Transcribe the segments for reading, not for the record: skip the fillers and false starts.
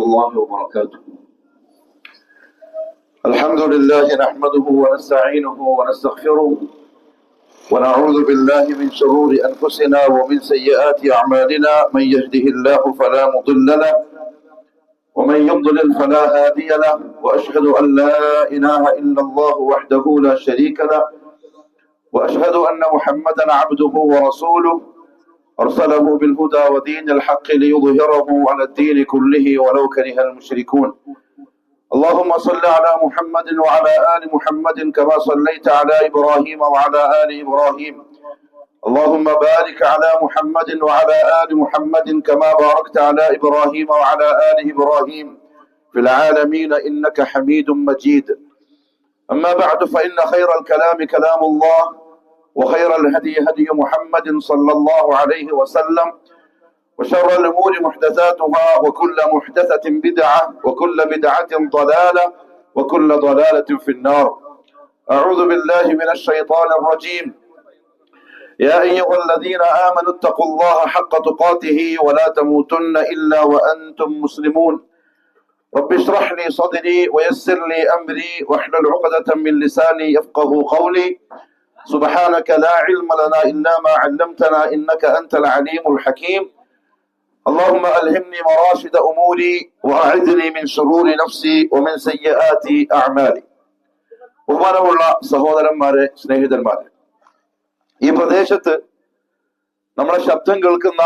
الله وبركاته. الحمد لله نحمده ونستعينه ونستغفره ونعوذ بالله من شرور أنفسنا ومن سيئات أعمالنا. من يهده الله فلا مضل له ومن يضلل فلا هادي له، وأشهد أن لا إله إلا الله وحده لا شريك له، وأشهد أن محمدا عبده ورسوله أرسله بالهدى ودين الحق ليظهره على الدين كله ولو كره المشركون. اللهم صل على محمد وعلى آل محمد كما صليت على إبراهيم وعلى آل إبراهيم. اللهم بارك على محمد وعلى آل محمد كما باركت على إبراهيم وعلى آل إبراهيم في العالمين إنك حميد مجيد. أما بعد، فإن خير الكلام كلام الله، وخير الهدي هدي محمد صلى الله عليه وسلم، وشر الأمور محدثاتها، وكل محدثة بدعة، وكل بدعة ضلالة، وكل ضلالة في النار. أعوذ بالله من الشيطان الرجيم. يا أيها الذين آمنوا اتقوا الله حق تقاته ولا تموتن إلا وأنتم مسلمون. رب اشرح لي صدري ويسر لي أمري واحلل عقدة من لساني يفقه قولي. سبحانك لا علم لنا إلا ما علمتنا إنك أنت العليم الحكيم. اللهم ألهمني مراشد أموري وأعذني من شرور نفسي ومن سيئات أعمالي. ബഹുമാനമുള്ള സഹോദരന്മാരെ, സ്നേഹിതന്മാരെ, ഈ പ്രദേശത്ത് നമ്മുടെ ശബ്ദം കേൾക്കുന്ന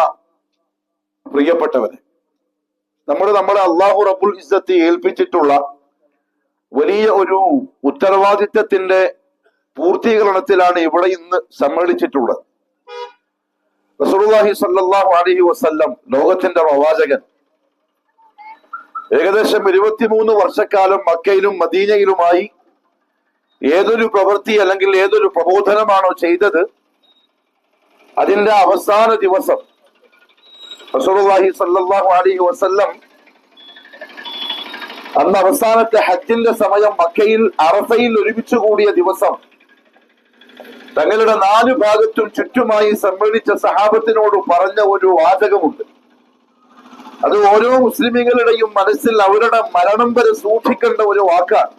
പ്രിയപ്പെട്ടവരെ, നമ്മളെ അള്ളാഹു റബ്ബുൽ ഇസ്സത്ത് ഏൽപ്പിച്ചിട്ടുള്ള വലിയ ഒരു ഉത്തരവാദിത്തത്തിന്റെ പൂർത്തീകരണത്തിലാണ് ഇവിടെ ഇന്ന് സമ്മേളിച്ചിട്ടുള്ളത്. റസൂലുള്ളാഹി സ്വല്ലല്ലാഹു അലൈഹി വസല്ലം, ലോകത്തിന്റെ പ്രവാചകൻ, ഏകദേശം 23 വർഷക്കാലം മക്കയിലും മദീനയിലുമായി ഏതൊരു പ്രവൃത്തി അല്ലെങ്കിൽ ഏതൊരു പ്രബോധനമാണോ ചെയ്തത്, അതിന്റെ അവസാന ദിവസം റസൂലുള്ളാഹി സ്വല്ലല്ലാഹു അലൈഹി വസല്ലം അന്ന് അവസാനത്തെ ഹജ്ജിന്റെ സമയം മക്കയിൽ അറഫയിൽ ഒരുമിച്ച് കൂടിയ ദിവസം തങ്ങളുടെ 4 ഭാഗത്തും ചുറ്റുമായി സമ്മേളിച്ച സഹാബത്തിനോട് പറഞ്ഞ ഒരു വാചകമുണ്ട്. അത് ഓരോ മുസ്ലിമീങ്ങളുടെയും മനസ്സിൽ അവരുടെ മരണം വരെ സൂക്ഷിക്കേണ്ട ഒരു വാക്കാണ്.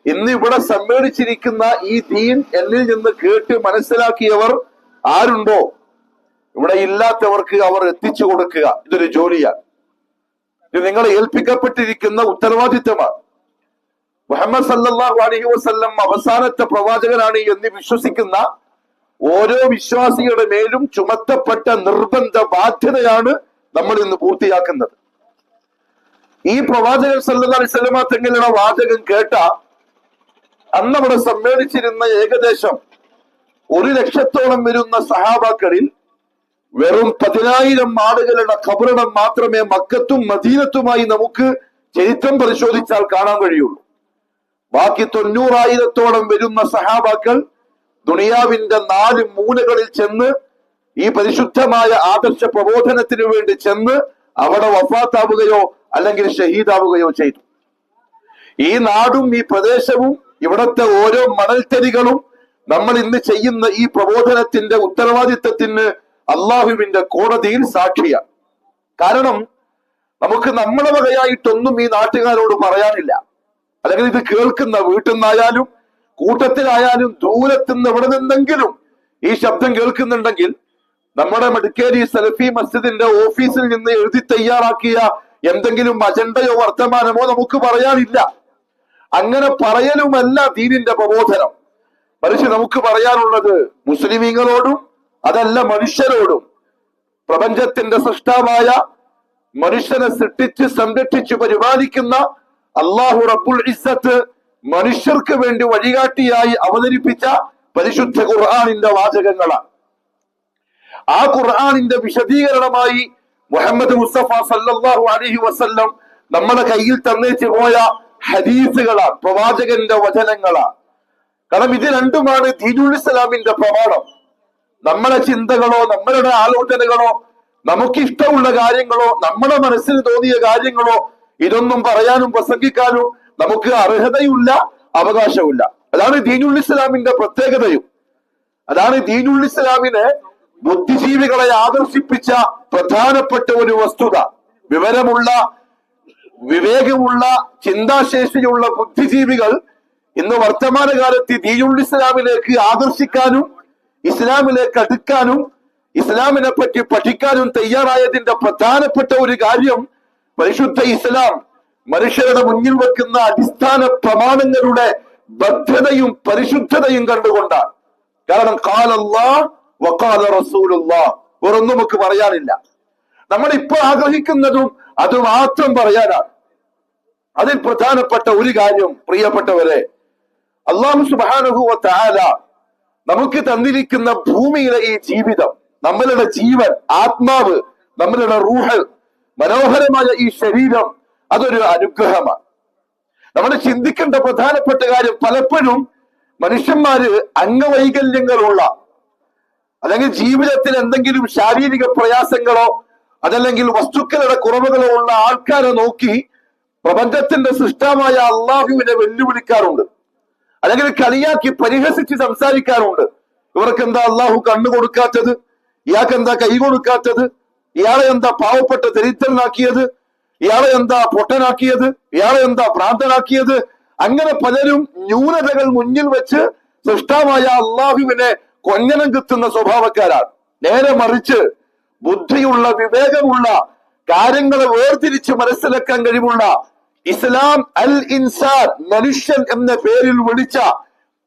ഇന്ന് ഇവിടെ സമ്മേളിച്ചിരിക്കുന്ന ഈ ദീൻ എന്നിൽ നിന്ന് കേട്ട് മനസ്സിലാക്കിയവർ ആരുണ്ടോ, ഇവിടെ ഇല്ലാത്തവർക്ക് അവർ എത്തിച്ചു കൊടുക്കുക. ഇതൊരു ജോലിയാണ്. ഇത് നിങ്ങളെ ഏൽപ്പിക്കപ്പെട്ടിരിക്കുന്ന ഉത്തരവാദിത്തമാണ്. മുഹമ്മദ് സല്ലല്ലാഹു അലൈഹി വസല്ലം അവസാനത്തെ പ്രവാചകനാണ് എന്ന് വിശ്വസിക്കുന്ന ഓരോ വിശ്വാസിയുടെ മേലും ചുമത്തപ്പെട്ട നിർബന്ധ ബാധ്യതയാണ് നമ്മൾ ഇന്ന് പൂർത്തിയാക്കുന്നത്. ഈ പ്രവാചകൻ സല്ലല്ലാഹു അലൈഹി വസല്ലമ തങ്ങളുടെ വാചകം കേട്ട അന്ന് അവിടെ സമ്മേളിച്ചിരുന്ന ഏകദേശം 1,00,000 വരുന്ന സഹാബാക്കളിൽ വെറും 10,000 ആളുകളുടെ ഖബറിടം മാത്രമേ മക്കത്തും മദീനത്തുമായി നമുക്ക് ചരിത്രം പരിശോധിച്ചാൽ കാണാൻ കഴിയുള്ളൂ. ബാക്കി 90,000 വരുന്ന സഹാബാക്കൾ ദുനിയാവിന്റെ 4 മൂലകളിൽ ചെന്ന് ഈ പരിശുദ്ധമായ ആദർശ പ്രബോധനത്തിന് വേണ്ടി ചെന്ന് അവിടെ വഫാത്താവുകയോ അല്ലെങ്കിൽ ഷഹീദാവുകയോ ചെയ്തു. ഈ നാടും ഈ പ്രദേശവും ഇവിടത്തെ ഓരോ മണൽത്തരികളും നമ്മൾ ഇന്ന് ചെയ്യുന്ന ഈ പ്രബോധനത്തിന്റെ ഉത്തരവാദിത്തത്തിന് അള്ളാഹുവിന്റെ കോടതിയിൽ സാക്ഷിയാണ്. കാരണം നമുക്ക് നമ്മളെ വകയായിട്ടൊന്നും ഈ നാട്ടുകാരോട് പറയാനില്ല. അല്ലെങ്കിൽ ഇത് കേൾക്കുന്ന വീട്ടിൽ നിന്നായാലും കൂട്ടത്തിലായാലും ദൂരത്തുനിന്ന് എവിടെ നിന്നെങ്കിലും ഈ ശബ്ദം കേൾക്കുന്നുണ്ടെങ്കിൽ നമ്മുടെ മടിക്കേരി സലഫി മസ്ജിദിന്റെ ഓഫീസിൽ നിന്ന് എഴുതി തയ്യാറാക്കിയ എന്തെങ്കിലും അജണ്ടയോ വർത്തമാനമോ നമുക്ക് പറയാനില്ല. അങ്ങനെ പറയലുമല്ല ദീനിന്റെ പ്രബോധനം. മറിച്ച് നമുക്ക് പറയാനുള്ളത് മുസ്ലിമീങ്ങളോടും അതല്ല മനുഷ്യരോടും. പ്രപഞ്ചത്തിന്റെ സൃഷ്ടാവായ മനുഷ്യനെ സൃഷ്ടിച്ച് സംരക്ഷിച്ച് പരിപാലിക്കുന്ന അള്ളാഹു റബ്ബുൽ ഇസ്സത്ത് മനുഷ്യർക്ക് വേണ്ടി വഴികാട്ടിയായി അവതരിപ്പിച്ച പരിശുദ്ധ ഖുർആനിന്റെ വാചകങ്ങളാണ്. ആ ഖുർആനിന്റെ വിശദീകരണമായി മുഹമ്മദ് മുസ്തഫ സല്ലല്ലാഹു അലൈഹി വസല്ലം നമ്മുടെ കയ്യിൽ തന്നേച്ചു പോയ ഹദീസുകളാണ്, പ്രവാചകന്റെ വചനങ്ങളാണ്. കാരണം ഇത് രണ്ടുമാണ് ദീനുൽ ഇസ്ലാമിന്റെ പ്രമാണം. നമ്മളെ ചിന്തകളോ നമ്മളുടെ ആലോചനകളോ നമുക്കിഷ്ടമുള്ള കാര്യങ്ങളോ നമ്മുടെ മനസ്സിന് തോന്നിയ കാര്യങ്ങളോ ഇതൊന്നും പറയാനും പ്രസംഗിക്കാനും നമുക്ക് അർഹതയില്ല, അവകാശമില്ല. അതാണ് ദീനുൽ ഇസ്ലാമിന്റെ പ്രത്യേകതയും. അതാണ് ദീനുൽ ഇസ്ലാമിനെ ബുദ്ധിജീവികളെ ആകർഷിപ്പിച്ച പ്രധാനപ്പെട്ട ഒരു വസ്തുത. വിവരമുള്ള, വിവേകമുള്ള, ചിന്താശേഷിയുള്ള ബുദ്ധിജീവികൾ ഇന്ന് വർത്തമാനകാലത്ത് ദീനുൽ ഇസ്ലാമിലേക്ക് ആകർഷിക്കാനും ഇസ്ലാമിലേക്ക് അടുക്കാനും ഇസ്ലാമിനെ പറ്റി പഠിക്കാനും തയ്യാറായതിന്റെ പ്രധാനപ്പെട്ട ഒരു കാര്യം പരിശുദ്ധ ഇസ്ലാം മനുഷ്യരുടെ മുന്നിൽ വെക്കുന്ന അടിസ്ഥാന പ്രമാണങ്ങളുടെ ഭദ്രതയും പരിശുദ്ധതയും കണ്ടുകൊണ്ടാണ്. കാരണം ഖാല അല്ലാഹ് വഖാല റസൂലുള്ളാഹ്, വേറൊന്നും നമുക്ക് പറയാനില്ല. നമ്മൾ ഇപ്പൊ ആഗ്രഹിക്കുന്നതും അത് മാത്രം പറയാനാണ്. അതിൽ പ്രധാനപ്പെട്ട ഒരു കാര്യം, പ്രിയപ്പെട്ടവരെ, അല്ലാഹു സുബ്ഹാനഹു വ തആല നമുക്ക് തന്നിരിക്കുന്ന ഭൂമിയിലെ ഈ ജീവിതം, നമ്മളുടെ ജീവൻ, ആത്മാവ്, നമ്മളുടെ റൂഹ്, മനോഹരമായ ഈ ശരീരം, അതൊരു അനുഗ്രഹമാണ്. നമ്മൾ ചിന്തിക്കേണ്ട പ്രധാനപ്പെട്ട കാര്യം, പലപ്പോഴും മനുഷ്യന്മാര് അംഗവൈകല്യങ്ങളുള്ള അല്ലെങ്കിൽ ജീവിതത്തിൽ എന്തെങ്കിലും ശാരീരിക പ്രയാസങ്ങളോ അതല്ലെങ്കിൽ വസ്തുക്കളുടെ കുറവുകളോ ഉള്ള ആൾക്കാരെ നോക്കി പ്രപഞ്ചത്തിന്റെ സൃഷ്ടാവായ അള്ളാഹുവിനെ വെല്ലുവിളിക്കാറുണ്ട്, അല്ലെങ്കിൽ കളിയാക്കി പരിഹസിച്ച് സംസാരിക്കാറുണ്ട്. ഇവർക്ക് എന്താ അള്ളാഹു കണ്ണു കൊടുക്കാത്തത്, ഇയാൾക്ക് എന്താ കൈ കൊടുക്കാത്തത്, ഇയാളെ എന്താ പാവപ്പെട്ട ദരിദ്രനാക്കിയത്, ഇയാളെ എന്താ പൊട്ടനാക്കിയത്, ഇയാളെ എന്താ ഭ്രാന്തനാക്കിയത്. അങ്ങനെ പലരും ന്യൂനതകൾ മുന്നിൽ വെച്ച് സൃഷ്ടാവായ അള്ളാഹുവിനെ കൊഞ്ഞനം കുത്തുന്ന സ്വഭാവക്കാരാണ്. നേരെ മറിച്ച് ബുദ്ധിയുള്ള, വിവേകമുള്ള, കാര്യങ്ങളെ വേർതിരിച്ച് മനസ്സിലാക്കാൻ കഴിവുള്ള ഇസ്ലാം അൽ ഇൻസാൻ, മനുഷ്യൻ എന്ന പേരിൽ വിളിച്ച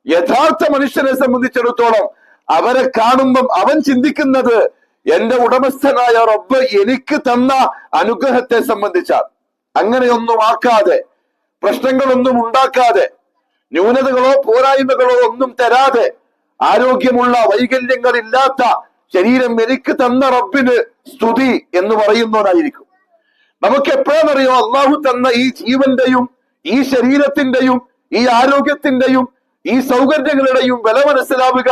യഥാർത്ഥ മനുഷ്യനെ സംബന്ധിച്ചിടത്തോളം അവരെ കാണുമ്പം അവൻ ചിന്തിക്കുന്നത് എന്റെ ഉടമസ്ഥനായ റബ്ബ് എനിക്ക് തന്ന അനുഗ്രഹത്തെ സംബന്ധിച്ചാണ്. അങ്ങനെയൊന്നും ആക്കാതെ, പ്രശ്നങ്ങളൊന്നും ഉണ്ടാക്കാതെ, ന്യൂനതകളോ പോരായ്മകളോ ഒന്നും തരാതെ, ആരോഗ്യമുള്ള, വൈകല്യങ്ങളില്ലാത്ത ശരീരം എനിക്ക് തന്ന റബ്ബിന് സ്തുതി എന്ന് പറയുന്നവനായിരിക്കും. നമുക്ക് എപ്പോഴെന്നറിയോ അള്ളാഹു തന്ന ഈ ജീവന്റെയും ഈ ശരീരത്തിന്റെയും ഈ ആരോഗ്യത്തിന്റെയും ഈ സൗകര്യങ്ങളുടെയും വില മനസ്സിലാവുക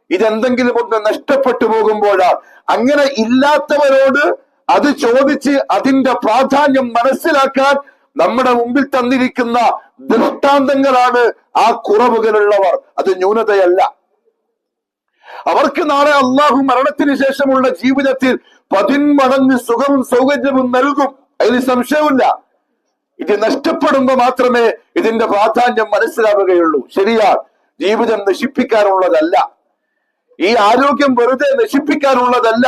ഇതെന്തെങ്കിലും ഒന്ന് നഷ്ടപ്പെട്ടു പോകുമ്പോഴാണ്. അങ്ങനെ ഇല്ലാത്തവരോട് അത് ചോദിച്ച് അതിന്റെ പ്രാധാന്യം മനസ്സിലാക്കാൻ നമ്മുടെ മുമ്പിൽ തന്നിരിക്കുന്ന ദൃഷ്ടാന്തങ്ങളാണ് ആ കുറവുകളുള്ളവർ. അത് ന്യൂനതയല്ല. അവർക്ക് നാളെ അള്ളാഹു മരണത്തിന് ശേഷമുള്ള ജീവിതത്തിൽ 10 മടങ്ങ് സുഖവും സൗകര്യവും നൽകും, അതിൽ സംശയമില്ല. ഇത് നഷ്ടപ്പെടുമ്പോ മാത്രമേ ഇതിന്റെ പ്രാധാന്യം മനസ്സിലാവുകയുള്ളൂ. ശരിയാണ്, ജീവിതം നശിപ്പിക്കാനുള്ളതല്ല, ഈ ആരോഗ്യം വെറുതെ നശിപ്പിക്കാനുള്ളതല്ല.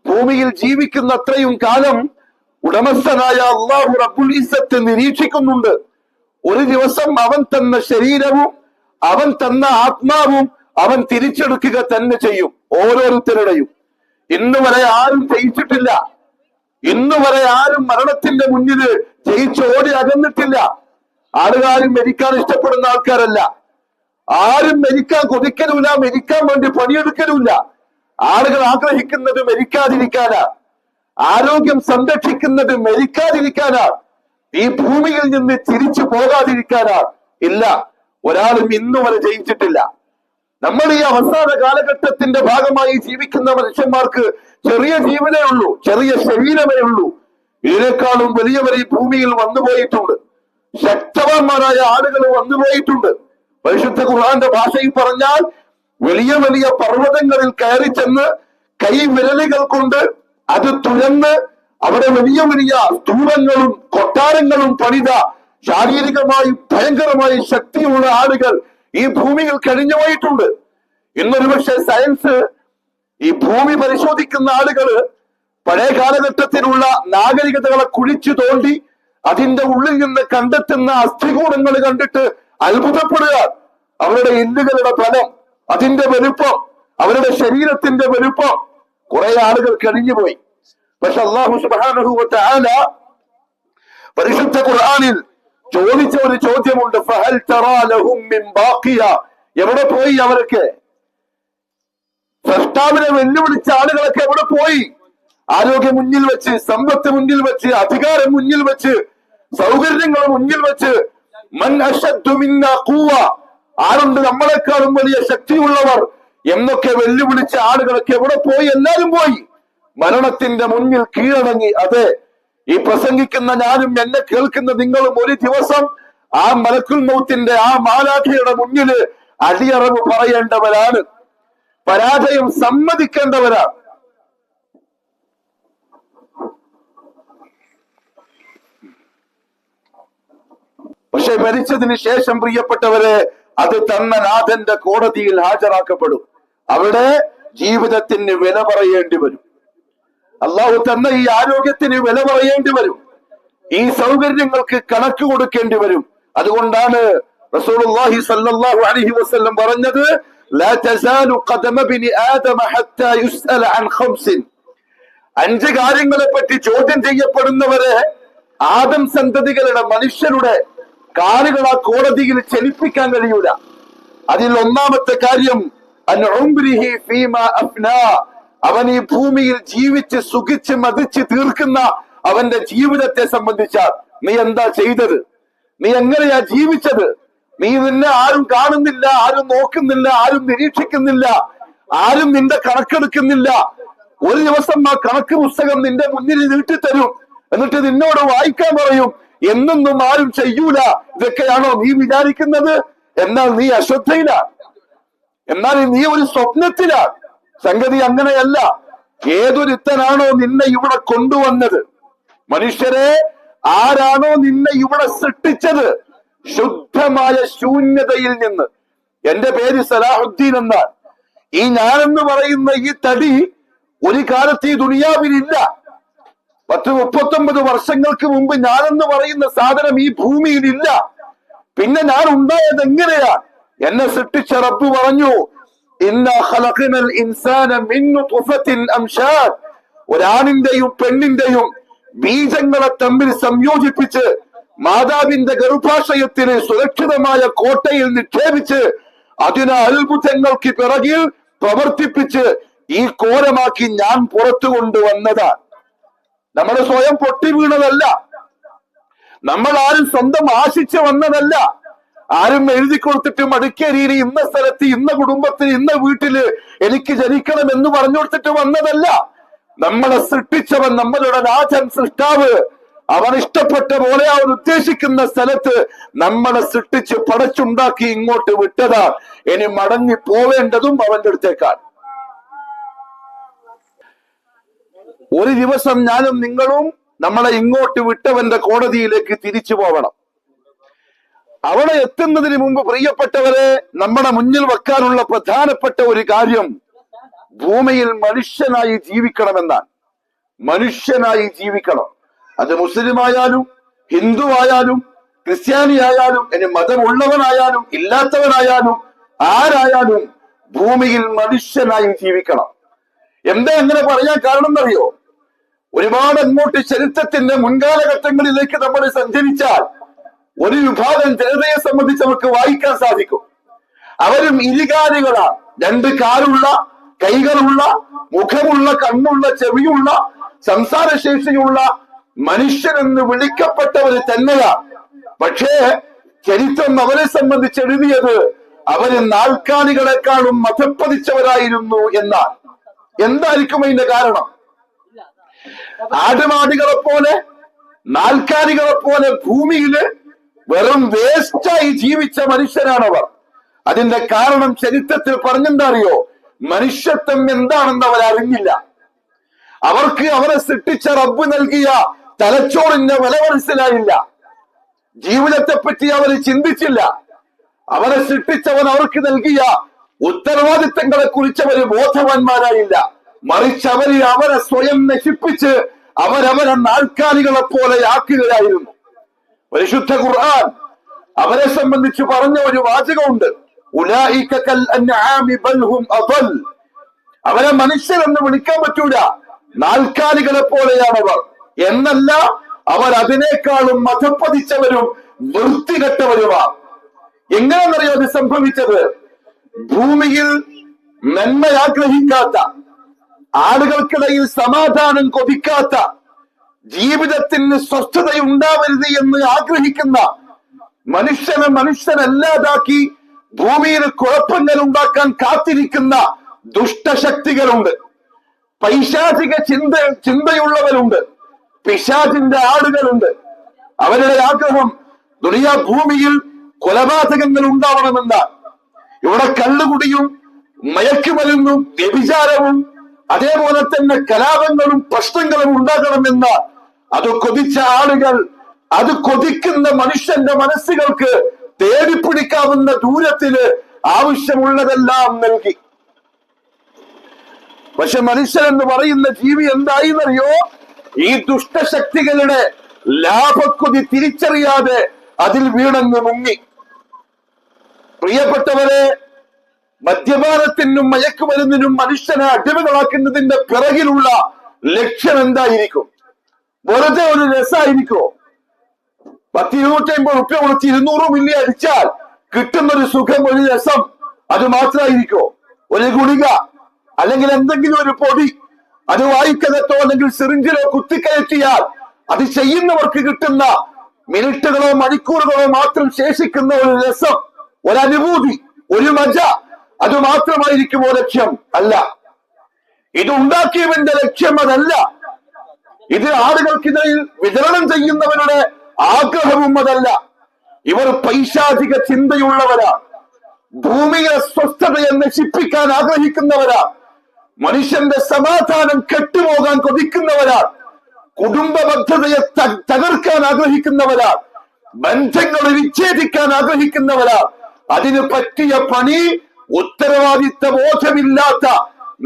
ഭൂമിയിൽ ജീവിക്കുന്ന അത്രയും കാലം ഉടമസ്ഥനായ അള്ളാഹു റബ്ബുൽ ഇസ്സത്ത് നിരീക്ഷിക്കുന്നുണ്ട്. ഒരു ദിവസം അവൻ തന്ന ശരീരവും അവൻ തന്ന ആത്മാവും അവൻ തിരിച്ചെടുക്കുക തന്നെ ചെയ്യും, ഓരോരുത്തരുടെയും. ഇന്ന് വരെ ആരും ജയിച്ചിട്ടില്ല, ഇന്ന് വരെ ആരും മരണത്തിന്റെ മുന്നിൽ ജയിച്ചോടി അകന്നിട്ടില്ല. ആളുകാരും മരിക്കാൻ ഇഷ്ടപ്പെടുന്ന ആൾക്കാരല്ല, ആരും മരിക്കാൻ കൊതിക്കലുമില്ല, മരിക്കാൻ വേണ്ടി പണിയെടുക്കലുമില്ല. ആളുകൾ ആഗ്രഹിക്കുന്നത് മരിക്കാതിരിക്കാനാ, ആരോഗ്യം സംരക്ഷിക്കുന്നത് മരിക്കാതിരിക്കാനാ, ഈ ഭൂമിയിൽ നിന്ന് തിരിച്ചു പോകാതിരിക്കാനാ. ഇല്ല, ഒരാളും ഇന്നു വരെ ജയിച്ചിട്ടില്ല. നമ്മൾ ഈ അവസാന കാലഘട്ടത്തിന്റെ ഭാഗമായി ജീവിക്കുന്ന മനുഷ്യന്മാർക്ക് ചെറിയ ജീവനേ ഉള്ളൂ, ചെറിയ ശരീരമേ ഉള്ളൂ. ഇതിനേക്കാളും വലിയവർ ഈ ഭൂമിയിൽ വന്നുപോയിട്ടുണ്ട്, ശക്തവാന്മാരായ ആളുകൾ വന്നുപോയിട്ടുണ്ട്. പരിശുദ്ധ ഖുർആന്റെ ഭാഷയിൽ പറഞ്ഞാൽ വലിയ വലിയ പർവ്വതങ്ങളിൽ കയറി ചെന്ന് കൈവിരലുകൾ കൊണ്ട് അത് തുഴന്ന് അവിടെ വലിയ വലിയ സ്തൂപങ്ങളും കൊട്ടാരങ്ങളും പണിത ശാരീരികമായി ഭയങ്കരമായി ശക്തിയുള്ള ആളുകൾ ഈ ഭൂമിയിൽ കഴിഞ്ഞുപോയിട്ടുണ്ട്. ഇന്നൊരു പക്ഷേ സയൻസ് ഈ ഭൂമി പരിശോധിക്കുന്ന ആളുകള് പഴയ കാലഘട്ടത്തിലുള്ള നാഗരികതകളെ കുഴിച്ചു തോണ്ടി അതിന്റെ ഉള്ളിൽ നിന്ന് കണ്ടെത്തുന്ന അസ്ഥികൂടങ്ങൾ കണ്ടിട്ട് അത്ഭുതപ്പെടുക. അവരുടെ എല്ലുകളുടെ ബലം, അതിന്റെ വലുപ്പം, അവരുടെ ശരീരത്തിന്റെ വലുപ്പം. കുറെ ആളുകൾ കഴിഞ്ഞുപോയി. പക്ഷെ അല്ലാഹു സുബ്ഹാനഹു വ തആല പരിശുദ്ധ ഖുർആനിൽ ചോദിച്ച ഒരു ചോദ്യമുണ്ട്, ഫഹൽ തറാ ലഹും മിൻ ബാഖിയ, എവിടെ പോയി അവരൊക്കെ? സൃഷ്ടാവിനെ വെല്ലുവിളിച്ച ആളുകളൊക്കെ എവിടെ പോയി? ആരോഗ്യം മുന്നിൽ വെച്ച്, സമ്പത്ത് മുന്നിൽ വെച്ച്, അധികാരം മുന്നിൽ വെച്ച്, സൗകര്യങ്ങൾ മുന്നിൽ വെച്ച്, മൻ അശദ്ദു മിന്നാ ഖുവ്വ, ആരുണ്ട് നമ്മളെക്കാളും വലിയ ശക്തിയുള്ളവർ എന്നൊക്കെ വെല്ലുവിളിച്ച ആളുകളൊക്കെ എവിടെ പോയി? എല്ലാരും പോയി, മരണത്തിന്റെ മുന്നിൽ കീഴടങ്ങി. അതെ, ഈ പ്രസംഗിക്കുന്ന ഞാനും എന്നെ കേൾക്കുന്ന നിങ്ങളും ഒരു ദിവസം ആ മലക്കുൽ മൗത്തിന്റെ ആ മാലാഖയുടെ മുന്നിൽ അടിയറവ് പറയേണ്ടവരാണ്. പരാജയം സമ്മതിക്കേണ്ടവരാണ്. പക്ഷെ മരിച്ചതിന് ശേഷം പ്രിയപ്പെട്ടവരെ അത് തന്ന നാഥന്റെ കോടതിയിൽ ഹാജരാക്കപ്പെടും. അവിടെ ജീവിതത്തിന് വില പറയേണ്ടി വരും. അള്ളാഹു തന്ന ഈ ആരോഗ്യത്തിന് വില പറയേണ്ടി വരും. ഈ സൗകര്യങ്ങൾക്ക് കണക്ക് കൊടുക്കേണ്ടി വരും. അതുകൊണ്ടാണ് റസൂലുള്ളാഹി സ്വല്ലല്ലാഹു അലൈഹി വസല്ലം പറഞ്ഞത്, ലാ തസാലു ഖദമ ബിനി ആദമ ഹത്താ യുസ്അല അൻ ഖംസിൻ. 5 കാര്യങ്ങളെ പറ്റി ചോദ്യം ചെയ്യപ്പെടുന്നവരെ ആദം സന്തതികളുടെ മനുഷ്യരുടെ കാലുകൾ ആ കോടതിയിൽ ചലിപ്പിക്കാൻ കഴിയൂല. അതിൽ ഒന്നാമത്തെ കാര്യം അൻ ഉംരിഹി ഫീമാ അഫ്നാ. അവൻ ഈ ഭൂമിയിൽ ജീവിച്ച് സുഖിച്ച് മതിച്ച് തീർക്കുന്ന അവന്റെ ജീവിതത്തെ സംബന്ധിച്ചാൽ നീ എന്താ ചെയ്തത്, നീ എങ്ങനെയാ ജീവിച്ചത്, നിന്നെ ആരും കാണുന്നില്ല, ആരും നോക്കുന്നില്ല, ആരും നിരീക്ഷിക്കുന്നില്ല, ആരും നിന്റെ കണക്കെടുക്കുന്നില്ല. ഒരു ദിവസം ആ കണക്ക് പുസ്തകം നിന്റെ മുന്നിൽ നീട്ടിത്തരും, എന്നിട്ട് നിന്നോട് വായിക്കാൻ പറയും. എന്നൊന്നും ആരും ചെയ്യൂല. ഇതൊക്കെയാണോ നീ വിചാരിക്കുന്നത്? എന്നാൽ നീ അശ്രദ്ധയിലാണ്, എന്നാൽ നീ ഒരു സ്വപ്നത്തിലാണ്. സംഗതി അങ്ങനെയല്ല. ഏതൊരുത്തനാണോ നിന്നെ ഇവിടെ കൊണ്ടുവന്നത്, മനുഷ്യരെ ആരാണോ നിന്നെ ഇവിടെ സൃഷ്ടിച്ചത്, ശുദ്ധമായ ശൂന്യതയിൽ നിന്ന്. എന്റെ പേര് സലാഹുദ്ദീൻ എന്നാണ്. ഈ ഞാനെന്ന് പറയുന്ന ഈ തടി ഒരു കാലത്ത് ഈ ദുനിയാവിലില്ല. 10-39 വർഷങ്ങൾക്ക് മുമ്പ് ഞാനെന്ന് പറയുന്ന സാധനം ഈ ഭൂമിയിലില്ല. പിന്നെ ഞാൻ ഉണ്ടായത് എങ്ങനെയാ? എന്നെ സൃഷ്ടിച്ച റബ്ബ് പറഞ്ഞു, ഇന്നാ ഖലഖനൽ ഇൻസാന മിൻ നുത്ഫത്തിൻ അംശാദ്. ഒരാണിന്റെയും പെണ്ണിന്റെയും ബീജങ്ങളെ തമ്മിൽ സംയോജിപ്പിച്ച് മാതാവിന്റെ ഗർഭാശയത്തിന് സുരക്ഷിതമായ കോട്ടയിൽ നിക്ഷേപിച്ച് അതിനെ അത്ഭുതങ്ങൾക്ക് പിറകിൽ പ്രവർത്തിപ്പിച്ച് ഈ കോലമാക്കി ഞാൻ പുറത്തു കൊണ്ടുവന്നതാണ്. നമ്മൾ സ്വയം പൊട്ടി വീണതല്ല, നമ്മൾ ആരും സ്വന്തം ആശിച്ചു വന്നതല്ല, ആരും എഴുതി കൊടുത്തിട്ട് മടിക്കേരിയിൽ ഇന്ന സ്ഥലത്ത് ഇന്ന കുടുംബത്തിൽ ഇന്ന വീട്ടില് എനിക്ക് ജനിക്കണം എന്ന് പറഞ്ഞു കൊടുത്തിട്ട് വന്നതല്ല. നമ്മളെ സൃഷ്ടിച്ചവൻ, നമ്മളുടെ നാഥൻ, സൃഷ്ടാവ്, അവൻ ഇഷ്ടപ്പെട്ട പോലെ അവൻ ഉദ്ദേശിക്കുന്ന സ്ഥലത്ത് നമ്മളെ സൃഷ്ടിച്ച് പടച്ചുണ്ടാക്കി ഇങ്ങോട്ട് വിട്ടതാ. ഇനി മടങ്ങി പോവേണ്ടതും അവന്റെ അടുത്തേക്കാണ്. ഒരു ദിവസം ഞാനും നിങ്ങളും നമ്മളെ ഇങ്ങോട്ട് വിട്ടവന്റെ കോടതിയിലേക്ക് തിരിച്ചു പോകണം. അവിടെ എത്തുന്നതിന് മുമ്പ് പ്രിയപ്പെട്ടവരെ, നമ്മുടെ മുന്നിൽ വെക്കാനുള്ള പ്രധാനപ്പെട്ട ഒരു കാര്യം ഭൂമിയിൽ മനുഷ്യനായി ജീവിക്കണമെന്നാണ്. മനുഷ്യനായി ജീവിക്കണം. അത് മുസ്ലിം ആയാലും ഹിന്ദു ആയാലും ക്രിസ്ത്യാനി ആയാലും ഇനി മതമുള്ളവനായാലും ഇല്ലാത്തവനായാലും ആരായാലും ഭൂമിയിൽ മനുഷ്യനായി ജീവിക്കണം. എന്താ അങ്ങനെ പറയാൻ കാരണം എന്നറിയോ? ഒരുപാട് അങ്ങോട്ട് ചരിത്രത്തിന്റെ മുൻകാലഘട്ടങ്ങളിലേക്ക് നമ്മൾ സഞ്ചരിച്ചാൽ ഒരു വിഭാഗം ജനതയെ സംബന്ധിച്ച് നമുക്ക് വായിക്കാൻ സാധിക്കും. അവരും ഇരുകാലികളാണ്. 2 കാലുള്ള, കൈകളുള്ള, മുഖമുള്ള, കണ്ണുള്ള, ചെവിയുള്ള, സംസാരശേഷിയുള്ള മനുഷ്യനെന്ന് വിളിക്കപ്പെട്ടവര് തന്നെയാണ്. പക്ഷേ ചരിത്രം അവരെ സംബന്ധിച്ച് എഴുതിയത് അവര് നാൽക്കാലികളെക്കാളും മതപ്പതിച്ചവരായിരുന്നു എന്നാണ്. എന്തായിരിക്കും അതിന്റെ കാരണം? ആടുമാടുകളെ പോലെ, നാൽക്കാലികളെ പോലെ ഭൂമിയില് വെറും വേസ്റ്റായി ജീവിച്ച മനുഷ്യരാണവർ. അതിന്റെ കാരണം ചരിത്രത്തിൽ പറഞ്ഞെന്താ അറിയോ? മനുഷ്യത്വം എന്താണെന്ന് അവരറിഞ്ഞില്ല. അവർക്ക് അവരെ സൃഷ്ടിച്ച റബ്ബ് നൽകിയ തലച്ചോറിന്റെ വില മനസ്സിലായില്ല. ജീവിതത്തെ പറ്റി അവർ ചിന്തിച്ചില്ല. അവരെ സൃഷ്ടിച്ചവൻ അവർക്ക് നൽകിയ ഉത്തരവാദിത്തങ്ങളെ കുറിച്ച് അവർ ബോധവാന്മാരായില്ല. മറിച്ച് അവരെ സ്വയം നശിപ്പിച്ച് അവരവരെ നാൽക്കാലികളെ പോലെ ആക്കുകയായിരുന്നു. പരിശുദ്ധ ഖുർആൻ അവരെ സംബന്ധിച്ച് പറഞ്ഞ ഒരു വാചകമുണ്ട്, ഉലൈക കൽ അൻആമി ബൽ ഹും അദൽ. അവരെ മനുഷ്യരെന്ന് വിളിക്കാൻ പറ്റൂല, നാൽക്കാലികളെ പോലെയാണവർ എന്നല്ല, അവർ അതിനേക്കാളും മതപ്പതിച്ചവരും വൃത്തികെട്ടവരുമാണ്. എങ്ങനെയെന്നറിയോ അത് സംഭവിച്ചത്? ഭൂമിയിൽ നന്മ ആഗ്രഹിക്കാത്ത, ആളുകൾക്കിടയിൽ സമാധാനം കൊതിക്കാത്ത, ജീവിതത്തിന് സ്വസ്ഥതയുണ്ടാവരുത് എന്ന് ആഗ്രഹിക്കുന്ന, മനുഷ്യനെ മനുഷ്യനല്ലാതാക്കി ഭൂമിയിൽ കുഴപ്പങ്ങൾ ഉണ്ടാക്കാൻ കാത്തിരിക്കുന്ന ദുഷ്ടശക്തികളുണ്ട്. പൈശാചിക ചിന്തയുള്ളവരുണ്ട്. പിശാചിന്റെ ആളുകളുണ്ട്. അവരുടെ ആഗ്രഹം ദുനിയാ ഭൂമിയിൽ കൊലപാതകങ്ങൾ ഉണ്ടാവണമെന്നാണ്. ഇവിടെ കള്ളുകുടിയും മയക്കുമരുന്നും വ്യഭിചാരവും അതേപോലെ തന്നെ കലാപങ്ങളും പ്രശ്നങ്ങളും ഉണ്ടാകണമെന്ന അത് കൊതിച്ച ആളുകൾ, അത് കൊതിക്കുന്ന മനുഷ്യന്റെ മനസ്സുകൾക്ക് തേടിപ്പിടിക്കാവുന്ന ദൂരത്തില് ആവശ്യമുള്ളതെല്ലാം നൽകി. പക്ഷെ മനുഷ്യൻ എന്ന് പറയുന്ന ജീവി എന്തായിന്നറിയോ? ഈ ദുഷ്ടശക്തികളുടെ ലാഭക്കൊതി തിരിച്ചറിയാതെ അതിൽ വീണങ്ങ് മുങ്ങി. പ്രിയപ്പെട്ടവരെ, മദ്യപാനത്തിനും മയക്കുമരുന്നിനും മനുഷ്യനെ അടിമകളാക്കുന്നതിന്റെ പിറകിലുള്ള ലക്ഷ്യം എന്തായിരിക്കും? വെറുതെ ഒരു രസമായിരിക്കോ? 10-250 റുപ്യ കൊടുത്ത് 200 മില്ലി അടിച്ചാൽ കിട്ടുന്നൊരു സുഖം, ഒരു രസം, അത് മാത്രമായിരിക്കോ? ഒരു ഗുളിക അല്ലെങ്കിൽ എന്തെങ്കിലും ഒരു പൊടി അത് വായിക്കകത്തോ അല്ലെങ്കിൽ സിറിഞ്ചിലോ കുത്തിക്കയറ്റിയാൽ അത് ചെയ്യുന്നവർക്ക് കിട്ടുന്ന മിനിറ്റുകളോ മണിക്കൂറുകളോ മാത്രം ശേഷിക്കുന്ന ഒരു രസം, ഒരനുഭൂതി, ഒരു മജ, അത് മാത്രമായിരിക്കുമോ ലക്ഷ്യം? അല്ല. ഇത് ഉണ്ടാക്കിയവന്റെ ലക്ഷ്യം അതല്ല. ഇത് ആളുകൾക്കിടയിൽ വിതരണം ചെയ്യുന്നവരുടെ ആഗ്രഹവും അതല്ല. ഇവർ പൈശാചിക ചിന്തയുള്ളവരാ, ഭൂമിയെ സ്വസ്ഥതയെ നശിപ്പിക്കാൻ ആഗ്രഹിക്കുന്നവരാ, മനുഷ്യന്റെ സമാധാനം കെട്ടുപോകാൻ കൊതിക്കുന്നവരാ, കുടുംബ ബദ്ധതയെ തകർക്കാൻ ആഗ്രഹിക്കുന്നവരാ, ബന്ധങ്ങളെ വിച്ഛേദിക്കാൻ ആഗ്രഹിക്കുന്നവരാ. അതിന് പറ്റിയ പണി ഉത്തരവാദിത്ത ബോധമില്ലാത്ത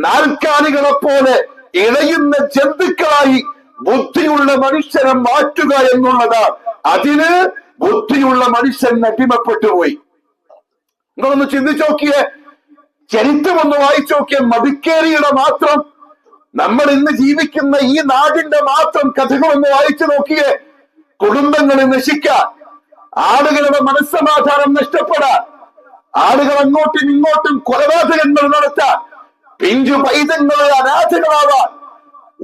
നാൽക്കാലികളെ പോലെ ഇളയുന്ന ജന്തുക്കളായി ബുദ്ധിയുള്ള മനുഷ്യനെ മാറ്റുക എന്നുള്ളതാണ്. അതിന് ബുദ്ധിയുള്ള മനുഷ്യൻ അടിമപ്പെട്ടുപോയി. നിങ്ങളൊന്ന് ചിന്തിച്ചു നോക്കിയേ, ചരിത്രം ഒന്ന് വായിച്ചു നോക്കിയേ. മടിക്കേരിയുടെ മാത്രം, നമ്മൾ ഇന്ന് ജീവിക്കുന്ന ഈ നാടിന്റെ മാത്രം കഥകളൊന്ന് വായിച്ചു നോക്കിയേ. കുടുംബങ്ങളെ നശിക്കാൻ, ആളുകളുടെ മനസ്സമാധാനം നഷ്ടപ്പെടാൻ, ആളുകൾ അങ്ങോട്ടും ഇങ്ങോട്ടും കൊലപാതകങ്ങൾ നടത്താൻ, പിഞ്ചു പൈതങ്ങളെ അനാഥകളാവാൻ,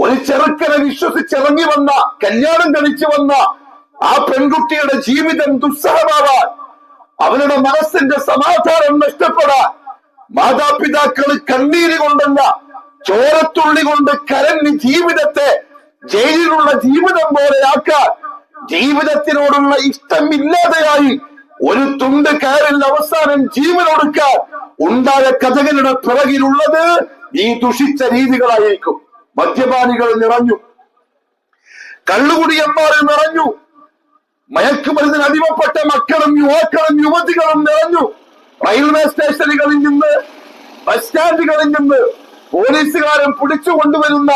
ഒരു ചെറുക്കനെ വിശ്വസിച്ചിറങ്ങി വന്ന, കല്യാണം കഴിച്ചു വന്ന ആ പെൺകുട്ടിയുടെ ജീവിതം ദുസ്സഹമാവാൻ, അവരുടെ മനസ്സിന്റെ സമാധാനം നഷ്ടപ്പെടാൻ, മാതാപിതാക്കൾ കണ്ണീര് കൊണ്ടല്ല ചോരത്തുള്ളി കൊണ്ട് കരഞ്ഞ് ജീവിതത്തെ ജയിലിലുള്ള ജീവിതം പോലെയാക്കാൻ, ജീവിതത്തിനോടുള്ള ഇഷ്ടമില്ലാതെയായി ഒരു തുണ്ട് കയറിൽ അവസാനം ജീവനൊടുക്കാൻ ഉണ്ടായ കഥകളുടെ പിറകിലുള്ളത് ഈ ദുഷിച്ച രീതികളായിരിക്കും. മദ്യപാനികൾ നിറഞ്ഞു, കള്ളുകുടിയന്മാർ നിറഞ്ഞു, മയക്കുമരുന്നിന് അടിമപ്പെട്ട മക്കളും യുവാക്കളും യുവതികളും നിറഞ്ഞു. റെയിൽവേ സ്റ്റേഷനുകളിൽ നിന്ന്, ബസ് സ്റ്റാൻഡുകളിൽ നിന്ന് പോലീസുകാരൻ പിടിച്ചു കൊണ്ടുവരുന്ന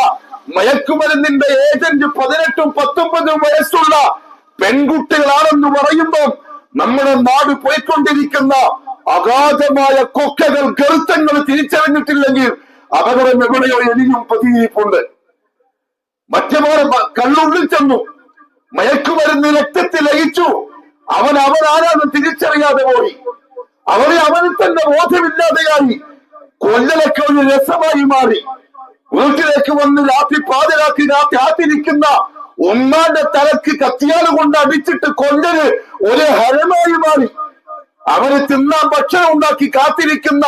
മയക്കുമരുന്നിന്റെ ഏജന്റ് 18-19 വയസ്സുള്ള പെൺകുട്ടികളാണെന്ന് പറയുമ്പോൾ നമ്മുടെ നാട് പോയിക്കൊണ്ടിരിക്കുന്ന അഗാധമായ കൊക്കകൾ, ഗർത്തങ്ങൾ തിരിച്ചറിഞ്ഞിട്ടില്ലെങ്കിൽ അപകടം എവിടെയോ എലിയും പതിയിരിപ്പുണ്ട്. മറ്റവർ കള്ളുള്ളിൽ ചെന്നു, മയക്കുമരുന്ന് രക്തത്തിൽ ലയിച്ചു, അവനാരാന്ന് തിരിച്ചറിയാതെ പോയി. അവന് തന്നെ ബോധമില്ലാതെയായി. കൊല്ലലൊക്കെ ഒരു രസമായി മാറി. വീട്ടിലേക്ക് വന്ന് രാത്രി പാതിരാക്കി കാത്തിരിക്കുന്ന ഉമ്മാന്റെ തലക്ക് കത്തിയാൽ കൊണ്ട് അടിച്ചിട്ട് കൊല്ലന് ഒരു ഹരമായി മാറി. അവന് തിന്നാൻ ഭക്ഷണം ഉണ്ടാക്കി കാത്തിരിക്കുന്ന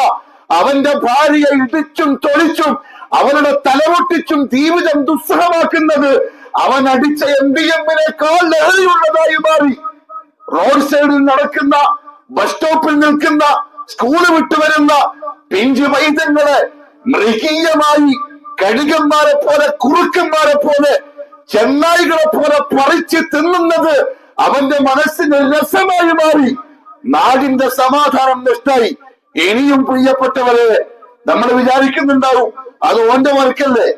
അവന്റെ ഭാര്യയെ ഇടിച്ചും തൊളിച്ചും അവരുടെ തലവൊട്ടിച്ചും ജീവിതം ദുസ്സഹമാക്കുന്നത് അവൻ അടിച്ച MDMനേക്കാൾ ലഹരിയുള്ളതായി മാറി. റോഡ് സൈഡിൽ നടക്കുന്ന, ബസ് സ്റ്റോപ്പിൽ നിൽക്കുന്ന, സ്കൂള് വിട്ടുവരുന്ന പിഞ്ചു പൈതങ്ങളെ മൃഗീയമായി കഴുകന്മാരെ പോലെ, കുറുക്കന്മാരെ പോലെ, ചെന്നായികളെ പോലെ പറിച്ച് തിന്നുന്നത് അവന്റെ മനസ്സിന് രസമായി മാറി. നാടിന്റെ സമാധാനം നഷ്ടായി. ഇനിയും പ്രിയപ്പെട്ടവരെ, നമ്മൾ വിചാരിക്കുന്നുണ്ടാവും അത് ഓന്റെ വർക്കല്ലേ,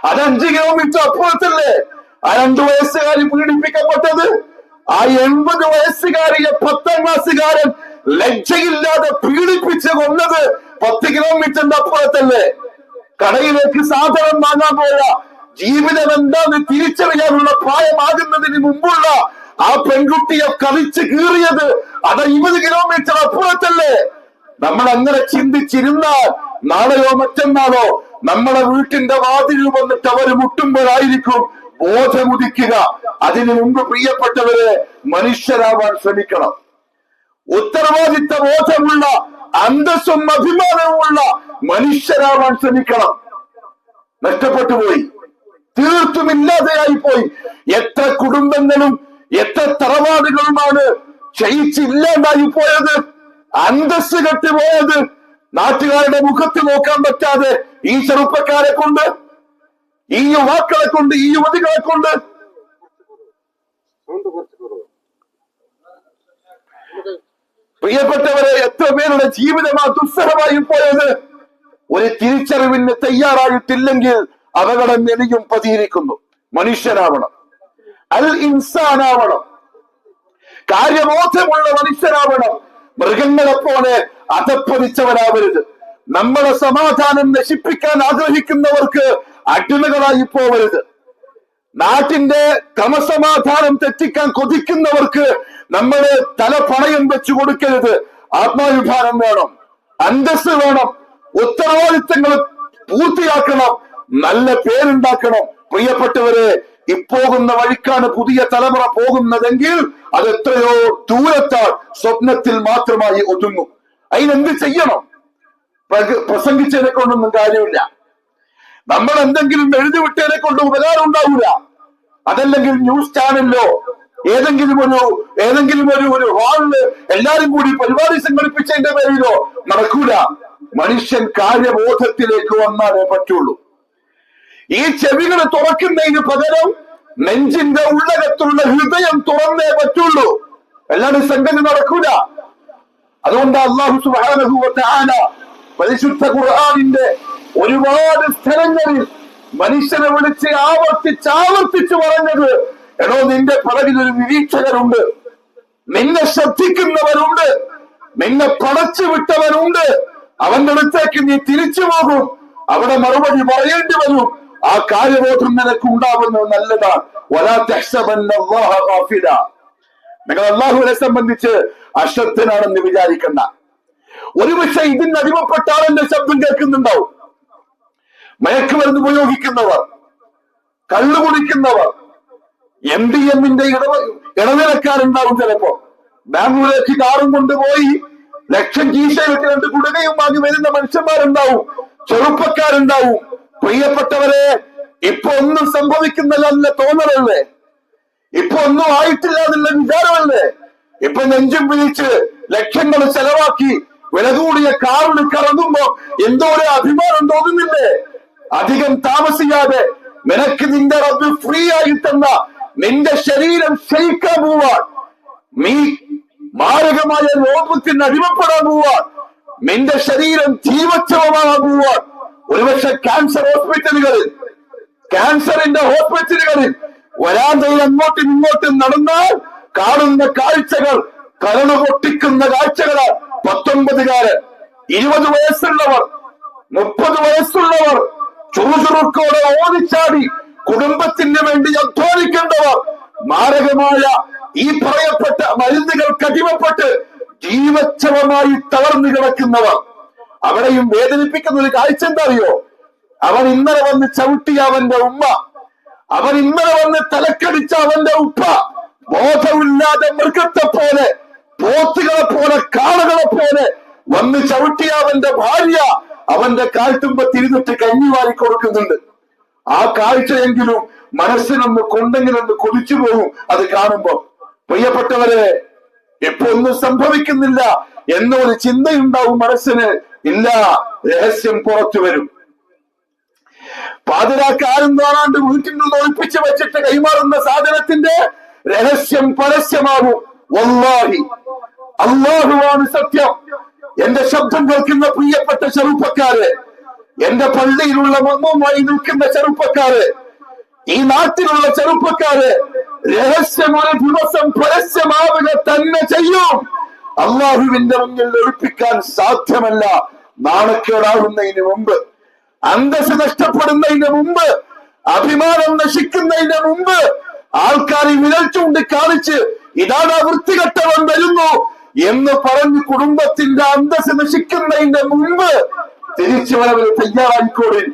അത് 5 കിലോമീറ്റർ അപ്പുറത്തല്ലേ ആ 2 വയസ്സുകാരി പീഡിപ്പിക്കപ്പെട്ടത്. ആ 80 വയസ്സുകാരിയെ 10ാം ക്ലാസ്സുകാരൻ ലജ്ജയില്ലാതെ പീഡിപ്പിച്ച് കൊന്നത് 10 കിലോമീറ്ററിന്റെ അപ്പുറത്തല്ലേ. കടയിലേക്ക് സാധനം വാങ്ങാൻ പോയ, ജീവിതം എന്താന്ന് തിരിച്ചറിയാനുള്ള പ്രായമാകുന്നതിന് മുമ്പുള്ള ആ പെൺകുട്ടിയെ കളിച്ച് കീറിയത് അത് 20 കിലോമീറ്റർ അപ്പുറത്തല്ലേ. നമ്മൾ അങ്ങനെ ചിന്തിച്ചിരുന്നാൽ നാളെയോ മറ്റന്നാളോ നമ്മളെ വീട്ടിന്റെ വാതിൽ വന്നിട്ട് അവർ മുട്ടുമ്പോഴായിരിക്കും ബോധമുദിക്കുക. അതിനു മുമ്പ് പ്രിയപ്പെട്ടവരെ, മനുഷ്യരാവാൻ ശ്രമിക്കണം. ഉത്തരവാദിത്ത ബോധമുള്ള, അന്തസ്സും അഭിമാനവുമുള്ള മനുഷ്യരാവാൻ ശ്രമിക്കണം. നഷ്ടപ്പെട്ടു പോയി, തീർത്തും ഇല്ലാതെയായി പോയി. എത്ര കുടുംബങ്ങളും എത്ര തറവാടുകളുമാണ് ക്ഷയിച്ചില്ലാണ്ടായി പോയത്, അന്തസ് കെട്ടുപോയത്. നാട്ടുകാരുടെ മുഖത്ത് നോക്കാൻ പറ്റാതെ ഈ ചെറുപ്പക്കാരെ കൊണ്ട്, ഈ യുവാക്കളെ കൊണ്ട്, ഈ യുവതികളെ കൊണ്ട് പ്രിയപ്പെട്ടവരെ, എത്ര പേരുടെ ജീവിതമാ ദുസ്സഹമായി പോയത്. ഒരു തിരിച്ചറിവിന് തയ്യാറായിട്ടില്ലെങ്കിൽ അപകടം എനിക്കും പതിയിരിക്കുന്നു. മനുഷ്യനാവണം, അൽ ഇൻസാനാവണം, കാര്യബോധമുള്ള മനുഷ്യനാവണം. മൃഗങ്ങളെ പോലെ അധപ്പതിച്ചവരാവരുത്. നമ്മളെ സമാധാനം നശിപ്പിക്കാൻ ആഗ്രഹിക്കുന്നവർക്ക് അടിമകളായി പോവരുത്. നാട്ടിന്റെ ക്രമസമാധാനം തെറ്റിക്കാൻ കൊതിക്കുന്നവർക്ക് നമ്മളെ തല പണയം വെച്ചു കൊടുക്കരുത്. ആത്മാഭിമാനം വേണം, അന്തസ്സ് വേണം, ഉത്തരവാദിത്തങ്ങൾ പൂർത്തിയാക്കണം, നല്ല പേരുണ്ടാക്കണം. പ്രിയപ്പെട്ടവരെ, ഇപ്പോകുന്ന വഴിക്കാണ് പുതിയ തലമുറ പോകുന്നതെങ്കിൽ അത് എത്രയോ ദൂരത്താൽ സ്വപ്നത്തിൽ മാത്രമായി ഒതുങ്ങും. അതിനെന്ത് ചെയ്യണം? പ്രസംഗിച്ചതിനെ കൊണ്ടൊന്നും കാര്യമില്ല. നമ്മൾ എന്തെങ്കിലും എഴുതിവിട്ടതിനെ കൊണ്ട് ഉപകാരം ഉണ്ടാവില്ല. അതല്ലെങ്കിൽ ന്യൂസ് ചാനലിലോ ഏതെങ്കിലും ഒരു ഹാളില് എല്ലാരും കൂടി പരിപാടി സംഘടിപ്പിച്ചതിന്റെ പേരിലോ നടക്കൂല. മനുഷ്യൻ കാര്യബോധത്തിലേക്ക് വന്നാലേ പറ്റുള്ളൂ. ഈ ചെവികൾ തുറക്കുന്നതിന് പകരം നെഞ്ചിന്റെ ഉള്ളകത്തുള്ള ഹൃദയം തുറന്നേ പറ്റുള്ളൂ. അല്ലാതെ സംഗതി നടക്കൂല. അതുകൊണ്ട് അല്ലാഹു സുബ്ഹാനഹു വ തആല പരിശുദ്ധ ഖുർആനിന്റെ ഒരുപാട് സ്ഥലങ്ങളിൽ മനുഷ്യനെ വിളിച്ച് ആവർത്തിച്ച് പറഞ്ഞത്, എടോ, നിന്റെ പിറകിൽ ഒരു നിരീക്ഷകരുണ്ട്, നിന്നെ ശ്രദ്ധിക്കുന്നവരുണ്ട്, നിന്നെ പടച്ചു വിട്ടവനുണ്ട്. അവന്റെ അടുത്തേക്ക് നീ തിരിച്ചു പോകും, അവിടെ മറുപടി പറയേണ്ടി വരും. ആ കാര്യബോധം നിനക്ക് ഉണ്ടാവുന്നത് നല്ലതാണ്. വലാ തഹ്സബന്നല്ലാഹ ഗാഫില. നിങ്ങൾ അല്ലാഹുവിനെ സംബന്ധിച്ച് അശ്രദ്ധനാണെന്ന് വിചാരിക്കണ്ട. ഒരുപക്ഷെ ഇതിന് അടിമപ്പെട്ട ആളെന്റെ ശബ്ദം കേൾക്കുന്നുണ്ടാവും. മയക്കുമരുന്ന് ഉപയോഗിക്കുന്നവർ, കള്ളു കുടിക്കുന്നവർ, MDMന്റെ ഇടനിലക്കാരുണ്ടാവും. ചിലപ്പോ ബാംഗ്ലൂരിലേക്ക് കാറും കൊണ്ടുപോയി ലക്ഷം കീശയിലിട്ട് 2 കുടുകയും വാങ്ങി വരുന്ന മനുഷ്യന്മാരുണ്ടാവും, ചെറുപ്പക്കാരുണ്ടാവും. പ്രിയപ്പെട്ടവരെ, ഇപ്പൊ ഒന്നും സംഭവിക്കുന്നില്ല തോന്നലല്ലേ? ഇപ്പൊ ഒന്നും ആയിട്ടില്ല എന്നുള്ള വിചാരമല്ലേ? ഇപ്പൊ നെഞ്ചും പിടിച്ച് ലക്ഷങ്ങൾ ചെലവാക്കി വില കൂടിയ കാറിൽ കറങ്ങുമ്പോ എന്തോ ഒരു അഭിമാനം തോന്നുന്നില്ലേ? അധികം താമസിയാതെ നിനക്ക് നിന്റെ റബ്ബ് ഫ്രീ ആയി തന്ന നിന്റെ ശരീരം ക്ഷയിക്കാൻ പോവാൻ, നീ മാരകമായ രോഗത്തിന് അടിമപ്പെടാൻ പോവാൻ, നിന്റെ ശരീരം ജീവച്ഛവമാകാൻ പോവാൻ. ഒരുപക്ഷെ ക്യാൻസറിന്റെ ഹോസ്പിറ്റലുകളിൽ വരാന്തയിൽ അങ്ങോട്ടും ഇങ്ങോട്ടും നടന്നാൽ കാണുന്ന കാഴ്ചകൾ കരള് പൊട്ടിക്കുന്ന കാഴ്ചകളാണ്. 19കാരൻ, 20 വയസ്സുള്ളവർ, 30 വയസ്സുള്ളവർ, ചുറുചുറുക്കോടെ ഓടിച്ചാടി കുടുംബത്തിന് വേണ്ടി അധ്വാനിക്കേണ്ടവർ, മാരകമായ ഈ പറയപ്പെട്ട മരുന്നുകൾക്ക് അടിമപ്പെട്ട് ജീവച്ഛവമായി തളർന്നു കിടക്കുന്നവർ. അവിടെയും വേദനിപ്പിക്കുന്ന ഒരു കാഴ്ച എന്താ അറിയോ? അവൻ ഇന്നലെ വന്ന് ചവിട്ടിയ അവന്റെ ഉമ്മ, അവൻ ഇന്നലെ വന്ന് തലക്കടിച്ച അവന്റെ ഉപ്പ, ബോധമില്ലാതെ മൃഗത്തെ പോലെ, പോത്തുകളെ പോലെ, കാളകളെ പോലെ വന്ന് ചവിട്ടിയ അവന്റെ ഭാര്യ അവന്റെ കാൽത്തുമ്പ തിരിഞ്ഞിട്ട് കഞ്ഞി വാരി കൊടുക്കുന്നുണ്ട്. ആ കാഴ്ചയെങ്കിലും മനസ്സിനൊന്ന് കൊണ്ടെങ്കിലൊന്ന് കൊതിച്ചു പോകും അത് കാണുമ്പോ. പ്രിയപ്പെട്ടവരെ, ഇപ്പൊ ഒന്നും സംഭവിക്കുന്നില്ല എന്നൊരു ചിന്തയുണ്ടാവും മനസ്സിന്. ഇല്ല, രഹസ്യം പുറത്തു വരും. പാതിരാക്ക് ആരും കാണാണ്ട് വീട്ടിനുള്ളിൽ ഒളിപ്പിച്ചു വെച്ചിട്ട് കൈമാറുന്ന സാധനത്തിന്റെ രഹസ്യം പരസ്യമാകും. വല്ലാഹി, അല്ലാഹുവാണ് സത്യം. എന്റെ ശബ്ദം കേൾക്കുന്ന പ്രിയപ്പെട്ട ചെറുപ്പക്കാരെ, എന്റെ പള്ളിയിലുള്ള മർമ്മമായി നിൽക്കുന്ന ചെറുപ്പക്കാരെ, ഈ നാട്ടിലുള്ള ചെറുപ്പക്കാരെ, രഹസ്യം ഒരു ദിവസം പരസ്യമാവുക തന്നെ ചെയ്യും. അള്ളാഹുവിന്റെ മുന്നിൽ ഒളിപ്പിക്കാൻ സാധ്യമല്ല. നാണക്കേടാകുന്നതിന് മുമ്പ്, അന്തസ് നഷ്ടപ്പെടുന്നതിന് മുമ്പ്, അഭിമാനം നശിക്കുന്നതിന് മുമ്പ്, ആൾക്കാർ വിരൽ ചൂണ്ടി കാണിച്ച് ഇതാണ് വൃത്തികെട്ടവൻ വരുന്നു എന്ന് പറഞ്ഞ് കുടുംബത്തിന്റെ അന്തസ് നശിക്കുന്നതിന്റെ മുമ്പ് തിരിച്ചു വരവിന് തയ്യാറായിക്കോളിൻ.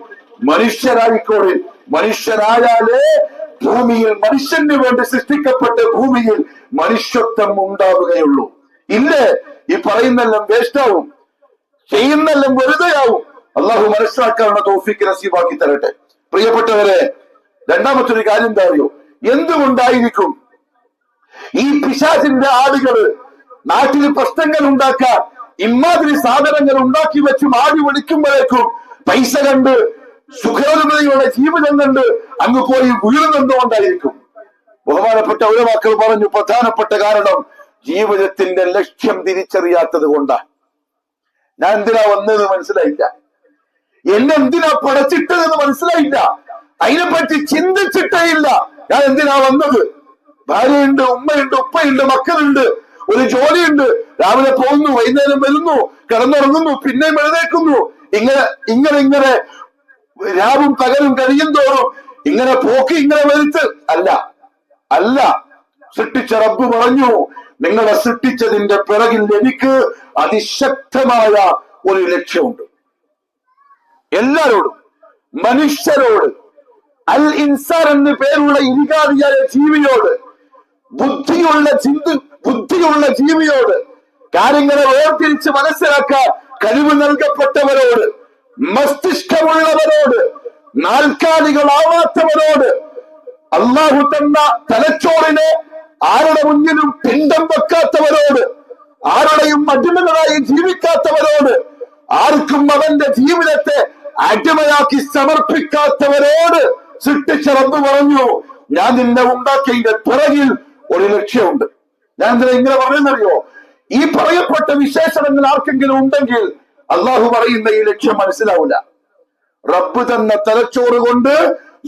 മനുഷ്യരായിക്കോളിൻ. മനുഷ്യരായാലേ ഭൂമിയിൽ മനുഷ്യന് വേണ്ടി സൃഷ്ടിക്കപ്പെട്ട ഭൂമിയിൽ മനുഷ്യത്വം ഉണ്ടാവുകയുള്ളൂ. ഇല്ലേ, ഈ പറയുന്നെല്ലാം വേസ്റ്റാവും, ചെയ്യുന്നെല്ലാം വെറുതെയാവും. അള്ളാഹു മനസ്സിലാക്കാനുള്ള തൗഫീഖ് നസീബാക്കി തരട്ടെ. പ്രിയപ്പെട്ടവരെ, രണ്ടാമത്തൊരു കാര്യം എന്താ അറിയോ? എന്തുകൊണ്ടായിരിക്കും ഈ പിശാചിന്റെ ആളുകള് നാട്ടിൽ പ്രശ്നങ്ങൾ ഉണ്ടാക്കാൻ ഇമാതിരി സാധനങ്ങൾ ഉണ്ടാക്കി വെച്ച് മാടി വിളിക്കുമ്പോഴേക്കും പൈസ കണ്ട് സുഖകരതയുടെ ജീവിതം കണ്ട് അങ്ങ് പോയി വീഴുന്നുകൊണ്ടായിരിക്കും. ബഹുമാനപ്പെട്ട ഉലമാക്കൾ പറഞ്ഞു, പ്രധാനപ്പെട്ട കാരണം ജീവിതത്തിന്റെ ലക്ഷ്യം തിരിച്ചറിയാത്തത് കൊണ്ടാണ്. ഞാൻ എന്തിനാ വന്നത് മനസ്സിലായില്ല, എന്നെ എന്തിനാ പടച്ചിട്ടതെന്ന് മനസ്സിലായില്ല, അതിനെപ്പറ്റി ചിന്തിച്ചിട്ടേ ഇല്ല. ഞാൻ എന്തിനാ വന്നത്? ഭാര്യയുണ്ട്, ഉമ്മയുണ്ട്, ഉപ്പയുണ്ട്, മക്കളുണ്ട്, ഒരു ജോലിയുണ്ട്. രാവിലെ പോകുന്നു, വൈകുന്നേരം വരുന്നു, കിടന്നുറങ്ങുന്നു, പിന്നെയും എഴുന്നേക്കുന്നു. ഇങ്ങനെ രാവും പകലും കഴിയും തോറും ഇങ്ങനെ പോക്കി ഇങ്ങനെ വരുത്ത് അല്ല. സൃഷ്ടിച്ച റബ്ബ് പറഞ്ഞു, നിങ്ങളെ സൃഷ്ടിച്ചതിന്റെ പിറകിൽ എനിക്ക് അതിശക്തമായ ഒരു ലക്ഷ്യമുണ്ട്. എല്ലാരോടും, മനുഷ്യരോട്, അൽ ഇൻസാൻ എന്ന് പേരുള്ള ഇരികാതിയായ ജീവിയോട്, ബുദ്ധിയുള്ള ജീവിയോട്, കാര്യങ്ങളെ വേർതിരിച്ച് മനസ്സിലാക്കാൻ കഴിവ് നൽകപ്പെട്ടവരോട്, മസ്തിഷ്കമുള്ളവരോട്, നാൽക്കാലികളാവാത്തവരോട്, അള്ളാഹു തന്ന തലച്ചോറിനെ ആരുടെ മുന്നിലും പിണ്ടം വെക്കാത്തവരോട്, ആരുടെയും അടിമകളായി ജീവിക്കാത്തവരോട്, ആർക്കും അവന്റെ ജീവിതത്തെ അടിമയാക്കി സമർപ്പിക്കാത്തവരോട് സൃഷ്ടിച്ച റബ്ബ് പറഞ്ഞു, ഞാൻ നിന്നെ ഉണ്ടാക്കിയതിന്റെ പിറകിൽ ഒരു ലക്ഷ്യമുണ്ട്. ഞാൻ എന്തിനാ ഇങ്ങനെ പറയുന്നറിയോ? ഈ പറയപ്പെട്ട വിശേഷണങ്ങൾ ആർക്കെങ്കിലും ഉണ്ടെങ്കിൽ അള്ളാഹു പറയുന്ന ഈ ലക്ഷ്യം മനസ്സിലാവില്ല. റബ്ബ് തന്ന തലച്ചോറ് കൊണ്ട്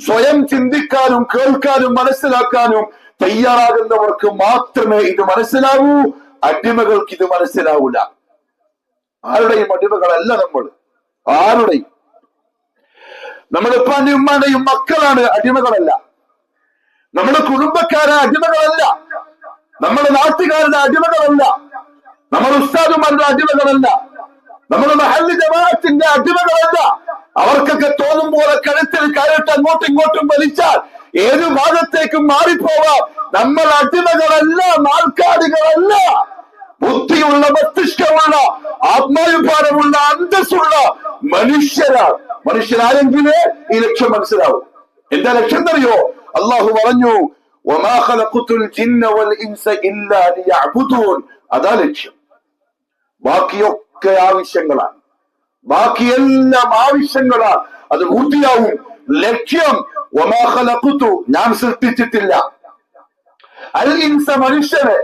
സ്വയം ചിന്തിക്കാനും കേൾക്കാനും മനസ്സിലാക്കാനും തയ്യാറാകുന്നവർക്ക് മാത്രമേ ഇത് മനസ്സിലാവൂ. അടിമകൾക്ക് ഇത് മനസ്സിലാവൂല. ആരുടെയും അടിമകളല്ല നമ്മൾ, ആരുടെയും. നമ്മുടെ ഉപ്പാന്റെയും ഉമ്മാന്റെയും മക്കളാണ്, അടിമകളല്ല. നമ്മുടെ കുടുംബക്കാരെ അടിമകളല്ല, നമ്മുടെ നാട്ടുകാരുടെ അടിമകളല്ല, നമ്മുടെ ഉസ്താദുമാരുടെ അടിമകളല്ല, നമ്മുടെ മഹല്ല് ജമാഅത്തിന്റെ അടിമകളല്ല. അവർക്കൊക്കെ തോന്നും പോലെ കഴുത്തിൽ കയറിട്ട് അങ്ങോട്ടും ഇങ്ങോട്ടും വലിച്ചാൽ ഏതു ഭാഗത്തേക്കും മാറിപ്പോവാം. നമ്മൾ അടിമകളല്ല, നാൽക്കാലികളല്ല. ബുദ്ധിയുള്ള, മസ്തിഷ്കമുള്ള, ആത്മാഭിമാനമുള്ള, അന്തസ്സുള്ള മനുഷ്യരാണ്. മനുഷ്യരാരെങ്കിലേ ഈ ലക്ഷ്യം മനസ്സിലാവും. എന്താ ലക്ഷ്യം എന്നറിയോ? അള്ളാഹു പറഞ്ഞു, വമാ ഖലഖതുൽ ജിന്ന വൽ ഇൻസ ഇല്ലാ ലിയഅ്ബുദൂൻ. അതാ ലക്ഷ്യം. ബാക്കിയൊക്കെ ആവശ്യങ്ങളാണ്, ബാക്കിയെല്ലാം ആവശ്യങ്ങളാണ്. അത് പൂർത്തിയാവും. ലക്ഷ്യം വമാ ഖലഖതു, ഞാൻ സൃഷ്ടിച്ചിട്ടില്ല, അൽ ഇൻസ മനുഷ്യനെ,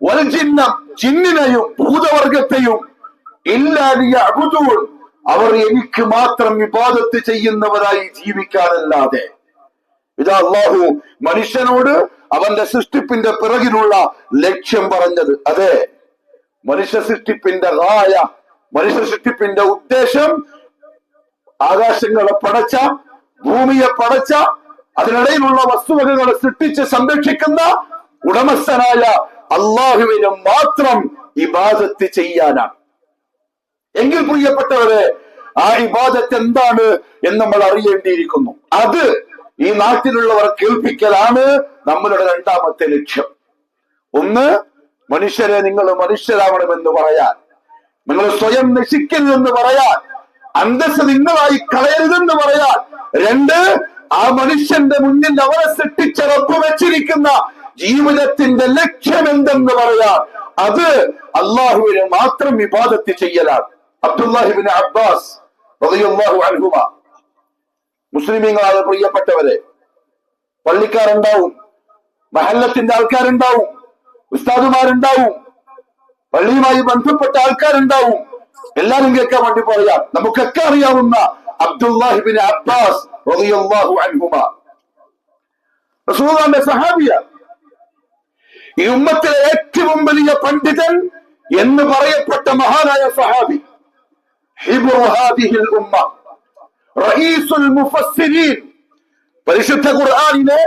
വൽ ജിന്ന ജിന്നിനെയും ഭൂതവർഗത്തെയും, ഇല്ലാ ലിയഅ്ബുദൂൻ അവർ എനിക്ക് മാത്രം ഇബാദത്ത് ചെയ്യുന്നവരായി ജീവിക്കാനല്ലാതെ. ഇതാ അള്ളാഹു മനുഷ്യനോട് അവന്റെ സൃഷ്ടിപ്പിന്റെ പിറകിലുള്ള ലക്ഷ്യം പറഞ്ഞത്. അതെ, മനുഷ്യ സൃഷ്ടിപ്പിന്റെ ഗായ, മനുഷ്യ സൃഷ്ടിപ്പിന്റെ ഉദ്ദേശം ആകാശങ്ങളെ പടച്ച, ഭൂമിയെ പടച്ച, അതിനിടയിലുള്ള വസ്തുവകകളെ സൃഷ്ടിച്ച് സംരക്ഷിക്കുന്ന ഉടമസ്ഥനായ അള്ളാഹുവിനെ മാത്രം ഇബാദത്ത് ചെയ്യാനാണ്. എങ്കിൽ പ്രിയപ്പെട്ടവരെ, ആ ഇബാദത്ത് എന്താണ് എന്ന് നമ്മൾ അറിയേണ്ടിയിരിക്കുന്നു. അത് ഈ നാട്ടിലുള്ളവർ കേൾപ്പിക്കലാണ് നമ്മളുടെ രണ്ടാമത്തെ ലക്ഷ്യം. ഒന്ന്, മനുഷ്യരെ നിങ്ങൾ മനുഷ്യരാവണമെന്ന് പറയാൻ, നിങ്ങൾ സ്വയം നശിക്കരുതെന്ന് പറയാൻ, അന്തസ്സ് നിങ്ങളായി കളയരുതെന്ന് പറയാൻ. രണ്ട്, ആ മനുഷ്യന്റെ മുന്നിൽ അവരെ സൃഷ്ടിച്ച റബ്ബ് വെച്ചിരിക്കുന്ന ജീവിതത്തിന്റെ ലക്ഷ്യം എന്തെന്ന് പറയാൻ. അത് അള്ളാഹുവിനെ മാത്രം ഇബാദത്ത് ചെയ്യലാണ്. അബ്ദുല്ലാഹി ഇബ്നു അബ്ബാസ് റളിയല്ലാഹു അൻഹുമ, മുസ്ലിമീങ്ങളായ പ്രിയപ്പെട്ടവരെ, പള്ളിക്കാരുണ്ടാവും, മഹല്ലത്തിന്റെ ആൾക്കാരുണ്ടാവും, ഉസ്താദുമാരുണ്ടാവും, പള്ളിയുമായി ബന്ധപ്പെട്ട ആൾക്കാരുണ്ടാവും. എല്ലാരും കേൾക്കാൻ വേണ്ടി പറയാം. നമുക്കൊക്കെ അറിയാവുന്ന അബ്ദുല്ലാഹി ഇബ്നു അബ്ബാസ് റളിയല്ലാഹു അൻഹുമ റസൂലുള്ളാഹിന്റെ സഹാബിയ, ഈ ഉമ്മത്തിലെ ഏറ്റവും വലിയ പണ്ഡിതൻ എന്ന് പറയപ്പെട്ട മഹാനായ സഹാബി, ഹിബ്റു ഹാദിഹിൽ ഉമ്മ, റഈസുൽ മുഫസ്സിരീൻ, പരിശുദ്ധ ഖുർആനിനെ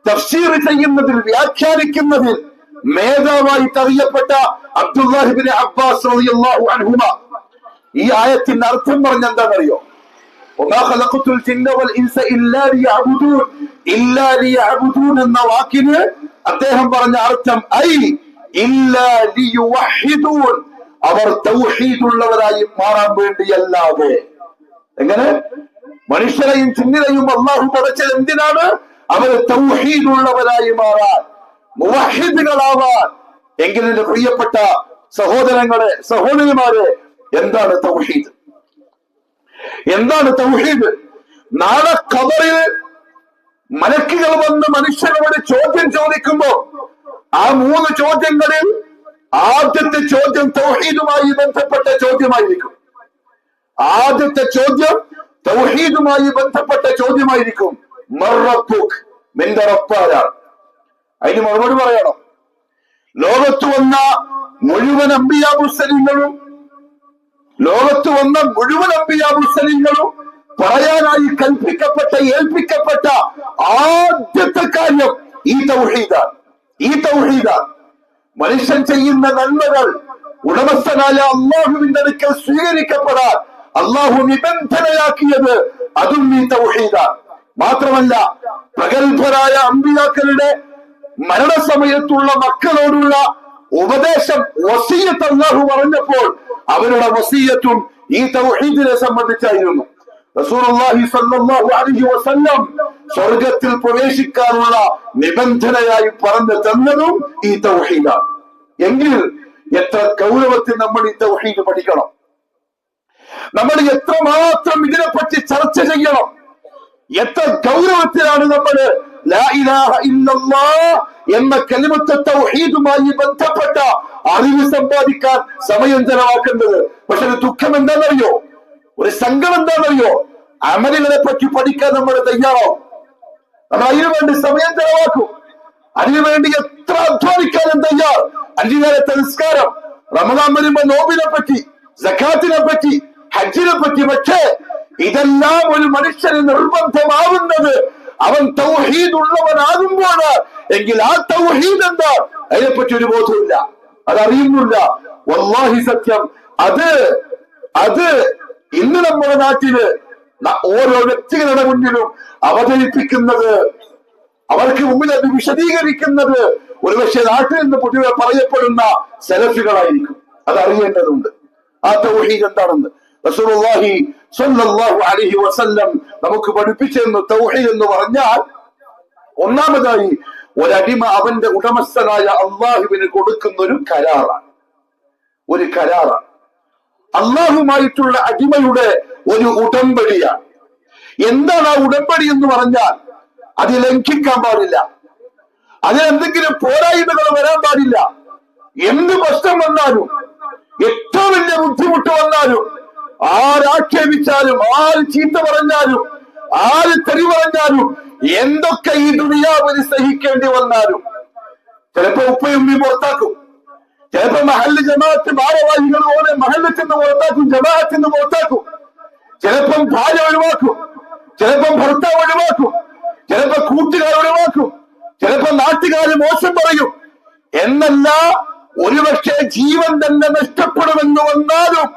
തഫ്സീർ ചെയ്യുന്നതിൽ, വ്യാഖ്യാനിക്കുന്നതിൽ മേധാവായി അറിയപ്പെട്ട അബ്ദുല്ലാഹി ഇബ്നു അബ്ബാസ് റളിയല്ലാഹു അൻഹുമ ഈ ആയത്തിന്റെ അർത്ഥം പറഞ്ഞ എന്താണെന്നറിയോ? വമാ ഖലഖതുൽ ജിന്ന വൽ ഇൻസ ഇല്ലാ ലിയഅ്ബുദൂൻ. ഇല്ലാ ലിയഅ്ബുദൂൻ എന്ന വാക്കിന് അദ്ദേഹം പറഞ്ഞ അർത്ഥം ഐ ഇല്ലാ ലിയുവഹിദൂൻ, അവർ തൗഹീദുള്ളവരായി മാറാൻ വേണ്ടിയല്ലാതെ. എങ്ങനെ? മനുഷ്യരെയും ജിന്നിനെയും അല്ലാഹു പടച്ചത് എന്തിനാണ്? അവർ തൗഹീദുള്ളവരായി മാറാൻ, മുവഹിദുകളാവാൻ. എങ്കിൽ എന്റെ പ്രിയപ്പെട്ട സഹോദരങ്ങളെ, സഹോദരിമാരെ, എന്താണ് തൗഹീദ്? എന്താണ് തൗഹീദ്? നാളെ ഖബറിൽ മലക്കുകൾ വന്ന് മനുഷ്യനോട് ചോദ്യം ചോദിക്കുമ്പോ ആ 3 ചോദ്യങ്ങളിൽ ആദ്യത്തെ ചോദ്യം തൗഹീദുമായി ബന്ധപ്പെട്ട ചോദ്യമായിരിക്കും. ആദ്യത്തെ ചോദ്യം തൗഹീദുമായി ബന്ധപ്പെട്ട ചോദ്യമായിരിക്കും. മർറബ്ബുക്, നിന്റെ റബ്ബാരാണ്? അതിന് മറുപടി പറയണം. ലോകത്ത് വന്ന മുഴുവൻ അംബിയാ മുർസലീങ്ങളും പറയാനായി ഏൽപ്പിക്കപ്പെട്ട ആദ്യത്തെ കാര്യം ഈ തൗഹീദാണ്. മനുഷ്യൻ ചെയ്യുന്ന നന്മകൾ ഉടമസ്ഥനായ അള്ളാഹുവിന്റെ അടുക്കൽ സ്വീകരിക്കപ്പെടാൻ അള്ളാഹു നിബന്ധനയാക്കിയത് അതും ഈ തൗഹീദാണ്. മാത്രമല്ല, പ്രഗത്ഭരായ അമ്പിയാക്കളുടെ മരണസമയത്തുള്ള മക്കളോടുള്ള ഉപദേശം, വസിയ്യത്ത് അല്ലാഹു പറഞ്ഞപ്പോൾ അവരുടെ വസിയ്യത്തും ഈ തൗഹീദിനെ സംബന്ധിച്ചായിരുന്നു. റസൂലുള്ളാഹി സ്വല്ലല്ലാഹു അലൈഹി വസല്ലം സ്വർഗത്തിൽ പ്രവേശിക്കാനുള്ള നിബന്ധനയായി പറഞ്ഞു തന്നതും ഈ തൗഹീദാണ്. എങ്കിൽ എത്ര ഗൗരവത്തിൽ നമ്മൾ ഈ തൗഹീദ് പഠിക്കണം, നമ്മൾ എത്രമാത്രം ഇതിനെപ്പറ്റി ചർച്ച ചെയ്യണം, എത്ര ഗൗരവത്തിലാണ് നമ്മൾ ലാ ഇലാഹ ഇല്ലല്ലാഹ് എന്ന കലിമത്ത് തൗഹീദുമായി ബന്ധപ്പെട്ട അറിവ് സമ്പാദിക്കാൻ സമയം ചെലവാക്കേണ്ടത്. പക്ഷെ ഒരു ദുഃഖം എന്താണെന്നറിയോ, ഒരു സങ്കടം എന്താണെന്നറിയോ, അമലുകളെ പറ്റി പഠിക്കാൻ നമ്മൾ തയ്യാറാവും. നമ്മൾ അതിനുവേണ്ടി സമയം ചെലവാക്കും, അതിനുവേണ്ടി എത്ര അധ്വാനിക്കാനും തയ്യാർ. 5 നേരത്തെ നിസ്കാരം, റമദാൻ വരുമ്പോ നോമ്പിനെ പറ്റി, സക്കാത്തിനെ പറ്റി, ഹജ്ജിനെ പറ്റി. പക്ഷേ ഇതെല്ലാം ഒരു മനുഷ്യന് നിർബന്ധമാവുന്നത് അവൻ തൗഹീദ് ഉള്ളവനാകുമ്പോഴാണ്. എങ്കിൽ ആ തൗഹീദ് എന്താ, അതിനെപ്പറ്റി ഒരു ബോധമില്ല, അതറിയുന്നില്ല. വല്ലാഹി സത്യം, അത് ഇന്ന് നമ്മുടെ നാട്ടില് ഓരോ വ്യക്തികളുടെ മുന്നിലും അവതരിപ്പിക്കുന്നത്, അവർക്ക് മുമ്പിൽ അത് വിശദീകരിക്കുന്നത് ഒരുപക്ഷെ നാട്ടിൽ നിന്ന് പൊതുവെ പറയപ്പെടുന്ന സലഫികളായിരിക്കും. അതറിയേണ്ടതുണ്ട് ആ തൗഹീദ് എന്താണെന്ന്. റസൂലുള്ളാഹി സ്വല്ലല്ലാഹു അലൈഹി വസല്ലം നമുക്ക് പഠിപ്പിച്ചെന്ന് തൗഹീദ് എന്ന് പറഞ്ഞാൽ ഒന്നാമതായി ഒരടിമ അവന്റെ ഉടമസ്ഥനായ അള്ളാഹുവിന് കൊടുക്കുന്ന ഒരു കരാറാണ്. അള്ളാഹുമായിട്ടുള്ള അടിമയുടെ ഒരു ഉടമ്പടിയാണ്. എന്താണ് ആ ഉടമ്പടി എന്ന് പറഞ്ഞാൽ അത് ലംഘിക്കാൻ പാടില്ല, അതിലെന്തെങ്കിലും പോരായ്മകൾ വരാൻ പാടില്ല. എന്ത് പ്രശ്നം വന്നാലും, ഏറ്റവും വലിയ ബുദ്ധിമുട്ട് വന്നാലും, ആരാക്ഷേപിച്ചാലും, ആര് ചീത്ത പറഞ്ഞാലും, ആര് തെറി പറഞ്ഞാലും, എന്തൊക്കെ ഈ ദുനിയാവിൽ സഹിക്കേണ്ടി വന്നാലും, ചിലപ്പോ ഉപ്പയും ഉമ്മയും പുറത്താക്കും, ചിലപ്പോ മഹല്ല് ജമാഅത്ത് ഭാരവാഹികൾ പോലെ മഹല്ലത്തിൽ നിന്ന് പുറത്താക്കും, ജമാഅത്തിൽ നിന്ന് പുറത്താക്കും, ചിലപ്പം ഭാര്യ ഒഴിവാക്കും, ചിലപ്പം ഭർത്താവ് ഒഴിവാക്കും, ചിലപ്പോ കൂട്ടുകാർ ഒഴിവാക്കും, ചിലപ്പോ നാട്ടുകാര് മോശം പറയും എന്നല്ല, ഒരുപക്ഷെ ജീവൻ തന്നെ നഷ്ടപ്പെടുമെന്ന് വന്നാലും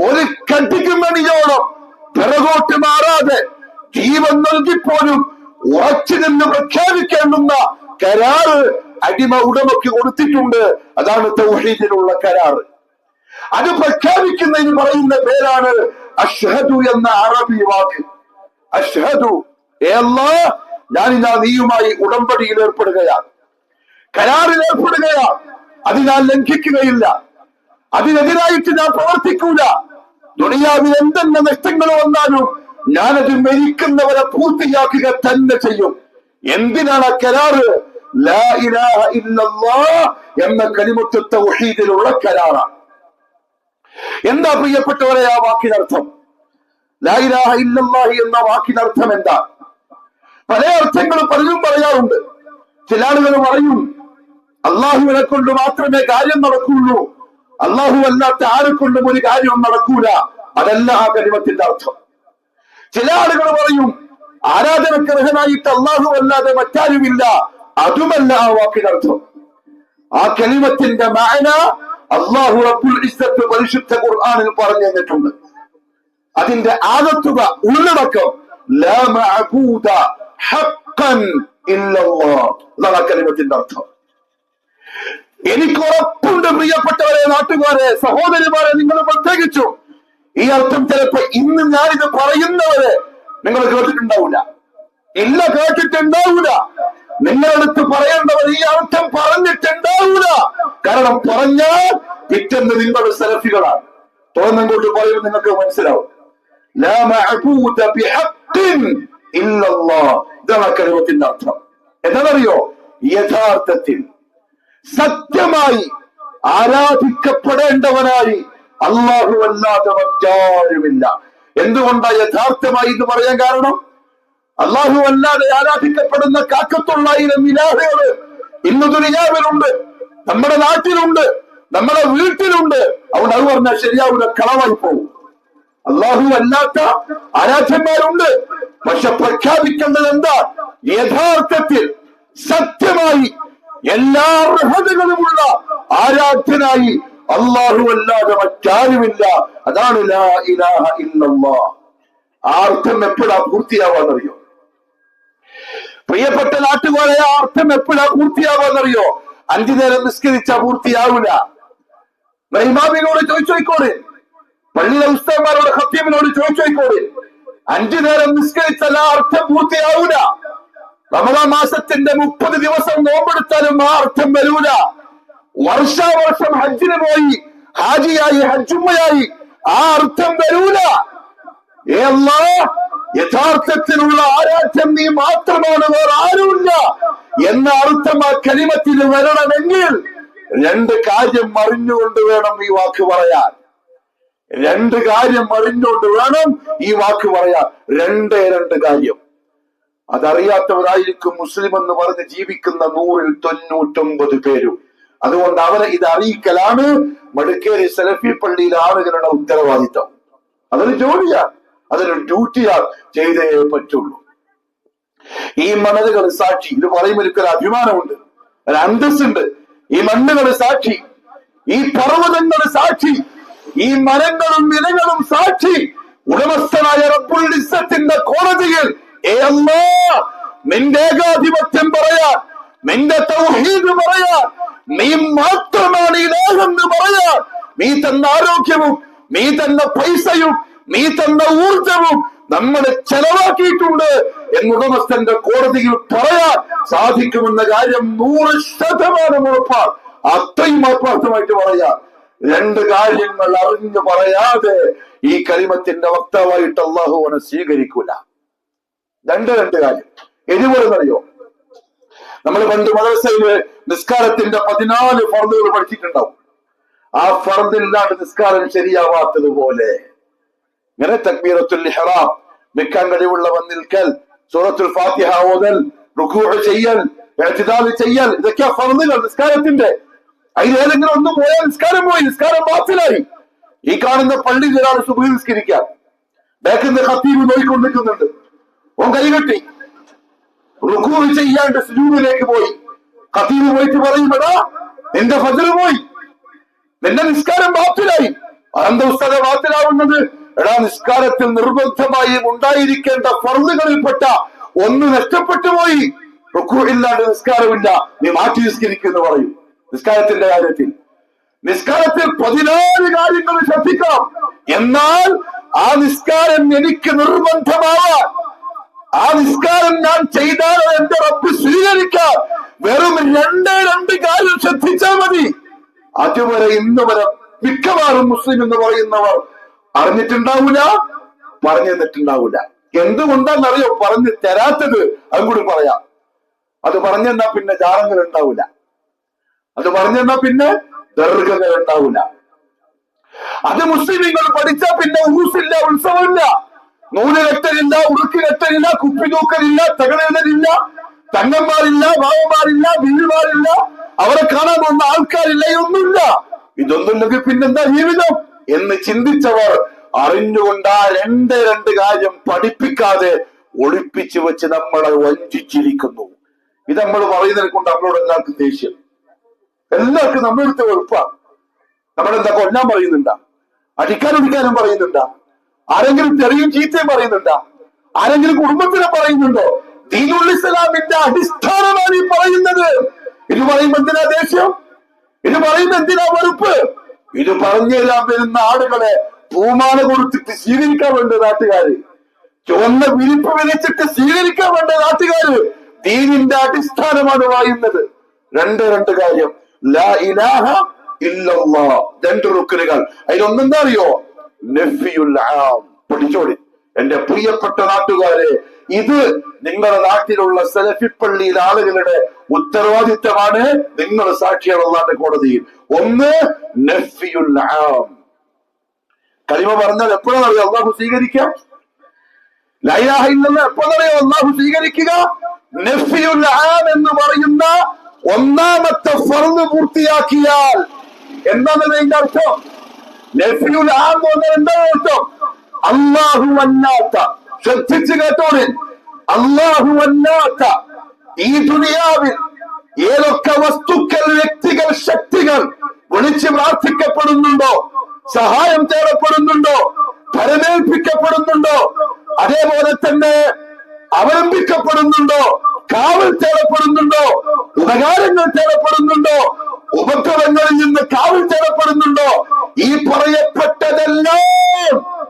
ഒരു കടിക്കുമണിയോളം പിറകോട്ട് മാറാതെ ജീവൻ നൽകിപ്പോലും ഉറച്ചു നിന്ന് പ്രഖ്യാപിക്കേണ്ടുന്ന കരാറ് അടിമ ഉടമയ്ക്ക് കൊടുത്തിട്ടുണ്ട്. അതാണ് തൗഹീദിലുള്ള കരാറ്. അത് പ്രഖ്യാപിക്കുന്നതിന് പറയുന്ന പേരാണ് അഷ്ഹദു എന്ന അറബി വാക്ക്. അഷ്ഹദു, അല്ലാഹ്, ഞാനിതാ നീയുമായി ഉടമ്പടിയിൽ ഏർപ്പെടുകയാണ്, കരാറിൽ ഏർപ്പെടുകയാണ്. അത് ഞാൻ ലംഘിക്കുകയില്ല, അതിനെതിരായിട്ട് ഞാൻ പ്രവർത്തിക്കൂല. ദുനിയാവിൽ എന്തെല്ലാം നഷ്ടങ്ങൾ വന്നാലും ഞാനത് മരിക്കുന്നവരെ പൂർത്തിയാക്കുക തന്നെ ചെയ്യും. എന്തിനാണ് ആ കരാറ്? ലാ ഇലാഹ ഇല്ലല്ലാഹ് എന്ന കലിമത്ത് തൗഹീദിലുള്ള കരാറാണ്. എന്താ പ്രിയപ്പെട്ടവരെ ആ വാക്കിനർത്ഥം? ലാ ഇലാഹ ഇല്ലല്ലാഹ് എന്ന വാക്കിനർത്ഥം എന്താ? പല അർത്ഥങ്ങളും പലരും പറയാറുണ്ട്. ചില ആളുകൾ പറയും അള്ളാഹുവിനെ കൊണ്ട് മാത്രമേ കാര്യം നടക്കുള്ളൂ, അള്ളാഹു അല്ലാത്ത ആരെ കൊണ്ടും ഒരു കാര്യവും നടക്കൂല. അതല്ല ആ കലിമത്തിന്റെ അർത്ഥം. ചില ആളുകൾ പറയും ആരാധനക്കർഹനായിട്ട് അള്ളാഹു അല്ലാതെ മറ്റാരുമില്ല, അതുമല്ല ആ വാക്കിനർത്ഥം. ആ കലിമത്തിന്റെ മഅന അല്ലാഹു റബ്ബുൽ ഇസ്സത്ത് പരിശുദ്ധ ഖുർആനിൽ പറഞ്ഞു തന്നിട്ടുണ്ട്. അതിന്റെ ആകത്തുക, ഉള്ളടക്കം ലാ മഅബൂദ ഹഖ്ഖൻ ഇല്ലല്ലാഹ് എന്നാണ് ആ കലിമത്തിന്റെ അർത്ഥം. എനിക്ക് ഉറപ്പുണ്ട് പ്രിയപ്പെട്ടവരെ, നാട്ടുകാരെ, സഹോദരിമാരെ, നിങ്ങൾ പ്രത്യേകിച്ചു ഈ അർത്ഥം ചിലപ്പോ ഇന്ന് ഞാനിത് പറയുന്നവരെ നിങ്ങൾ കേട്ടിട്ടുണ്ടാവില്ല, ഇല്ല കേട്ടിട്ടുണ്ടാവൂല. നിങ്ങളടുത്ത് പറയേണ്ടവർ ഈ അർത്ഥം പറഞ്ഞിട്ടുണ്ടാവൂല. കാരണം പറഞ്ഞാൽ പിറ്റെന്ന് നിങ്ങൾ സലഫികളാണ്. തുറന്നങ്ങോട്ട് പറയുമ്പോൾ നിങ്ങൾക്ക് മനസ്സിലാവും. ലാ മഅബൂദ ബിഹഖ്ഖിൻ ഇല്ലല്ലാഹ്. ഇതാണ് ആ കലിമത്തിന്റെ അർത്ഥം. എന്താണെന്നറിയോ? യഥാർത്ഥത്തിൽ സത്യമായി ആരാധിക്കപ്പെടേണ്ടവനായി അല്ലാഹു അല്ലാതെ മറ്റാരുമില്ല. എന്തുകൊണ്ടാ യഥാർത്ഥമായി എന്ന് പറയാൻ കാരണം? അല്ലാഹു അല്ലാതെ ആരാധിക്കപ്പെടുന്ന കാക്കത്തൊള്ളായിരം ഇലാഹുകൾ ഇന്ന് ദുനിയാവിലുണ്ട്, നമ്മുടെ നാട്ടിലുണ്ട്, നമ്മുടെ വീട്ടിലുണ്ട്. അവിടെ അത് പറഞ്ഞാൽ ശരിയാവില്ല, കളവായി പോകും. അല്ലാഹു അല്ലാത്ത ആരാധ്യന്മാരുണ്ട്. പക്ഷെ പ്രഖ്യാപിക്കേണ്ടത് എന്താ? യഥാർത്ഥത്തിൽ സത്യമായി എല്ലാ അർഹതകളുമുള്ള ആരാധ്യനായി അല്ലാഹു അല്ലാതെ മറ്റാരുമില്ല. അതാണ് ലാ ഇലാഹ ഇല്ലല്ലാഹ്. ആ അർത്ഥം എപ്പോഴാ പൂർത്തിയാവാന്നറിയോ? പ്രിയപ്പെട്ട നാട്ടുകാരെ, ആ അർത്ഥം എപ്പോഴാ പൂർത്തിയാവാന്നറിയോ? 5 നേരം നിസ്കരിച്ചാ പൂർത്തിയാവൂല. ഇമാമിനോട് ചോദിച്ചോയിക്കോളെ, പള്ളിയിലെ ഉസ്താദന്മാരോട് ഖത്തീബിനോട് ചോദിച്ചോയിക്കോളെ. 5 നേരം നിസ്കരിച്ചാൽ ആ അർത്ഥം പൂർത്തിയാവൂല. റമദാൻ മാസത്തിന്റെ 30 ദിവസം നോമ്പെടുത്താലും ആ അർത്ഥം വരൂല. വർഷാവർഷം ഹജ്ജിന് പോയി ഹാജിയായി ഹജ്ജുമ്മയായി ആ അർത്ഥം വരൂല. യഥാർത്ഥത്തിലുള്ള ആരാധ്യം നീ മാത്രമാണ്, വേറെ ആരുമില്ല എന്ന അർത്ഥം ആ കലിമത്തിൽ വരണമെങ്കിൽ 2 കാര്യം അറിഞ്ഞുകൊണ്ട് വേണം ഈ വാക്ക് പറയാൻ. 2 കാര്യം അറിഞ്ഞുകൊണ്ട് വേണം ഈ വാക്ക് പറയാൻ. 2 കാര്യം. അതറിയാത്തവരായിരിക്കും മുസ്ലിം എന്ന് പറഞ്ഞ് ജീവിക്കുന്ന 100-ൽ 99 പേരും. അതുകൊണ്ട് അവരെ ഇത് അറിയിക്കലാണ് മടക്കേരി സലഫി പള്ളിയിലെ ആളുകളുടെ ഉത്തരവാദിത്തം. അതൊരു ജോലിയാണ്, അതൊരു ഡ്യൂട്ടിയാണ്, ചെയ്തേ പറ്റുള്ളൂ. ഈ മണലുകൾ സാക്ഷി. ഇത് പറയുമ്പോൾ എനിക്കൊരു അഭിമാനമുണ്ട്, ഒരു അന്തസ്സുണ്ട്. ഈ മണ്ണുകൾ സാക്ഷി, ഈ പർവ്വതങ്ങൾ സാക്ഷി, ഈ മരങ്ങളും ഇലകളും സാക്ഷി. ഉടമസ്ഥനായ റബ്ബുൽ ഇസ്സത്തിന്റെ കോടതിയിൽ നിന്റെ ഏകാധിപത്യം പറയാൻ, നിന്റെ തൗഹീദ് പറയാൻ, നീ മാത്രമാണ് ഇലാഹെന്ന് പറയാൻ, നീ തന്ന ആരോഗ്യവും നീ തന്ന പൈസയും നീ തന്ന ഊർജവും നമ്മൾ ചെലവാക്കിയിട്ടുണ്ട് എന്ന് ഉടമസ്ഥന്റെ കോടതിയിൽ പറയാൻ സാധിക്കുമെന്ന കാര്യം 100% ഉറപ്പാണ്. അത്രയും ആത്മാർത്ഥമായിട്ട് പറയാം. 2 കാര്യങ്ങൾ അറിഞ്ഞു പറയാതെ ഈ കലിമത്തിന്റെ വക്താവായിട്ട് അല്ലാഹു അവനെ സ്വീകരിക്കൂല. 2 കാര്യം. എതുപോലെന്നറിയോ? നമ്മൾ പണ്ട് മദ്രസയില് നിസ്കാരത്തിന്റെ 14 ഫർളുകൾ പഠിച്ചിട്ടുണ്ടാവും. ആ ഫർദില്ലാണ്ട് നിസ്കാരം ശരിയാവാത്തതുപോലെ ഇങ്ങനെ തക്ബീറത്തുൽ ഇഹ്റാം, നിൽക്കാൻ കഴിവുള്ളവൻ നിൽക്കൽ, സൂറത്തുൽ ഫാത്തിഹ ഓതൽ, റുകൂഅ് ചെയ്യൽ, ഇഅ്തിദാൽ ചെയ്യൽ, ഇതൊക്കെ ഫർളുകൾ നിസ്കാരത്തിന്റെ. അതിലേതെങ്കിലും ഒന്നും പോയാൽ നിസ്കാരം പോയി, നിസ്കാരം ബാത്തിലായി. ഈ കാണുന്ന പള്ളിയിൽ ഒരാൾ സുബ്ഹി നിസ്കരിക്കാൻ ബാക്കിൽ നിന്ന് ഖത്തീബ് നോക്കിക്കൊണ്ടിരിക്കുന്നുണ്ട്. ഓൻ കൈകെട്ടി റുകൂഅ് ചെയ്യാണ്ട് സുജൂദിലേക്ക് പോയി. ഖത്തീബ് പോയിട്ട് പറയും, എടാ നിന്റെ ഫജ്ർ പോയി, നിന്റെ നിസ്കാരം ബാത്തിലായി. അതെന്താ ഉസ്താദേ ബാത്തിലാവുന്നത്? എടാ നിസ്കാരത്തിൽ നിർബന്ധമായും ഉണ്ടായിരിക്കേണ്ട ഫർളുകളിൽപ്പെട്ട ഒന്ന് നഷ്ടപ്പെട്ടു പോയി. റുകൂഅ് ഇല്ലാണ്ട് നിസ്കാരമില്ല, നീ മാറ്റി നിസ്കരിക്കുമെന്ന് പറയും. നിസ്കാരത്തിന്റെ കാര്യത്തിൽ 14 കാര്യങ്ങൾ ശ്രദ്ധിക്കണം. എന്നാൽ ആ നിസ്കാരം എനിക്ക് നിർബന്ധമാവാൻ, ആ നിസ്കാരം ഞാൻ ചെയ്താൽ എന്റെ റബ്ബ് സ്വീകരിക്കാൻ വെറും 2 കാര്യം ശ്രദ്ധിച്ചാൽ മതി. അതുവരെ ഇന്ന് വരെ മിക്കവാറും മുസ്ലിം എന്ന് പറയുന്നവർ അറിഞ്ഞിട്ടുണ്ടാവൂല, പറഞ്ഞു തന്നിട്ടുണ്ടാവൂല. എന്തുകൊണ്ടാന്നറിയോ പറഞ്ഞു തരാത്തത്? അതും കൂടി പറയാം. അത് പറഞ്ഞെന്നാ പിന്നെ ജാറങ്ങൾ ഉണ്ടാവൂല, അത് പറഞ്ഞെന്നാ പിന്നെ ദർഗകൾ ഉണ്ടാവൂല. അത് മുസ്ലിമീങ്ങൾ പഠിച്ചാൽ പിന്നെ ഉറൂസില്ല, ഉത്സവമില്ല, നൂല് കെട്ടലില്ല, ഉറുക്ക് കെട്ടലില്ല, കുപ്പി തൂക്കലില്ല, തകടെഴുതലില്ല, തങ്ങന്മാരില്ല, ബാവന്മാരില്ല, ബീവിമാരില്ല, അവരെ കാണാൻ വന്ന ആൾക്കാരില്ല, ഒന്നുമില്ല. ഇതൊന്നുമില്ലെങ്കിൽ പിന്നെന്താ ജീവിതം എന്ന് ചിന്തിച്ചവർ അറിഞ്ഞുകൊണ്ട് ആ 2 കാര്യം പഠിപ്പിക്കാതെ ഒളിപ്പിച്ചു വെച്ച് നമ്മളെ വഞ്ചിച്ചിരിക്കുന്നു. ഇത് നമ്മൾ പറയുന്നതിനെ കൊണ്ട് നമ്മളോട് എല്ലാവർക്കും ദേഷ്യം, എല്ലാവർക്കും നമ്മളെടുത്ത് വെറുപ്പാണ്. നമ്മളെന്താ കൊല്ലാൻ പറയുന്നുണ്ടാ? അടിക്കാനൊടിക്കാനും പറയുന്നുണ്ടാ? ആരെങ്കിലും തെറിയും ചീത്തയും പറയുന്നുണ്ടാ? ആരെങ്കിലും കുടുംബത്തിനെ പറയുന്നുണ്ടോ? ദീനുൽ ഇസ്ലാമിന്റെ അടിസ്ഥാനമാണ് ഈ പറയുന്നത്. ഇത് പറയുമ്പോ എന്തിനാ ദേഷ്യം? ഇത് പറയുമ്പോ എന്തിനാ വെറുപ്പ്? ഇത് പറഞ്ഞു തരാൻ വരുന്ന ആളുകളെ പൂമാല കൊടുത്തിട്ട് സ്വീകരിക്കാൻ വേണ്ട നാട്ടുകാര്, ചുവന്ന വിരിപ്പ് വിരിച്ചിട്ട് സ്വീകരിക്കാൻ വേണ്ട നാട്ടുകാര്. ദീനിന്റെ അടിസ്ഥാനമാണ് പറയുന്നത്. 2 കാര്യം. ലാ ഇലാഹ ഇല്ലല്ലാഹ്. രണ്ട് റുക്നുകൾ. അതിലൊന്നെന്താ അറിയോ? നഫിയുൽ ആം. പഠിച്ചോളി എന്റെ പ്രിയപ്പെട്ട നാട്ടുകാരെ, ഇത് നിങ്ങളുടെ നാട്ടിലുള്ള സലഫി പള്ളിയിൽ ആളുകളുടെ ഉത്തരവാദിത്തമാണ്. നിങ്ങൾ സാക്ഷിയാണ് അല്ലാഹുവിന്റെ കോടതിയിൽ. ഒന്ന് നഫിയുൽ ആം. കലിമ പറഞ്ഞാൽ എപ്പോഴാണറിയോ അള്ളാഹു സ്വീകരിക്കാം? ലാ ഇലാഹ ഇല്ലല്ലാഹ് എപ്പോഴറിയോ അള്ളാഹു സ്വീകരിക്കുക? നഫിയുൽ ആം എന്ന് പറയുന്ന ഒന്നാമത്തെ ഫർദ് പൂർത്തിയാക്കിയാൽ. എന്താണ് അതിന്റെ അർത്ഥം? നഫിയുൽ ആം എന്ന് പറഞ്ഞാൽ എന്താണ് അർത്ഥം? അല്ലാഹു അല്ലാത്ത, ശ്രദ്ധിച്ചു കേട്ടോളി, അല്ലാഹു അല്ലാത്ത ഈ ദുനിയാവിൽ ഏതൊക്കെ വസ്തുക്കൾ, വ്യക്തികൾ, ശക്തികൾ വിളിച്ച് പ്രാർത്ഥിക്കപ്പെടുന്നുണ്ടോ, സഹായം തേടപ്പെടുന്നുണ്ടോ, പരമേൽപ്പിക്കപ്പെടുന്നുണ്ടോ, അതേപോലെ തന്നെ അവലംബിക്കപ്പെടുന്നുണ്ടോ, കാവൽ തേടപ്പെടുന്നുണ്ടോ, ഉപകാരങ്ങൾ തേടപ്പെടുന്നുണ്ടോ, ഉപദ്രവങ്ങളിൽ നിന്ന് കാവൽ തേടപ്പെടുന്നുണ്ടോ, ഈ പറയപ്പെട്ടതെല്ലാം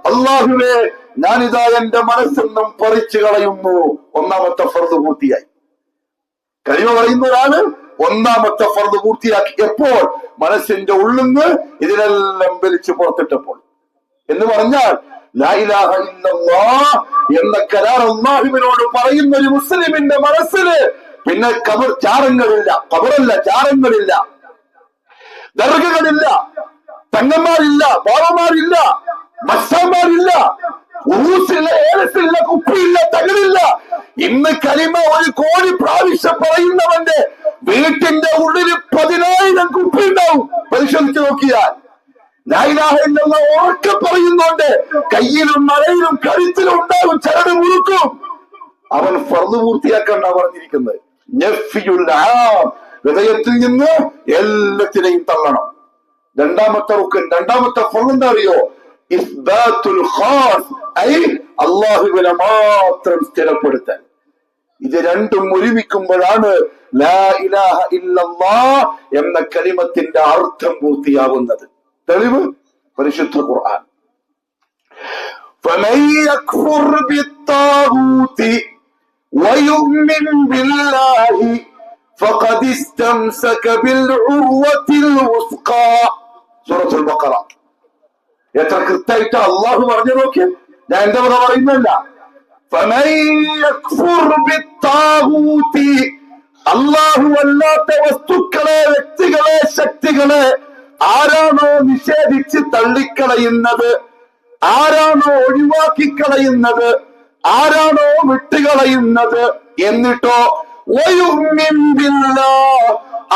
അല്ലാഹുവേ ഞാനിതാ എന്റെ മനസ്സെന്നും പറിച്ചു കളയുന്നു. ഒന്നാമത്തെ ഫർദ് പൂർത്തിയായി. കലിമ പറയുന്നതാണ് ഒന്നാമത്തെ ഫർദ് പൂർത്തിയാക്കി. എപ്പോൾ? മനസ്സിന്റെ ഉള്ളിന്ന് ഇതിനെല്ലാം വലിച്ചു പുറത്തിട്ടപ്പോൾ. എന്ന് പറഞ്ഞാൽ ലാ ഇലാഹ ഇല്ലല്ലാഹ് എന്ന കരാർ അല്ലാഹുവിനോട് പറയുന്ന ഒരു മുസ്ലിമിന്റെ മനസ്സില് പിന്നെ ചാരങ്ങളില്ല, ഖബറല്ല, ചാരങ്ങളില്ല, ദർഗകളില്ല, തങ്ങന്മാരില്ല, ബാബമാരില്ല, മസ്സന്മാരില്ല, ഉറൂസില്ല, ഏലസില്ല, കുപ്പിയില്ല, തകളില്ല. ഇന്ന് കലിമ 1 കോടി പ്രാവശ്യം പറയുന്നവന്റെ വീട്ടിന്റെ ഉള്ളിൽ 10,000 കുപ്പി ഉണ്ടാവും. പരിശോധിച്ച് നോക്കിയാൽ ലാ ഇലാഹ ഇല്ലല്ലാഹ് ഉറക്കെ പറയുന്നുണ്ട്. കയ്യിലും മലയിലും കഴുത്തിലും ഉണ്ടാവും, ചരട് മുറുക്കും. അവൻ ഫർദ് പൂർത്തിയാക്കണ്ട പറഞ്ഞിരിക്കുന്നത്. നഫിയുൽ ആം, ഹൃദയത്തിൽ നിന്ന് എല്ലാത്തിനെയും തള്ളണം. രണ്ടാമത്തെ റുക്കൻ, രണ്ടാമത്തെ ഫർദ് എന്താ അറിയോ? ഇസ്ബാത്തുൽ ഖാസ്, അല്ലാഹുവിനെ മാത്രം സ്ഥിരപ്പെടുത്താൻ. ഇത് രണ്ടും ഒരുമിക്കുമ്പോഴാണ് ലാ ഇലാഹ ഇല്ലല്ലാഹ് എന്ന കലിമത്തിന്റെ അർത്ഥം പൂർത്തിയാവുന്നത്. തെളിവ് പരിശുദ്ധ ഖുർആൻ. ഫമൻ യക്ഫുർ ബിത്താഗൂതി വയുമിൻ ബില്ലാഹി ഫഖദ് ഇസ്തംസക ബിൽ ഉർവത്തിൽ വുസ്ഖാ. സൂറത്തുൽ ബഖറ. എത്ര കൃത്യമായിട്ട് അള്ളാഹു പറഞ്ഞു നോക്കിയ. ഞാൻ എന്താ പറയുന്നല്ല. അള്ളാഹു അല്ലാത്ത വസ്തുക്കളെ, വ്യക്തികളെ, ശക്തികളെ ആരാണോ നിഷേധിച്ച് തള്ളിക്കളയുന്നത്, ആരാണോ ഒഴിവാക്കിക്കളയുന്നത്, ആരാണോ വിട്ടുകളയുന്നത്, എന്നിട്ടോ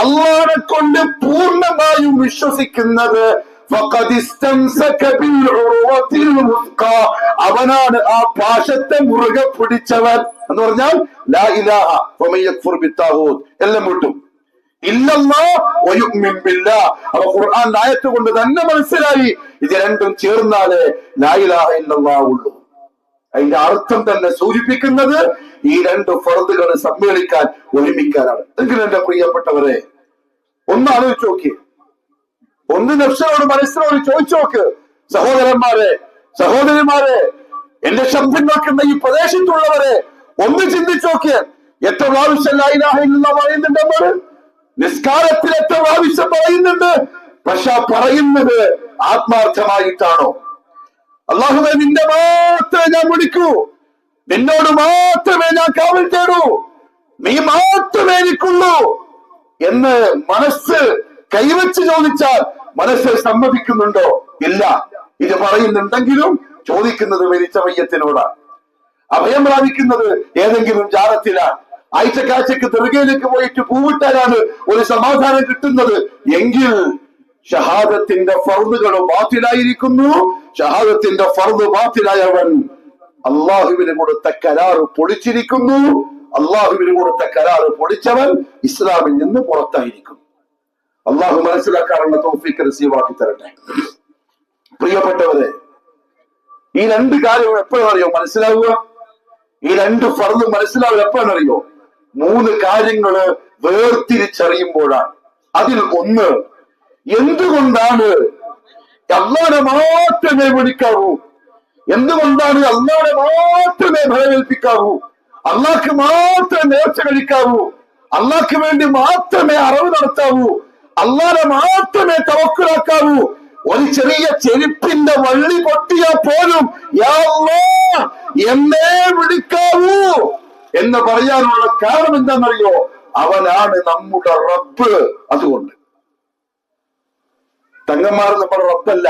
അള്ളാഹനെ കൊണ്ട് പൂർണ്ണമായും വിശ്വസിക്കുന്നത്, അവനാണ് ആ പാശത്തെ മുറുകെ പിടിച്ചവൻ. എന്ന് പറഞ്ഞാൽ ലാ ഇലാഹ എല്ലാം വിട്ടു, ഇല്ലല്ലാഹ് വയുമിൻ ബില്ലാഹ്. അപ്പൊ ഖുർആൻ ആയത്ത് കൊണ്ട് തന്നെ മനസ്സിലായി ഇത് രണ്ടും ചേർന്നാലേ ലാ ഇലാഹ ഇല്ലല്ലാഹ് ഉള്ളൂ. അതിന്റെ അർത്ഥം തന്നെ സൂചിപ്പിക്കുന്നത് ഈ രണ്ട് ഫർദുകൾ സമ്മേളിക്കാൻ, ഒരുമിക്കാനാണ്. എങ്കിലും എന്റെ പ്രിയപ്പെട്ടവരെ ഒന്ന് ആലോചിച്ച് നോക്കി, ഒന്ന് നഫ്സിനോട്, മനസ്സിനോട് ചോദിച്ചു നോക്ക്. സഹോദരന്മാരെ, സഹോദരിമാരെ, എന്റെ ശബ്ദം നോക്കുന്ന ഈ പ്രദേശത്തുള്ളവരെ ഒന്ന് ചിന്തിച്ചു നോക്കിയാൽ എത്ര പ്രാവശ്യം ലാ ഇലാഹ ഇല്ലല്ലാഹ് പറയുന്നുണ്ട് നമ്മൾ? നിസ്കാരത്തിൽ എത്ര പ്രാവശ്യം പറയുന്നുണ്ട്? പക്ഷെ പറയുന്നത് ആത്മാർത്ഥമായിട്ടാണോ? അല്ലാഹുവേ നിന്നെ മാത്രമേ ഞാൻ വിളിക്കൂ, നിന്നോട് മാത്രമേ ഞാൻ കാവൽ തേടൂ, നീ മാത്രമേ എനിക്കുള്ളൂ എന്ന് മനസ്സ് കൈവച്ച് ചോദിച്ചാൽ മനസ്സിൽ സമ്മതിക്കുന്നുണ്ടോ? ഇല്ല. ഇത് പറയുന്നുണ്ടെങ്കിലും ചോദിക്കുന്നത് മരിച്ച മയ്യത്തിനോടാണ്, അഭയം പ്രാപിക്കുന്നത് ഏതെങ്കിലും ജാറത്തിലാണ്, ആഴ്ചക്കാഴ്ചക്ക് ദർഗയിലേക്ക് പോയിട്ട് പൂവിട്ടാലാണ് ഒരു സമാധാനം കിട്ടുന്നത് എങ്കിൽ ഷഹാദത്തിന്റെ ഫർദുകൾ ബാത്തിലായിരിക്കുന്നു. ഷഹാദത്തിന്റെ ഫർദ് ബാത്തിലായവൻ അള്ളാഹുവിന് കൊടുത്ത കരാറ് പൊളിച്ചിരിക്കുന്നു. അള്ളാഹുവിന് കൊടുത്ത കരാറ് പൊളിച്ചവൻ ഇസ്ലാമിൽ നിന്ന് പുറത്തായിരിക്കും. അള്ളാഹു മനസ്സിലാക്കാനുള്ള തൗഫീഖ് നസീബാക്കി തരട്ടെ. പ്രിയപ്പെട്ടവരെ, ഈ രണ്ട് കാര്യവും എപ്പോഴറിയോ മനസ്സിലാവുക? ഈ രണ്ട് ഫർദ് മനസ്സിലാവുക എപ്പോഴറിയോ? 3 കാര്യങ്ങള് വേർതിരിച്ചറിയുമ്പോഴാണ്. അതിൽ ഒന്ന്, എന്തുകൊണ്ടാണ് അല്ലാഹനെ മാത്രമേ വിളിക്കാവൂ, എന്തുകൊണ്ടാണ് അല്ലാഹനെ മാത്രമേ ഭയമേൽപ്പിക്കാവൂ, അള്ളാഹ്ക്ക് മാത്രമേ നേർച്ച കഴിക്കാവൂ, അള്ളാഹ്ക്ക് വേണ്ടി മാത്രമേ അറിവ് നടത്താവൂ, അള്ളാഹനെ മാത്രമേ തവക്കുലാക്കാവൂ. ഒരു ചെറിയ ചെരുപ്പിന്റെ വള്ളി പൊട്ടിയാൽ പോലും യാ അല്ലാഹ് എന്നേ വിളിക്കാവൂ എന്ന് പറയാനുള്ള കാരണം എന്താണെന്നറിയോ? അവനാണ് നമ്മുടെ റബ്ബ്. അതുകൊണ്ട് തങ്ങന്മാർ നമ്മുടെ റബ്ബല്ല.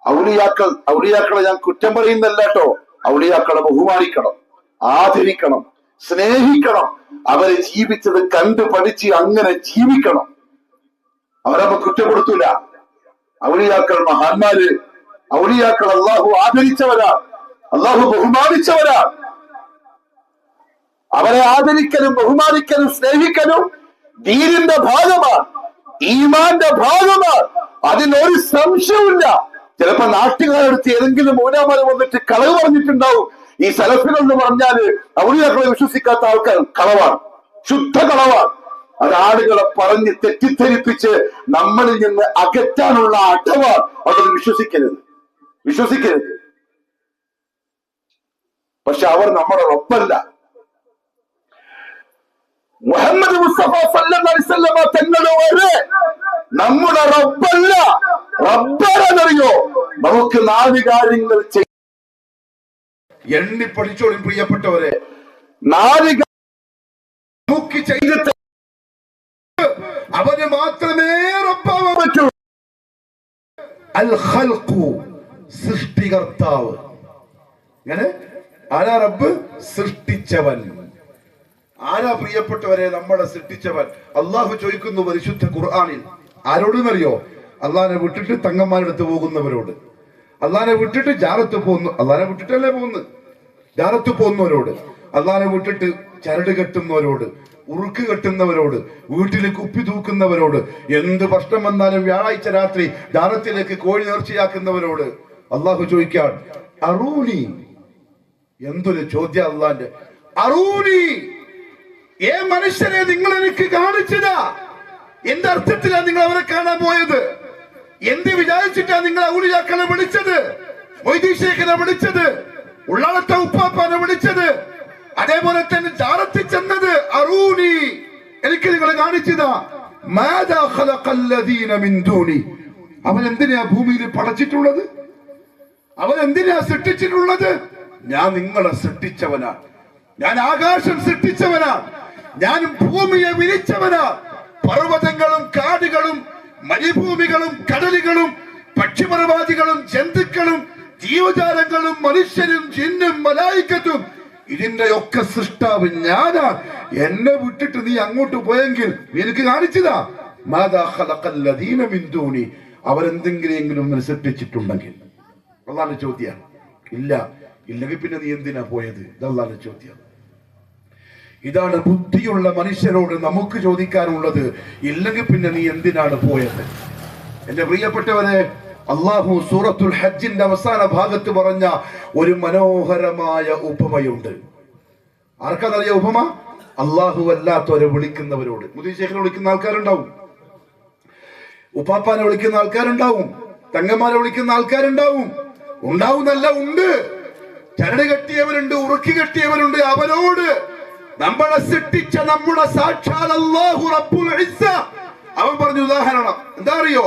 ഔലിയാക്കളെ ഞാൻ കുറ്റം പറയുന്നല്ല കേട്ടോ. ഔലിയാക്കളെ ബഹുമാനിക്കണം, ആദരിക്കണം, സ്നേഹിക്കണം. അവരെ ജീവിച്ചത് കണ്ടു പഠിച്ച് അങ്ങനെ ജീവിക്കണം. അവരെ കുറ്റപ്പെടുത്തൂല. ഔലിയാക്കൾ മഹാന്മാര്, ഔലിയാക്കൾ അള്ളാഹു ആദരിച്ചവരാ, അള്ളാഹു ബഹുമാനിച്ചവരാ. അവരെ ആദരിക്കലും ബഹുമാനിക്കലും സ്നേഹിക്കലും ദീനിന്റെ ഭാഗമാണ്, ഈമാന്റെ ഭാഗമാണ്. അതിനൊരു സംശയമില്ല. ചിലപ്പോ നാട്ടുകാരെടുത്ത് ഏതെങ്കിലും മൂലാമാല വന്നിട്ട് കളവ് പറഞ്ഞിട്ടുണ്ടാവും. ഈ സലഫികൾ എന്ന് പറഞ്ഞാല് ഔലിയാക്കളെ വിശ്വസിക്കാത്ത ആൾക്കാർ കളവാണ്, ശുദ്ധ കളവാണ്. അത് ആളുകളെ പറഞ്ഞ് തെറ്റിദ്ധരിപ്പിച്ച് നമ്മളിൽ നിന്ന് അകറ്റാനുള്ള അടവാണ്. അതൊന്നും വിശ്വസിക്കരുത്. പക്ഷെ അവർ നമ്മുടെ റബ്ബല്ല. മുഹമ്മദ് മുസ്തഫ സല്ലല്ലാഹു അലൈഹി വസല്ലമ തങ്ങളുടെ വരെ നമ്മുടെ റബ്ബല്ല. റബ്ബാണെന്നറിയോ? നമുക്ക് 4 കാര്യങ്ങൾ എണ്ണി പഠിച്ചോളും പ്രിയപ്പെട്ടവരെ. 4 നമുക്ക് ചെയ്തിട്ട് അവന് മാത്രമേ റബ്ബാവാൻ പറ്റൂ. അൽ ഖൽഖു, സൃഷ്ടികർത്താവ്. അങ്ങനെ ആരാ റബ്ബ്? സൃഷ്ടിച്ചവൻ. ആരാ പ്രിയപ്പെട്ടവരെ നമ്മളെ സൃഷ്ടിച്ചവൻ? അള്ളാഹു ചോദിക്കുന്നു പരിശുദ്ധ ഖുർആനിൽ. ആരോടെന്നറിയോ? അള്ളാഹിനെ വിട്ടിട്ട് തങ്ങന്മാരെടുത്ത് പോകുന്നവരോട്, അള്ളാഹിനെ വിട്ടിട്ട് ജാറത്ത് പോകുന്നു, അള്ളാഹിനെ വിട്ടിട്ടല്ലേ പോകുന്നു, ജാറത്ത് പോകുന്നവരോട്, അള്ളാഹിനെ വിട്ടിട്ട് ചരട് കെട്ടുന്നവരോട്, ഉറുക്ക് കെട്ടുന്നവരോട്, വീട്ടിൽ കുപ്പി തൂക്കുന്നവരോട്, എന്ത് പ്രശ്നം വന്നാലും വ്യാഴാഴ്ച രാത്രി ജാറത്തിലേക്ക് കോഴി നേർച്ചയാക്കുന്നവരോട് അള്ളാഹു ചോദിക്കാൻ, അറൂനി. എന്തൊരു ചോദ്യം അള്ളാന്റെ! അറൂനി, മനുഷ്യരെ നിങ്ങൾ എനിക്ക് കാണിച്ചതാ. എന്തർത്ഥത്തിലാണ് നിങ്ങൾ അവരെ കാണാൻ പോയത്? എന്ത് വിചാരിച്ചിട്ടാ നിങ്ങൾ ഔലിയാക്കളെ വിളിച്ചത്, മൊയ്തീൻ ശേഖനെ വിളിച്ചത്, ഉള്ളാളത്തെ ഉപ്പാപ്പാനെ വിളിച്ചത്, അതേപോലെ തന്നെ ജാറത്തിൽ ചെന്നത്? അറൂനി, എനിക്ക് നിങ്ങൾ കാണിച്ചതാ. മാദാ ഖലഖല്ലദീന മിൻ ദൂനി, അവൻ എന്തിനാ ഭൂമിയിൽ പടച്ചിട്ടുള്ളത്? അവൻ എന്തിനാ സൃഷ്ടിച്ചിട്ടുള്ളത്? ഞാൻ നിങ്ങളെ സൃഷ്ടിച്ചവനാണ്, ഞാൻ ആകാശം സൃഷ്ടിച്ചവനാണ്, ഞാൻ ഭൂമിയെ വിരിച്ചവനാ. പർവ്വതങ്ങളും കാടുകളും മരുഭൂമികളും കടലുകളും പക്ഷിപർവാദികളും ജന്തുക്കളും ജീവജാലങ്ങളും മനുഷ്യരും ജിന്നും മലായിക്കത്തും ഇതിന്റെ ഒക്കെ സൃഷ്ടാവ് ഞാനാ. എന്നെ വിട്ടിട്ട് നീ അങ്ങോട്ട് പോയെങ്കിൽ നിനക്ക് കാണിച്ചതാ. മാദാ ഖലഖല്ലദീന മിൻ ദൂനി, അവരെന്തെങ്കിലും സൃഷ്ടിച്ചിട്ടുണ്ടെങ്കിൽ? അല്ലാഹുവിന്റെ ചോദ്യം. ഇല്ലെങ്കിൽ പിന്നെ നീ എന്തിനാ പോയത്? ഇതല്ലാഹുവിന്റെ ചോദ്യം. ഇതാണ് ബുദ്ധിയുള്ള മനുഷ്യരോട് നമുക്ക് ചോദിക്കാനുള്ളത്. ഇല്ലെങ്കിൽ പിന്നെ നീ എന്തിനാണ് പോയത്? എന്റെ പ്രിയപ്പെട്ടവരെ, അള്ളാഹു സൂറത്തുൽ ഹജ്ജിന്റെ അവസാന ഭാഗത്ത് പറഞ്ഞ ഒരു മനോഹരമായ ഉപമയുണ്ട്. ആർക്കാന്നറിയ ഉപമ? അള്ളാഹു അല്ലാത്തവരെ വിളിക്കുന്നവരോട്. മുദീൻ ശേഖനെ വിളിക്കുന്ന ആൾക്കാരുണ്ടാവും, ഉപ്പാപ്പാനെ വിളിക്കുന്ന ആൾക്കാരുണ്ടാവും, തങ്ങന്മാരെ വിളിക്കുന്ന ആൾക്കാരുണ്ടാവും. ഉണ്ടാവുന്നല്ല, ഉണ്ട്. ചരട് കെട്ടിയവരുണ്ട്, ഉറുക്കി കെട്ടിയവരുണ്ട്. അവരോട് നമ്മളെ സൃഷ്ടിച്ച നമ്മുടെ സാക്ഷാൽ അല്ലാഹു റബ്ബുൽ ഇസ്സ അവൻ പറഞ്ഞ ഉദാഹരണം എന്താ അറിയോ?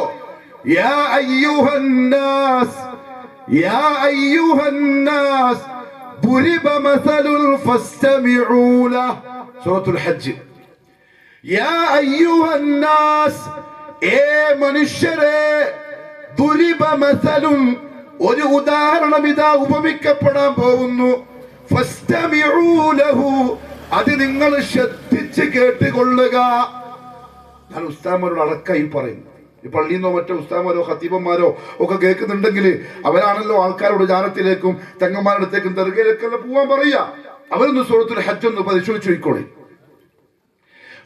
യാ അയ്യുഹന്നാസ്, യാ അയ്യുഹന്നാസ് ദുരിബ മസലുൻ ഫസ്തമിഊ ലഹ്. സൂറത്തുൽ ഹജ്ജ്. യാ അയ്യുഹന്നാസ്, മനുഷ്യരെ, ദുരിബ മസലുൻ, ഒരു ഉദാഹരണം ഇതാ ഉപമിക്കപ്പെടാൻ പോകുന്നു. ഫസ്തമിഊ ലഹു, അത് നിങ്ങൾ ശ്രദ്ധിച്ച് കേട്ടുകൊള്ളുക. ഞാൻ ഉസ്താദന്മാരോട് അടക്കായി പറയുന്നു. ഈ പള്ളിയിൽ നിന്നോ മറ്റോ ഉസ്താദന്മാരോ ഖത്തീബന്മാരോ ഒക്കെ കേൾക്കുന്നുണ്ടെങ്കിൽ അവരാണല്ലോ ആൾക്കാരോട് ജാനത്തിലേക്കും തെങ്ങന്മാരുടെ അടുത്തേക്കും ദർഗയിലേക്കല്ല പോവാൻ പറയാ. അവരൊന്ന് സൂറത്തുൽ ഹജ്ജ് ഒന്ന് പരിശോധിച്ചു നോക്കിക്കോളി.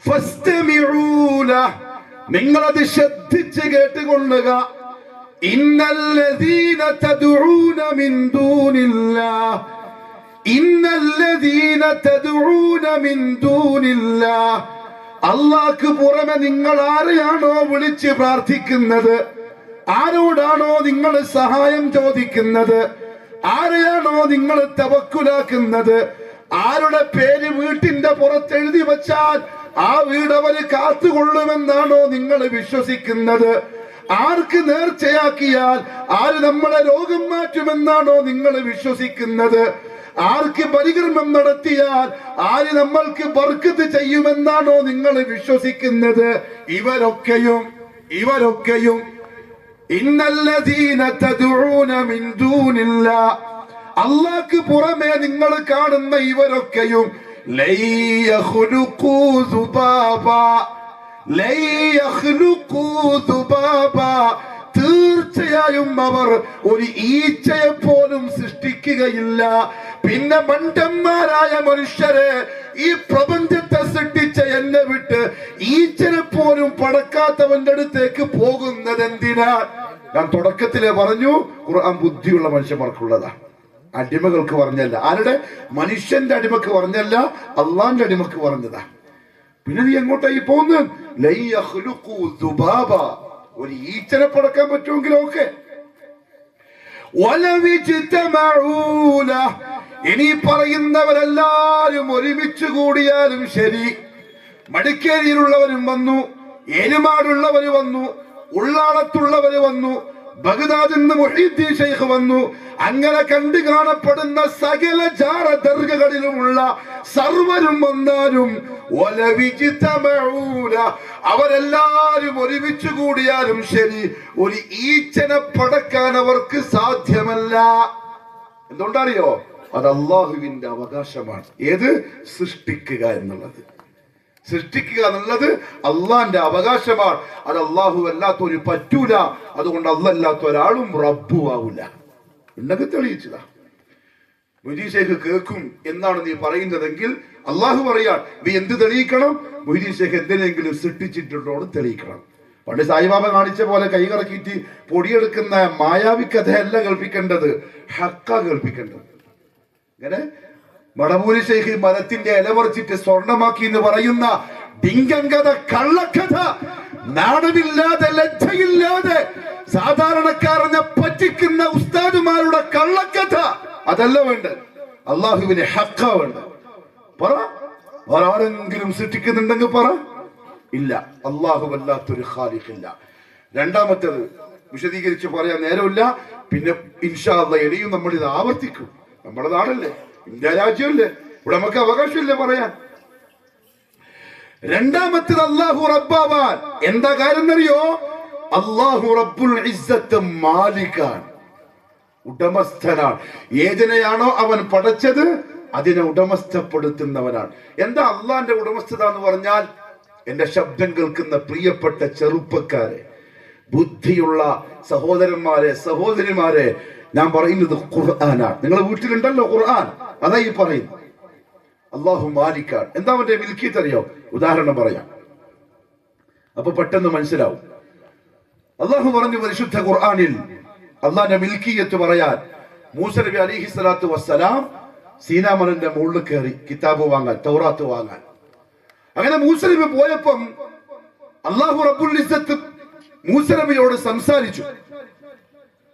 ഫസ്തമിഊ ലഹു, നിങ്ങളത് ശ്രദ്ധിച്ച് കേട്ടുകൊള്ളുക. ഇന്നല്ലദീന തദ്ഊന മിൻ ദൂനില്ലാഹ്, ഇന്നല്ലദീന തദ്ഊന മിൻ ദൂനില്ലാഹ്, അല്ലാഹുവിന് പുറമെ നിങ്ങൾ ആരെയാണോ വിളിച്ച് പ്രാർത്ഥിക്കുന്നത്, ആരോടാണോ നിങ്ങൾ സഹായം ചോദിക്കുന്നത്, ആരെയാണോ നിങ്ങൾ തവക്കുലാക്കുന്നത്, ആരുടെ പേര് വീട്ടിന്റെ പുറത്ത് എഴുതി വെച്ചാൽ ആ വീട് അവര് കാത്തുകൊള്ളുമെന്നാണോ നിങ്ങൾ വിശ്വസിക്കുന്നത്? ആർക്ക് നേർച്ചയാക്കിയാൽ ആര് നമ്മളെ രോഗം മാറ്റുമെന്നാണോ നിങ്ങൾ വിശ്വസിക്കുന്നത്? ആർക്ക് പരികർമ്മം നടത്തിയാൽ ആര് നമ്മൾക്ക് ബർക്കത്ത് ചെയ്യുമെന്നാണോ നിങ്ങൾ വിശ്വസിക്കുന്നത്? ഇവരൊക്കെയും ഇന്നല്ലദീന തദ്ഊന മിൻ ദൂനില്ലാഹ്, അല്ലാഹ്ക്ക് പുറമെ നിങ്ങൾ കാണുന്ന ഇവരൊക്കെയും ലൈ യഖ്ലുഖൂ ദുബാബ, തീർച്ചയായും അവർ ഒരു ഈച്ചയെ പോലും സൃഷ്ടിക്കുകയില്ല. പിന്നെ മണ്ടന്മാരായ മനുഷ്യരെ, ഈ പ്രപഞ്ചത്തെ സൃഷ്ടിച്ച എന്നെ വിട്ട് ഈച്ചനെ പോലും പടക്കാത്തവന്റെ അടുത്തേക്ക് പോകുന്നത് എന്തിനാ? ഞാൻ തുടക്കത്തിലെ പറഞ്ഞു, ഖുർആൻ ബുദ്ധിയുള്ള മനുഷ്യന്മാർക്കുള്ളതാണ്, അടിമകൾക്ക് പറഞ്ഞല്ല. ആരുടെ? മനുഷ്യന്റെ അടിമക്ക് പറഞ്ഞല്ല, അള്ളാന്റെ അടിമക്ക് പറഞ്ഞതാ. പിന്നെ നീ എങ്ങോട്ടായി പോകുന്നത്? ലൈ യഖ്ലുഖൂ ദുബാബ, ഒരു ഈച്ചനെ പടക്കാൻ പറ്റുമെങ്കിലും ഓക്കെ. ഇനി പറയുന്നവരെല്ലാരും ഒരുമിച്ച് കൂടിയാലും ശരി, മടിക്കേരിയിലുള്ളവരും വന്നു, ഏരുമാടുള്ളവര് വന്നു, ഉള്ളാളത്തുള്ളവര് വന്നു, ബഗ്ദാദിൽ നിന്ന് മുഹീദ്ദീൻ ശൈഖ് വന്നു, അങ്ങനെ കണ്ടു കാണപ്പെടുന്ന സകല ജാറ ദർഗകളിലുമുള്ള സർവരും വന്നാലും അവരെല്ലാരും ഒരുമിച്ച് കൂടിയാലും ശരി, ഒരു ഈച്ചനെ പടക്കാൻ അവർക്ക് സാധ്യമല്ല. എന്തുകൊണ്ടറിയോ? അത് അള്ളാഹുവിന്റെ അവകാശമാണ്. ഏത്? സൃഷ്ടിക്കുക എന്നുള്ളത്. സൃഷ്ടിക്കുക എന്നുള്ളത് അള്ളാന്റെ അവകാശമാണ്. അത് അള്ളാഹു അല്ലാത്തൊരു പറ്റൂല. അതുകൊണ്ട് അല്ലാത്ത ഒരാളും റബ്ബു ആവൂല. ഉണ്ടെങ്കിൽ തെളിയിച്ചതാ. മൊയ്തീൻ ശൈഖ് കേൾക്കും എന്നാണ് നീ പറയുന്നതെങ്കിൽ അള്ളാഹു പറയാൻ നീ എന്ത് തെളിയിക്കണം? മൊയ്തീൻ ശൈഖ് എന്തിനെങ്കിലും സൃഷ്ടിച്ചിട്ടുണ്ടോ തെളിയിക്കണം. പണ്ട് സായിബാബ കാണിച്ച പോലെ കൈകറക്കിയിട്ട് പൊടിയെടുക്കുന്ന മായാവി കഥയല്ല കേൾപ്പിക്കേണ്ടത്, ഹക്ക കേൾപ്പിക്കേണ്ടത്. ഇങ്ങനെ മടമൂരി ശൈഖ് മരത്തിന്റെ ഇല പറിച്ചിട്ട് സ്വർണമാക്കി എന്ന് പറയുന്ന ഡിങ്കങ്കഥ, കള്ളക്കഥ, നാണമില്ലാതെ ലജ്ജയില്ലാതെ സാധാരണക്കാരനെ പറ്റിക്കുന്ന ഉസ്താദുമാരുടെ കള്ളക്കഥ, അതല്ല വേണ്ടത്. അള്ളാഹുവിനെ ഹക്ക വേണ്ട. പറ, ആരെങ്കിലും സൃഷ്ടിക്കുന്നുണ്ടെങ്കിൽ പറ. ഇല്ല, അള്ളാഹു വല്ലാത്തൊരു ഖാലിഖില്ല. രണ്ടാമത്തേത് വിശദീകരിച്ച് പറയാൻ നേരമില്ല. പിന്നെ ഇൻഷാ അല്ലാഹ് ഇനിയും നമ്മൾ ഇത് ആവർത്തിക്കും. നമ്മുടെ നാടല്ലേ, ഇന്ത്യ രാജ്യമല്ലേ, ഇവിടെ നമുക്ക് അവകാശമില്ലേ പറയാൻ. രണ്ടാമത്തേത് അള്ളാഹു റബ്ബാവാൻ. എന്താ കാര്യം എന്നറിയോ? അള്ളാഹു റബ്ബുൽ ഇസ്സത്ത് മാലികാൻ, ഉടമസ്ഥനാണ്. ഏതിനെയാണോ അവൻ പടച്ചത് അതിനെ ഉടമസ്ഥപ്പെടുത്തുന്നവനാണ്. എന്താ അള്ളാന്റെ ഉടമസ്ഥത എന്ന് പറഞ്ഞാൽ? എന്റെ ശബ്ദം കേൾക്കുന്ന പ്രിയപ്പെട്ട ചെറുപ്പക്കാരെ, ബുദ്ധിയുള്ള സഹോദരന്മാരെ, സഹോദരിമാരെ, ഞാൻ പറയുന്നത് ഖുർആനാണ്. നിങ്ങളെ വീട്ടിലുണ്ടല്ലോ ഖുർആൻ, അതാ ഈ പറയുന്നു. അള്ളാഹു മാലിക്കാണ്. എന്താ അവന്റെ മിൽക്കിയത്ത് അറിയോ? ഉദാഹരണം പറയാം, അപ്പൊ പെട്ടെന്ന് മനസ്സിലാവും. അള്ളാഹു പറഞ്ഞു പരിശുദ്ധ ഖുർആനിൽ അള്ളാന്റെ മിൽക്കിയത്ത് പറയാൻ. മൂസ നബി അലൈഹി സ്വലാത്തു വസ്സലാം സീനാമലന്റെ മുകളിൽ കയറി കിതാബ് വാങ്ങാൻ, തൗറാത്ത് വാങ്ങാൻ. അങ്ങനെ മൂസ നബി പോയപ്പം അള്ളാഹു റബ്ബുൽ ഇസ്സത്ത് മൂസ നബിയോട് സംസാരിച്ചു.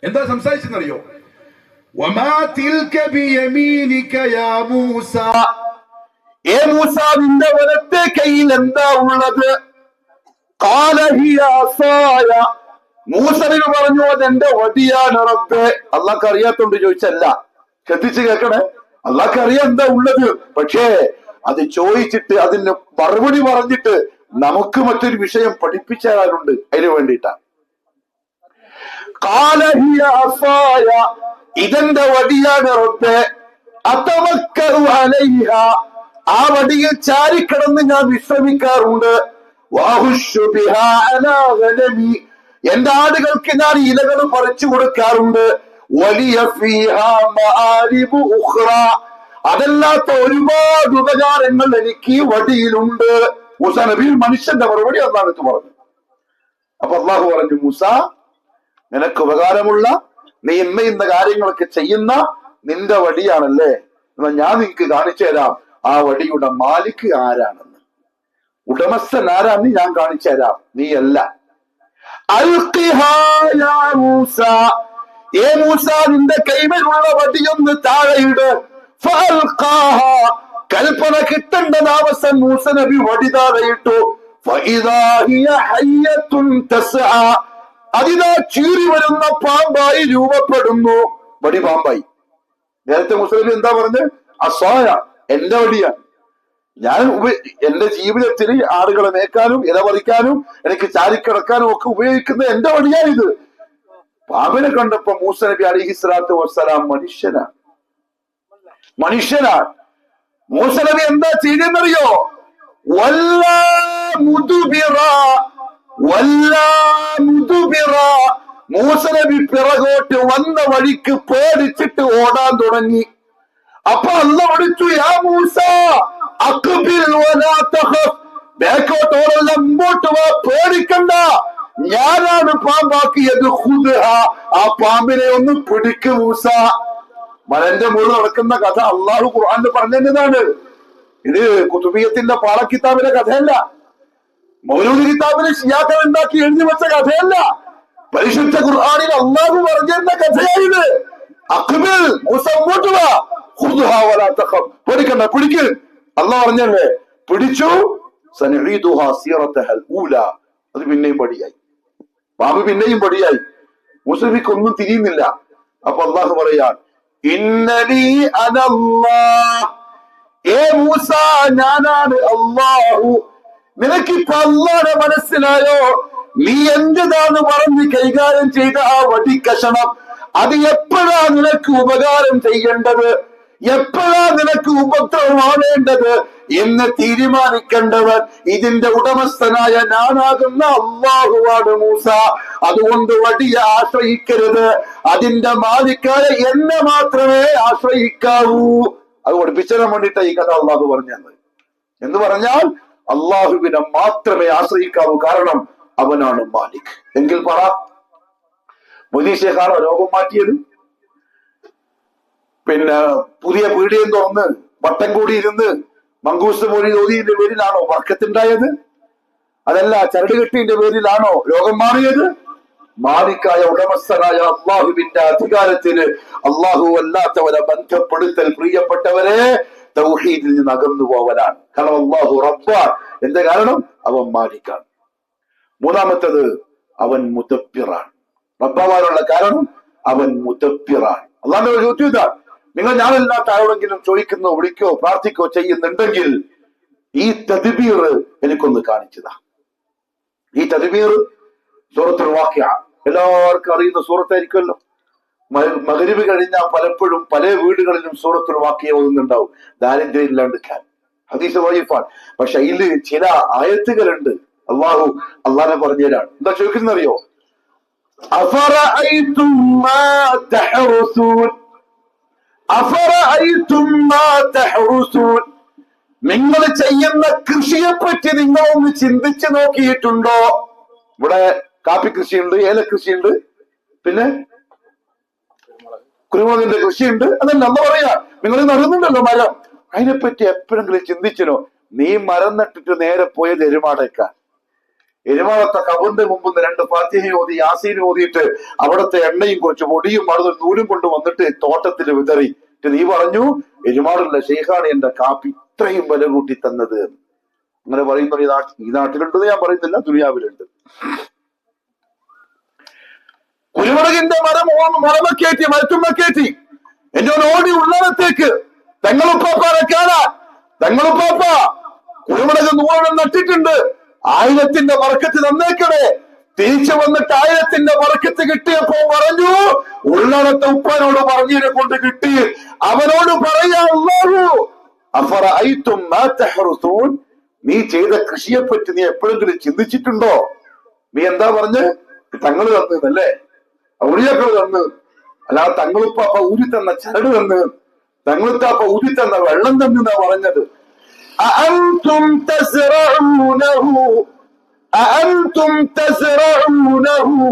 എന്താ സംസാരിച്ചെന്നറിയോ? വമാ തിൽക ബിയമീനിക യാ മൂസ, ഏ മൂസ നിന്റെ വലത്തെ കയ്യിൽ എന്താ ഉള്ളത്? ഖാല ഹിയ അസായ, മൂസ നബി പറഞ്ഞു അതെന്റെ വടിയാണ് റബ്ബേ. അള്ളാഹ്ക്ക് അറിയാത്തോണ്ട് ചോദിച്ചല്ല, ശ്രദ്ധിച്ച് കേൾക്കണേ. അള്ളാഹ്ക്ക് അറിയാം എന്താ ഉള്ളത്, പക്ഷേ അത് ചോദിച്ചിട്ട് അതിന് മറുപടി പറഞ്ഞിട്ട് നമുക്ക് മറ്റൊരു വിഷയം പഠിപ്പിച്ചു തരാനുണ്ട്, അതിനു വേണ്ടിയിട്ടാണ്. ഇതെന്റെ വടിയാണ് റബ്ബേ, അതവക്കഉ അലൈഹ, ആ വടിയിൽ ചാരിക്കിടന്ന് ഞാൻ വിശ്രമിക്കാറുണ്ട്. വഅഹുശ്ശു ബിഹാ അലാ ഗനമി, എന്റെ ആടുകൾക്ക് ഞാൻ ഇലകൾ പറിച്ചു കൊടുക്കാറുണ്ട്. വലിയ ഫീഹാ മആരിബു ഉഖ്റ, അതല്ലാത്ത ഒരുപാട് ഉപകാരങ്ങൾ എനിക്ക് ഈ വടിയിലുണ്ട്. മൂസ നബി മനുഷ്യന്റെ മറുപടി അല്ലാഹു പറഞ്ഞു. അപ്പൊ അള്ളാഹു പറഞ്ഞു, മൂസ നിനക്ക് ഉപകാരമുള്ള, നീ ഇന്ന കാര്യങ്ങളൊക്കെ ചെയ്യുന്ന നിന്റെ വടിയാണല്ലേ, എന്നാ ഞാൻ നിനക്ക് കാണിച്ചു തരാം ആ വടിയുടെ മാലിക് ആരാണെന്ന്, ഉടമസ്ഥൻ ആരാന്ന് ഞാൻ കാണിച്ചു തരാം, നീ അല്ല. മൂസ, ഏ മൂസ നിന്റെ കൈമലുള്ള വടിയൊന്ന് താഴെയിട്. കൽപ്പന കിട്ടേണ്ടത് അവസരം മൂസ നബി വടിതാറയിട്ടു. അതിതാ ചീറി വരുന്ന പാമ്പായി രൂപപ്പെടുന്നു. വടി പാമ്പായി. നേരത്തെ മൂസ നബി എന്താ പറഞ്ഞത്? അസ്വായ, എന്റെ വടിയാണ്. ഞാൻ എന്റെ ജീവിതത്തിൽ ആളുകളെ മേക്കാനും ഇലപറിക്കാനും എനിക്ക് ചാരിക്കിടക്കാനും ഒക്കെ ഉപയോഗിക്കുന്ന എന്റെ വടിയാണിത്. പാമ്പിനെ കണ്ടപ്പോ മൂസ നബി അലൈഹിസ്സലാത്തു വസ്സലാം മനുഷ്യനാണ്. മൂസ നബി എന്താ ചെയ്തെന്നറിയോ? മൂസ നബി പിറകോട്ട് വന്ന വഴിക്ക് പേടിച്ചിട്ട് ഓടാൻ തുടങ്ങി. അപ്പൊ അല്ലാഹു വിളിച്ചു, യാ മൂസ അഖ്ബിൽ വലാ തഖഫ്, ബേക്കോട്ട് ഓടല്ല, മുമ്പോട്ട് വാ, പേടിക്കണ്ട, ഞാനാണ് പാമ്പാക്കിയത്. ഖുദ്ഹ, ആ പാമ്പിനെ ഒന്ന് പിടിക്ക് മൂസ. മലന്റെ മുകളിൽ നടക്കുന്ന കഥ അള്ളാഹു ഖുർആനിൽ പറഞ്ഞതാണ്. ഇത് കുതുബിയത്തിന്റെ പാളക്കിതാബിലെ കഥയല്ല, മൗലൂദ് കിതാബിന് ഷിയാക്കൾ ഉണ്ടാക്കി എഴുതി വെച്ച കഥയല്ല. പരിശുദ്ധ ഖുർആനിൽ അള്ളാഹു പറഞ്ഞിരുന്ന കഥയായത്. അഖ്ബിൽ, മൂസ മുമ്പോട്ട് വാ, ഖുദ്ഹ വലാ തഖഫ്, പേടിക്കണ്ട, പിടിക്ക്. അള്ളാഹു പറഞ്ഞല്ലേ, പിടിച്ചു. സനഈദുഹാ സീറതഹൽ ഊല, അത് പിന്നെയും പടിയായി. പാമ്പ് പിന്നെയും പടിയായി. മൂസനബിക്ക് ഒന്നും തിരിയുന്നില്ല. അപ്പൊ അള്ളാഹു പറയാൻ, ഇന്നലി അനല്ലാഹ്, ഏ മൂസ, ഞാനാണ് അല്ലാഹു. നിനക്കിപ്പോ അല്ലാഹുവിനെ മനസ്സിലായോ? നീ എന്റേതാന്ന് പറഞ്ഞ് കൈകാര്യം ചെയ്ത ആ വടിക്കഷണം, അത് എപ്പോഴാ നിനക്ക് ഉപകാരം ചെയ്യേണ്ടത്, എപ്പോഴാ നിനക്ക് ഉപദ്രവമാവേണ്ടത് എന്ന് തീരുമാനിക്കേണ്ടവൻ ഇതിന്റെ ഉടമസ്ഥനായ ഞാനാകുന്ന അല്ലാഹുവാണ് മൂസ. അതുകൊണ്ട് വടിയെ ആശ്രയിക്കരുത്, അതിന്റെ മാലിക്കായ എന്നെ മാത്രമേ ആശ്രയിക്കാവൂ. അത് പഠിപ്പിച്ചതിന് വേണ്ടിയിട്ടാണ് ഈ കഥ അള്ളാഹു പറഞ്ഞത്. എന്ന് പറഞ്ഞാൽ അള്ളാഹുവിനെ മാത്രമേ ആശ്രയിക്കാവൂ, കാരണം അവനാണ് മാലിക്. എങ്കിൽ പറ, മുദീഷേഖാണോ രോഗം മാറ്റിയത്? പിന്നെ പുതിയ പീടികയും തുറന്ന് വട്ടം കൂടി ഇരുന്ന് മങ്കൂസ് മൊഴി ഓതിയുടെ പേരിലാണോ വർക്കത്തുണ്ടായത്? അതല്ല, ചരട് കെട്ടിന്റെ പേരിലാണോ രോഗം മാറിയത്? മാലിക്കായ ഉടമസ്ഥനായ അള്ളാഹുവിന്റെ അധികാരത്തിന് അള്ളാഹു അല്ലാത്തവരെ ബന്ധപ്പെടുത്തൽ, പ്രിയപ്പെട്ടവരെ, തൗഹീദിൽ നിന്ന് അകന്നു പോവലാണ്. കാരണം അള്ളാഹു റബ്ബാൻ. എന്താ കാരണം? അവൻ മാലിക്കാണ്. മൂന്നാമത്തത്, അവൻ മുദബ്ബിറാണ്. റബ്ബാവാനുള്ള കാരണം അവൻ മുദബ്ബിറാണ്. അള്ളാഹുവിന്റെ ചോദ്യം ഇതാണ്, നിങ്ങൾ ഞാനല്ലാത്ത ആരോടെങ്കിലും ചോദിക്കുന്നോ വിളിക്കോ പ്രാർത്ഥിക്കോ ചെയ്യുന്നുണ്ടെങ്കിൽ ഈ തദ്ബീർ എനിക്കൊന്ന് കാണിച്ചതാ. ഈ തദ്ബീർ സൂറത്തുൽ വാഖിഅ എല്ലാവർക്കും അറിയുന്ന സൂറത്തായിരിക്കുമല്ലോ. മഗ്രിബ് കഴിഞ്ഞാൽ പലപ്പോഴും പല വീടുകളിലും സൂറത്തുൽ വാഖിഅ ഓതുന്നുണ്ടാവും, ദാരിദ്ര്യം ഇല്ലാണ്ടിരിക്കാൻ. ഹദീസ് വഈഫാണ്. പക്ഷെ അതില് ചില ആയത്തുകളുണ്ട് അള്ളാഹനെ പറഞ്ഞുതരാണ്. എന്താ ചോദിക്കുന്നറിയോ? അഫറഅയ്തും മാ തഹറുസൂൻ, അഫറഅയ്തും മാ തഹറുസൂൻ, നിങ്ങൾ ചെയ്യുന്ന കൃഷിയെ പറ്റി നിങ്ങൾ ഒന്ന് ചിന്തിച്ചു നോക്കിയിട്ടുണ്ടോ? ഇവിടെ കാപ്പി കൃഷിയുണ്ട്, ഏലകൃഷിയുണ്ട്, പിന്നെ കുരുമുളകിന്റെ കൃഷിയുണ്ട്. അതല്ല അന്ന് പറയാ, നിങ്ങൾ നടുന്നുണ്ടല്ലോ മരം, അതിനെപ്പറ്റി എപ്പോഴെങ്കിലും ചിന്തിച്ചിനോ? നീ മരം നട്ടിട്ട് നേരെ പോയത് എരുമാടേക്കാൻ. എരുമാടത്തെ കബറിന്റെ മുമ്പ് 2 ഫാത്തിഹ ഓതി യാസീൻ ഓതിയിട്ട് അവിടുത്തെ എണ്ണയും കുറച്ച് പൊടിയും അവിടെ നൂലും കൊണ്ട് വന്നിട്ട് തോട്ടത്തിൽ വിതറി. നീ പറഞ്ഞു, എരുമാടുള്ള ഷെയ്ഖാണ് എന്റെ കാപ്പി ഇത്രയും വില കൂട്ടി തന്നത്. അങ്ങനെ പറയുന്ന ഈ നാട്ടിലുണ്ടെന്ന് ഞാൻ പറയുന്നില്ല, ദുനിയാവിലുണ്ട്. കുരുമുളകിന്റെ മരമക്കേറ്റി മരത്തുമ്മക്കേറ്റി എന്റെ ഓടി ഉള്ളടത്തേക്ക് തെങ്ങളുപ്പാപ്പാനെ കാണാൻ. തെങ്ങളുപ്പാപ്പ കുരുമുളക് 100 നട്ടിട്ടുണ്ട്, 1000ന്റെ ബർക്കത്ത് തന്നേക്കണേ. തിരിച്ചു വന്നിട്ട് 1000ന്റെ ബർക്കത്ത് കിട്ടിയപ്പോ പറഞ്ഞു, ഉള്ളടത്തെ ഉപ്പനോട് പറഞ്ഞതിനെ കൊണ്ട് കിട്ടി. അവനോട് പറയാ, അല്ലാഹു അഫറഅയ്തും മാ തഹറുസൂൻ, നീ ചെയ്ത കൃഷിയെ പറ്റി നീ എപ്പോഴെങ്കിലും ചിന്തിച്ചിട്ടുണ്ടോ? നീ എന്താ പറഞ്ഞ്? തങ്ങള് തന്നല്ലേ, ഔലിയാക്കൾ തന്ന്, അല്ലാതെ തങ്ങളുപ്പാപ്പ ഊരി തന്ന ചരട് തന്ന്, തങ്ങളുപ്പാപ്പ ഊരി തന്ന വെള്ളം തന്നെന്നാ പറഞ്ഞത്. അഅൻതും തസ്റഊനഹു അഅൻതും തസ്റഊനഹു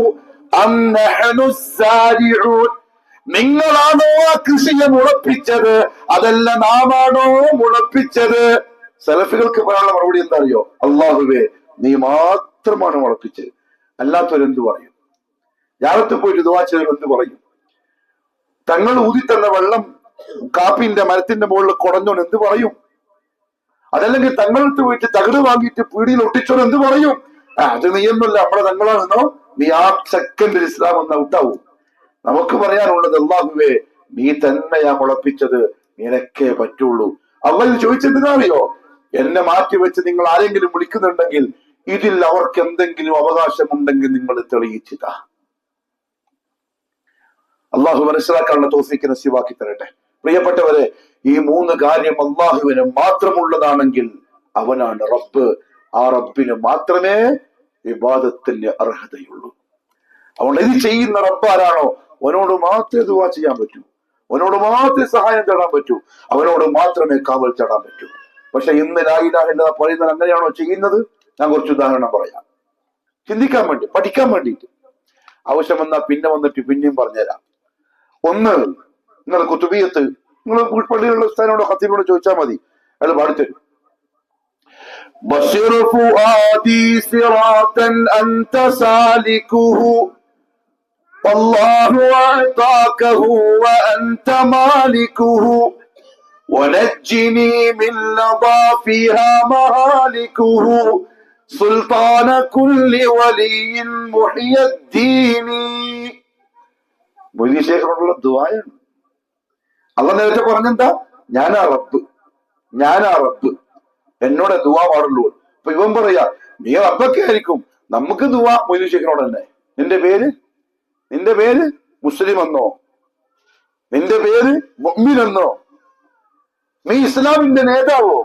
അം നഹ്നു സ്സാരിഊൻ, നിങ്ങളാണോ ആ കൃഷിയെ മുളപ്പിച്ചത്, അതല്ല നാമാണോ മുളപ്പിച്ചത്? സലഫികൾക്ക് പറയാനുള്ള മറുപടി എന്താ അറിയോ? അല്ലാഹുവേ, നീ മാത്രമാണ് മുളപ്പിച്ചത്, അല്ലാത്തവരെന്ത് പറയും? ഞാനത്ത് പോയിട്ട് ദുആ ചെയ്തവർ എന്ത് പറയും? തങ്ങൾ ഊതി തന്ന വെള്ളം കാപ്പിന്റെ മരത്തിന്റെ മുകളിൽ കുടഞ്ഞോൻ എന്ത് പറയും? അതല്ലെങ്കിൽ തങ്ങളടുത്ത് പോയിട്ട് തകിട് വാങ്ങിയിട്ട് പീടിയിൽ ഒട്ടിച്ചോട് എന്ത് പറയും? അത് നീയൊന്നുമല്ല, നമ്മളെ തങ്ങളാണെന്നോ, നീ ആ സെക്കൻഡിൽ ഇസ്ലാം ഒന്ന് ഔട്ടാവും. നമുക്ക് പറയാനുള്ളത്, അല്ലാഹുവേ നീ തന്നെയാ മുളപ്പിച്ചത്, നിനക്കേ പറ്റുള്ളൂ. അള്ളാഹു ചോദിച്ചെന്തിനറിയോ? എന്നെ മാറ്റി വെച്ച് നിങ്ങൾ ആരെങ്കിലും വിളിക്കുന്നുണ്ടെങ്കിൽ ഇതിൽ അവർക്ക് എന്തെങ്കിലും അവകാശമുണ്ടെങ്കിൽ നിങ്ങൾ തെളിയിച്ചതാ. അള്ളാഹു മനസ്സിലാക്കാനുള്ള തൗഫീഖ് നസീബാക്കി തരട്ടെ. പ്രിയപ്പെട്ടവരെ, ഈ 3 കാര്യം അള്ളാഹുവിന് മാത്രമുള്ളതാണെങ്കിൽ അവനാണ് റബ്ബ്. ആ റബ്ബിന് മാത്രമേ ഇബാദത്തിന് അർഹതയുള്ളൂ. അതുകൊണ്ട് ഇത് ചെയ്യുന്ന റബ്ബാരാണോ അവനോട് മാത്രമേ ദുആ ചെയ്യാൻ പറ്റൂ, അവനോട് മാത്രമേ സഹായം തേടാൻ പറ്റൂ, അവനോട് മാത്രമേ കാവൽ തേടാൻ പറ്റൂ. പക്ഷെ ഇന്ന് ലാ ഇലാഹ ഇല്ലല്ലാഹ് പറയുന്നത് അങ്ങനെയാണോ ചെയ്യുന്നത്? ഞാൻ കുറച്ച് ഉദാഹരണം പറയാം, ചിന്തിക്കാൻ വേണ്ടി, പഠിക്കാൻ വേണ്ടിയിട്ട്. ആവശ്യം വന്നാൽ പിന്നെ വന്നിട്ട് പിന്നെയും പറഞ്ഞുതരാം. ഒന്ന്, നിങ്ങൾ കുത്തുബിയത്ത്, നിങ്ങൾ പള്ളിയിലുള്ള ഉസ്താദിനോടോ ഖത്തീബിനോടോ ചോദിച്ചാൽ മതി, അയാൾ പാടിത്തരും. ബശിർ ഫുആദി സിറാതൻ അൻത സാലികുഹു വല്ലാഹു അഅതാകഹു വഅൻത മാലികുഹു വനജ്ജിനി മിൻ ലദാഫിഹാ മഹാലികുഹു സുൽത്താന കുല്ലി വലിയ്യിൻ മുഹ്യിദ്ദീനി. മൊയ്‌ലി ശേഖറുള്ള ദുആയാണ്. അള്ളാഹ് നേരത്തെ പറഞ്ഞെന്താ? ഞാനാ റബ്ബ്, ഞാനാ റബ്ബ്, എന്നോട് ദുആ പാടുള്ളൂ. അപ്പൊ ഇവൻ പറയാ, നീ റബ്ബൊക്കെ ആയിരിക്കും, നമുക്ക് ദുആ മൊയ്‌ലി ശേഖറിനോട് തന്നെ. നിന്റെ പേര് മുസ്ലിം എന്നോ, നിന്റെ പേര് മുഅ്മിൻ എന്നോ, നീ ഇസ്ലാമിന്റെ നേതാവോ,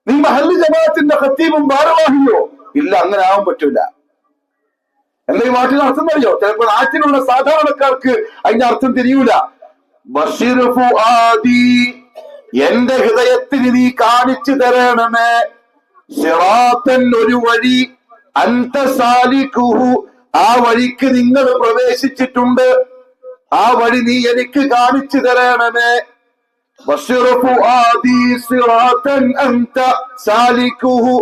നീ മഹല്ല് ജമാഅത്തിന്റെ ഖത്തീബും ഭാരവാഹിയോ? ഇല്ല, അങ്ങനെ ആവാൻ പറ്റൂല. എന്താ ഈ വാക്കിന് അർത്ഥം അറിയോ? ചിലപ്പോൾ നാട്ടിലുള്ള സാധാരണക്കാർക്ക് അതിന്റെ അർത്ഥം തിരിയൂല. ബശിർ ഫുആദി, എന്റെ ഹൃദയത്തിന് നീ കാണിച്ചു തരണമേ, സിറാത്തൻ, ഒരു വഴി, അൻത സാലികുഹു, ആ വഴിക്ക് നിങ്ങൾ പ്രവേശിച്ചിട്ടുണ്ട്, ആ വഴി നീ എനിക്ക് കാണിച്ചു തരണമേ. ബശിർ ഫുആദി സിറാത്തൻ അൻത സാലികുഹു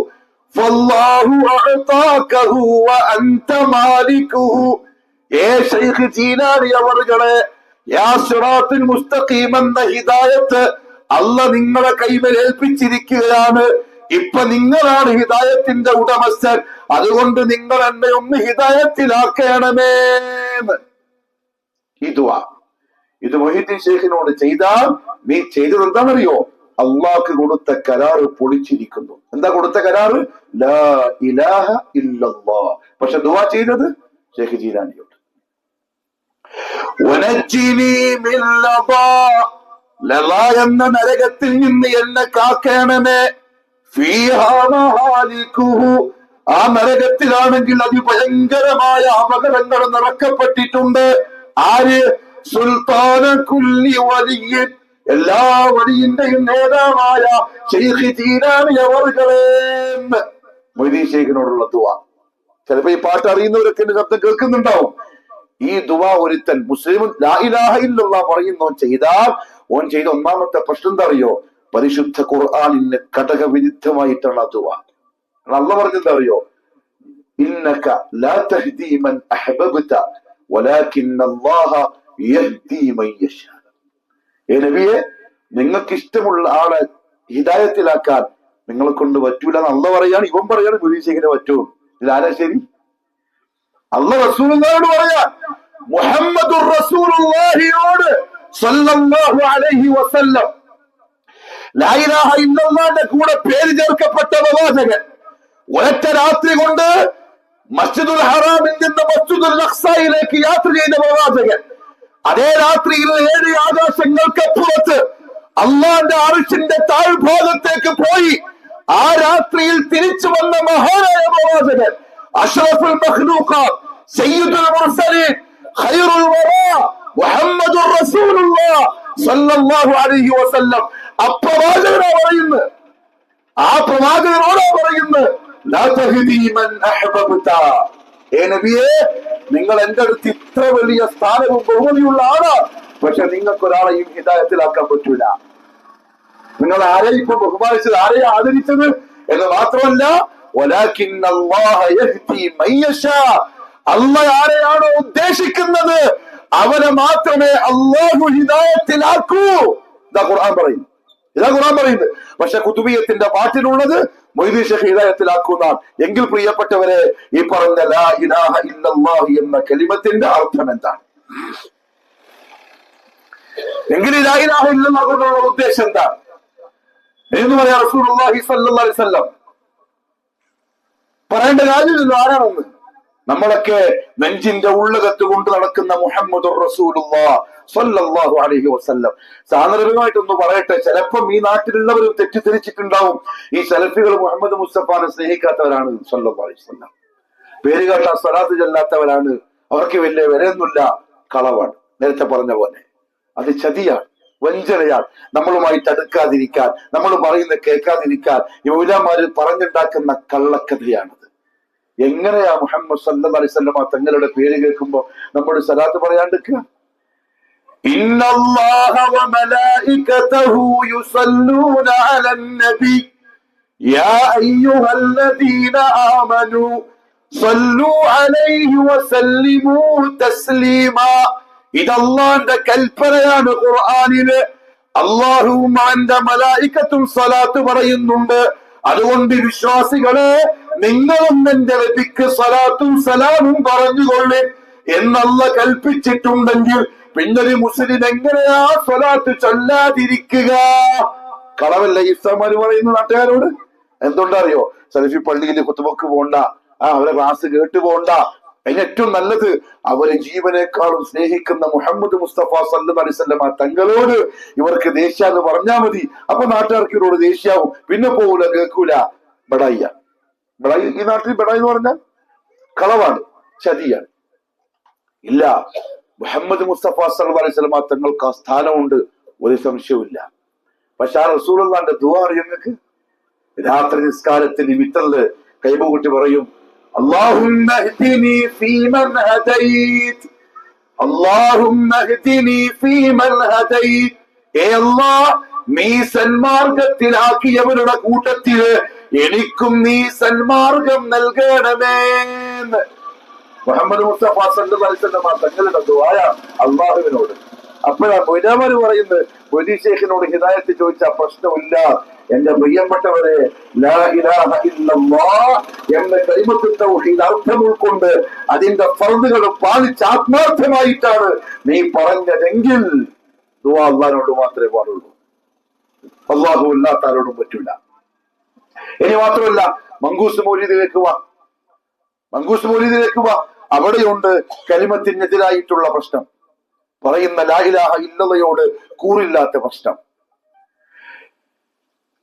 ഫല്ലാഹു അഅതാകഹു വഅൻത മാലികുഹു. ശൈഖ് ജീലാനി അവറുകളെ, യാ സിറാത്തുൽ മുസ്തഖീം എന്ന ഹിദായത്ത് അല്ലാഹ് നിങ്ങളെ കൈമേൽ ഏൽപ്പിച്ചിരിക്കുകയാണ്. ഇപ്പൊ നിങ്ങളാണ് ഹിദായത്തിന്റെ ഉടമസ്ഥൻ, അതുകൊണ്ട് നിങ്ങൾ എന്നെ ഒന്ന് ഹിദായത്തിലാക്കണമേന്ന്. ഈ ദുആ ഇത് മൊഹീദ്ദീൻ ശൈഖിനോട് ചെയ്താൽ നീ ചെയ്തത് എന്താണെന്നറിയോ? അള്ളാഹ്ക്ക് കൊടുത്ത കരാറ് പൊളിച്ചിരിക്കുന്നു. എന്താ കൊടുത്ത കരാറ്? ലാ ഇലാഹ ഇല്ലല്ലാഹ്. പക്ഷെ ദുആ ചെയ്തത് ശൈഖ് ജീലാനിയോട്. വനജ്ജിനി മിൻ ലദാ എന്ന നരകത്തിൽ നിന്ന് എന്നെ കാക്കണമേ. ഫീഹാ മഹാലികുഹു, ആ നരകത്തിലാണെങ്കിൽ അതിഭയങ്കരമായ അപകടങ്ങൾ നിറക്കപ്പെട്ടിട്ടുണ്ട്. ആര്? സുൽത്താന കുല്ലി വലിയ്യിൻ, എല്ലാ വലിയിന്റെയും നേതാവായ ശൈഖ് ജീലാനി അവർകളെന്ന്. മൊയ്‌ലി ശൈഖിനോടുള്ള ദുആ. ചിലപ്പോ ഈ പാട്ട് അറിയുന്നവരൊക്കെ എന്റെ ശബ്ദം കേൾക്കുന്നുണ്ടാവും. ഈ ദുആ ഒരുത്തൻ മുസ്ലിം ലാ ഇലാഹ ഇല്ലല്ലാഹ് പറയുന്നവൻ ചെയ്താൽ ഓൻ ചെയ്ത ഒന്നാമത്തെ പ്രശ്നം എന്താ അറിയോ? പരിശുദ്ധ ഖുർആനിന് ഘടകവിരുദ്ധമായിട്ടാണ് ആ ദുആ. അല്ലാഹ് പറഞ്ഞെന്താ അറിയോ? ഇന്നക ലാ തഹ്ദി മൻ അഹ്ബബ്ത വലാകിന്നല്ലാഹ യഹ്ദി മൻ യശാ. നബിയെ, നിങ്ങൾക്ക് ഇഷ്ടമുള്ള ആളെ ഹിദായത്തിലാക്കാൻ നിങ്ങളെ കൊണ്ട് പറ്റൂല എന്ന് അല്ലാഹ് പറയാണ്. ഇവൻ പറയാണ് മൊയ്‌ലി ശൈഖിനെ പറ്റൂ. ഇതിലാരാ ശരി? അല്ലാഹ് റസൂലുള്ളാഹിയോട് പറയാ, മുഹമ്മദുർ റസൂലുള്ളാഹിയോട് സ്വല്ലല്ലാഹു അലൈഹി വസല്ലം ലാ ഇലാഹ ഇല്ലല്ലാഹുവിന്റെ കൂടെ പേര് ചേർക്കപ്പെട്ട പ്രവാചകൻ ഒരൊറ്റ രാത്രി കൊണ്ട് മസ്ജിദുൽ ഹറാമിൽ നിന്ന് മസ്ജിദുൽ അഖ്സയിലേക്ക് യാത്ര ചെയ്ത പ്രവാചകൻ, അതേ രാത്രിയിൽ 7 ആകാശങ്ങൾക്കപ്പുറത്ത് അള്ളാന്റെ അർശിന്റെ താഴ്ഭാഗത്തേക്ക് പോയി ആ രാത്രിയിൽ തിരിച്ചു വന്ന മഹാനായ പ്രവാചകൻ, അഷ്റഫുൽ മഖ്ലൂഖാത്ത്, സയ്യിദുൽ മുർസലീൻ, ഖൈറുൽ വറാ, മുഹമ്മദുർ റസൂലുള്ളാഹി സ്വല്ലല്ലാഹു അലൈഹി വസല്ലം. അപ്രവാചകനാ പറയുന്നത്, ആ പ്രവാചകനോടാ പറയുന്നത്, ലാ തഹ്ദി മൻ അഹ്ബബ്ത. നബിയെ, നിങ്ങൾ എന്റെ അടുത്ത് ഇത്ര വലിയ സ്ഥാനവും ബഹുമതിയുള്ള ആളാ, പക്ഷെ നിങ്ങൾക്ക് ഒരാളെയും ഹിദായത്തിലാക്കാൻ പറ്റൂല. നിങ്ങൾ ആരെയും ഇപ്പൊ ബഹുമാനിച്ചത്, ആരെയും ആദരിച്ചത് എന്ന് മാത്രമല്ല, വലാകിന്നല്ലാഹ യഹ്ദി മൻ യശാ. അല്ലാഹ് ആരെയാണോ ഉദ്ദേശിക്കുന്നത് അവനെ മാത്രമേ അല്ലാഹു ഹിദായത്തിലാക്കൂ. ഇതാ ഖുർആൻ പറയും. ഇതാ ഖുർആൻ പറയുന്നത്. പക്ഷെ കുതുബിയത്തിന്റെ പാട്ടിലുള്ളത് മൊയ്തീൻ ഷേഖ് ഹിദായത്തിലാക്കുന്നതാണ്. എങ്കിൽ പ്രിയപ്പെട്ടവരെ, ഈ പറഞ്ഞ ലാ ഇലാഹ ഇല്ലല്ലാഹ് എന്ന കലിമത്തിന്റെ അർത്ഥം എന്താണ്? എങ്കിൽ ലാ ഇലാഹ ഇല്ലല്ലാഹ് കൊണ്ടുള്ള ഉദ്ദേശം എന്താണ് എന്ന് പറയാ റസൂലുള്ളാഹി സ്വല്ലല്ലാഹി അലൈഹി വസല്ലം പറയേണ്ട കാര്യമില്ലല്ലോ. ആരാണെന്ന്? നമ്മളൊക്കെ നെഞ്ചിന്റെ ഉള്ളകത്ത് കൊണ്ട് നടക്കുന്ന മുഹമ്മദുർ റസൂലുള്ളാഹി സ്വല്ലല്ലാഹു അലൈഹി വസല്ലം. സാന്ദർഭികമായിട്ടൊന്ന് പറയട്ടെ, ചിലപ്പം ഈ നാട്ടിലുള്ളവരും തെറ്റിദ്ധരിച്ചിട്ടുണ്ടാവും ഈ സലഫികൾ മുഹമ്മദ് മുസ്തഫാനെ സ്നേഹിക്കാത്തവരാണ് സ്വല്ലല്ലാഹു അലൈഹി വസല്ലം, പേര് കേട്ട സ്വലാത്ത് ചൊല്ലാത്തവരാണ്, അവർക്ക് വലിയ വിലയൊന്നുമില്ല. കളവാണ്. നേരത്തെ പറഞ്ഞ പോലെ അത് ചതിയാണ്, വഞ്ചനയാണ്. നമ്മളുമായിട്ട് അടുക്കാതിരിക്കാൻ, നമ്മൾ പറയുന്നത് കേൾക്കാതിരിക്കാൻ ഈ ഉലമാര് പറഞ്ഞുണ്ടാക്കുന്ന കള്ളക്കഥയാണത്. എങ്ങനെയാ മുഹമ്മദ് സല്ലല്ലാഹു അലൈഹി വസല്ലം തങ്ങളുടെ പേര് കേൾക്കുമ്പോ നമ്മൾ സലാത്ത് പറയാണ്ടിരിക്കുക? ഇന്നല്ലാഹ വമലായികതഹു യുസല്ലൂന അലൻ നബി യാ അയ്യുഹല്ലദീന ആമനൂ സല്ലൂ അലൈഹി വസല്ലിമൂ തസ്ലീമാ. ഇത് അല്ലാഹുവിന്റെ കൽപ്പനയാണ്. ഖുർആനില് അല്ലാഹുവും അവന്റെ മലായികത്തും സ്വലാത്ത് പറയുന്നുണ്ട്. അതുകൊണ്ട് വിശ്വാസികളെ, നിങ്ങളും എന്റെ നബിക്ക് സ്വലാത്തും സലാമും പറഞ്ഞുകൊള്ളേ എന്നല്ല കൽപ്പിച്ചിട്ടുണ്ടെങ്കിൽ പിന്നൊരു മുസ്ലിം എങ്ങനെയാ സ്വലാത്ത് ചൊല്ലാതിരിക്കുക? കളവല്ല ഈസാമാര് പറയുന്ന നാട്ടുകാരോട്. എന്തുകൊണ്ടറിയോ? സലഫി പള്ളിയിൽ ഖുതുബക്ക് പോണ്ട, അവരെ ക്ലാസ് കേട്ടു പോണ്ട. അതിന് ഏറ്റവും നല്ലത് അവരെ ജീവനേക്കാളും സ്നേഹിക്കുന്ന മുഹമ്മദ് മുസ്തഫ സല്ലല്ലാഹു അലൈഹി വസല്ലം തങ്ങളോട് ഇവർക്ക് ദേഷ്യ എന്ന് പറഞ്ഞാൽ മതി. അപ്പൊ നാട്ടുകാർക്ക് ഇവരോട് ദേഷ്യാവും, പിന്നെ പോകൂല, കേൾക്കൂല. ബടായിയ ബടായി, ഈ നാട്ടിൽ ബടായി എന്ന് പറഞ്ഞാൽ കളവാണ്, ചതിയാണ്. ഇല്ല, മുഹമ്മദ് മുസ്തഫ സല്ലല്ലാഹു അലൈഹി വസല്ലം തങ്ങൾക്ക് ആ സ്ഥാനമുണ്ട്, ഒരു സംശയവുമില്ല. പക്ഷെ ആ റസൂലുള്ളാഹിന്റെ ദുആ അറിയോ നിങ്ങൾക്ക്? രാത്രി നിസ്കാരത്തിന് വിത്തറില് കൈമുകൂട്ടി പറയും, اللهم اهدني فيمن هديت اللهم اهدني فيمن هديت. ഏ അല്ലാഹ്, നീ സന്മാർഗത്തിലാക്കിയവരുടെ കൂട്ടത്തില് എനിക്കും നീ സന്മാർഗം നൽകണമേ. മുഹമ്മദ് മുസ്തഫ സല്ലല്ലാഹു അലൈഹി വസല്ലം തങ്ങളുടെ ദുആയ അല്ലാഹുവിനോട്. അപ്പോഴാണ് മൊയ്ലാമാര് പറയുന്നത്, മൊയ്തീൻ ശൈഖിനോട് ഹിദായത്ത് ചോദിച്ച പ്രശ്നമില്ല. എന്റെ പ്രിയപ്പെട്ടവരെ, ലാ ഇലാഹ ഇല്ലല്ലാഹ് എന്ന കലിമത്തുൽ തൗഹീദ് അർത്ഥം ഉൾക്കൊണ്ട് അതിന്റെ ഫർദുകൾ പാലിച്ച് ആത്മാർത്ഥമായിട്ടാണ് നീ പറഞ്ഞതെങ്കിൽ ദുആ അല്ലാഹുവിനോട് മാത്രമേ പാടുള്ളൂ, അല്ലാഹു അല്ലാത്തവരോടും പറ്റില്ല. ഇനി മാത്രമല്ല, മങ്കൂസ് മൗലിദിലേക്ക് വാ, മങ്കൂസ് മൗലിദിലേക്ക് വാ. അവിടെയുണ്ട് കലിമത്തിനെതിരായിട്ടുള്ള പ്രശ്നം. പറയുന്ന ലാ ഇലാഹ ഇല്ലല്ലയോട് കൂറില്ലാത്ത പ്രശ്നം.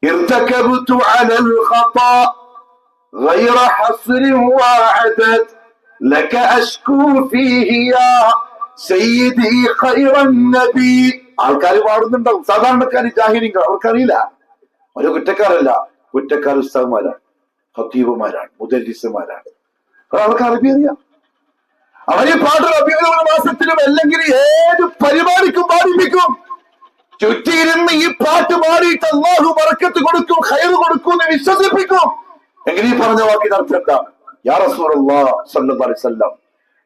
ارتكبت على الخطا غير حصر وعدد لك اشكو فيه يا سيدي خير النبي. ആൾക്കാർ പാടുന്നുണ്ടാവും, സാധാരണക്കാർ ജാഹിലിങ്ങൾ, അവർക്കറിയില്ല. ഒരു കുറ്റക്കാരല്ല, കുറ്റക്കാർ ഉസ്താദ്മാരാണ്, ഖത്തീബുമാരാണ്, മുദരിസുമാരാണ്. അവർക്ക് അറബി അറിയാം. അവരെ പാട്ട് റബീഉൽ മാസത്തിലും അല്ലെങ്കിൽ ഏത് പരിപാടിക്കും പാടിപ്പിക്കും. ചുറ്റിയിരുന്ന് ഈ പാട്ട് പാടിയിട്ട് അല്ലാഹു ബറക്കത്ത് കൊടുക്കും, ഖൈർ കൊടുക്കും എന്ന് വിശ്വസിപ്പിക്കും. എങ്കിൽ ഈ പറഞ്ഞ വാക്കിന് അർത്ഥം എന്താണ്? യാ റസൂലുള്ളാഹി സ്വല്ലല്ലാഹു അലൈഹി വസല്ലം,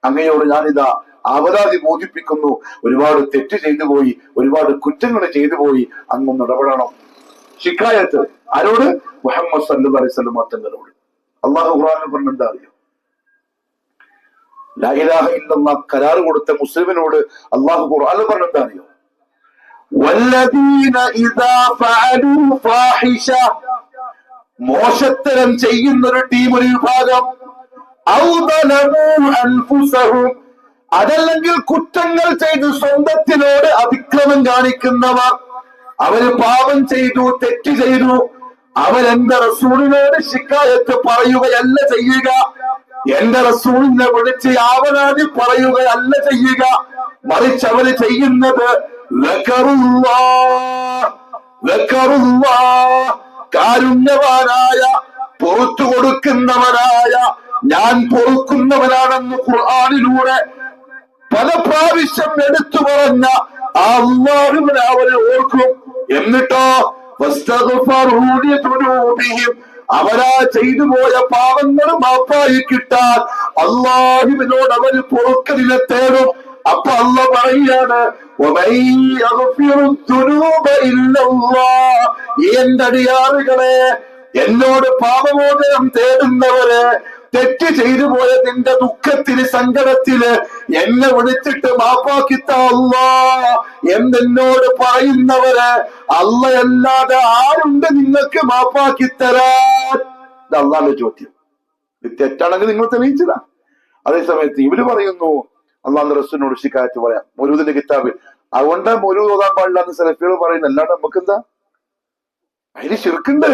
അങ്ങയോട് ഞാനിതാ അവരാധി ബോധിപ്പിക്കുന്നു. ഒരുപാട് തെറ്റ് ചെയ്തു പോയി, ഒരുപാട് കുറ്റങ്ങൾ ചെയ്തു പോയി, അങ്ങൊന്ന് ഇടപെടണം. ശിക്കായത്ത് ആരോട്? മുഹമ്മദ് സല്ലല്ലാഹു അലൈഹി വസല്ലം തങ്ങളോട്. അല്ലാഹു ഖുർആനിൽ പറഞ്ഞെന്താ അറിയോ? ലാ ഇലാഹ ഇല്ലല്ലാഹ് കരാർ കൊടുത്ത മുസ്ലിമിനോട് അല്ലാഹു ഖുർആനിൽ പറഞ്ഞെന്താ അറിയോ? വല്ലദീന ഇദാ ഫഅലൂ ഫാഹിഷ, മോശത്തരം ചെയ്യുന്ന ഒരു ടീം, ഒരു വിഭാഗം, ഔ ദലമൂ അൻഫുസഹും, അതല്ലെങ്കിൽ കുറ്റങ്ങൾ ചെയ്ത് സ്വന്തത്തിനോട് അതിക്രമം കാണിക്കുന്നവർ, അവര് പാപം ചെയ്തു, തെറ്റ് ചെയ്തു, അവരെന്റെ റസൂലിനോട് ശിക്കായത്ത് പറയുകയല്ല ചെയ്യുക, എന്റെ റസൂലിനെ വിളിച്ച് ആവനാതി പറയുകയല്ല ചെയ്യുക, മറിച്ച് അവര് ചെയ്യുന്നത് കാരുണ്യവാനായ, പുറത്തു കൊടുക്കുന്നവനായ, ഞാൻ പൊറുക്കുന്നവനാണെന്ന് ഖുർആനിലൂടെ പല പ്രാവശ്യം എടുത്തു പറഞ്ഞ അല്ലാഹുവിനെ അവരെ ഓർക്കും. എന്നിട്ടോ അവരാ ചെയ്തു പോയ പാപങ്ങൾ മാപ്പായി കിട്ടാൻ അല്ലാഹുവിനോട് അവര് പൊറുക്കലിനെ തേടും. അപ്പൊ അല്ലാഹു പറയാണ് എന്റെ അടിയാറുകളെ, എന്നോട് പാപമോചനം തേടുന്നവര്, തെറ്റ് ചെയ്തു പോയതിന്റെ ദുഃഖത്തിന് സങ്കടത്തില് എന്നെ വിളിച്ചിട്ട് മാപ്പാക്കിത്ത അല്ലാഹ് എന്നോട് പറയുന്നവര്, അല്ലാഹല്ലാതെ ആരുണ്ട് നിങ്ങൾക്ക് മാപ്പാക്കിത്തരാൻ? ഇത് അല്ലാഹുവിന്റെ ചോദ്യം. ഇത് തെറ്റാണെങ്കിൽ നിങ്ങൾ തെളിയിച്ചതാ. അതേസമയത്ത് ഇവര് പറയുന്നു അള്ളാഹുവിന്റെ റസൂലിനോട് ശിക്കായത്ത് പറയാം മൗലൂദിന്റെ കിതാബിൽ. അതുകൊണ്ട് മൗലൂദ് ഓതാൻ പാടില്ല എന്ന് സലഫികൾ പറയുന്നു. അല്ലാണ്ട് നമുക്ക് എന്താ? അതിന് ശിർക്കുണ്ട്.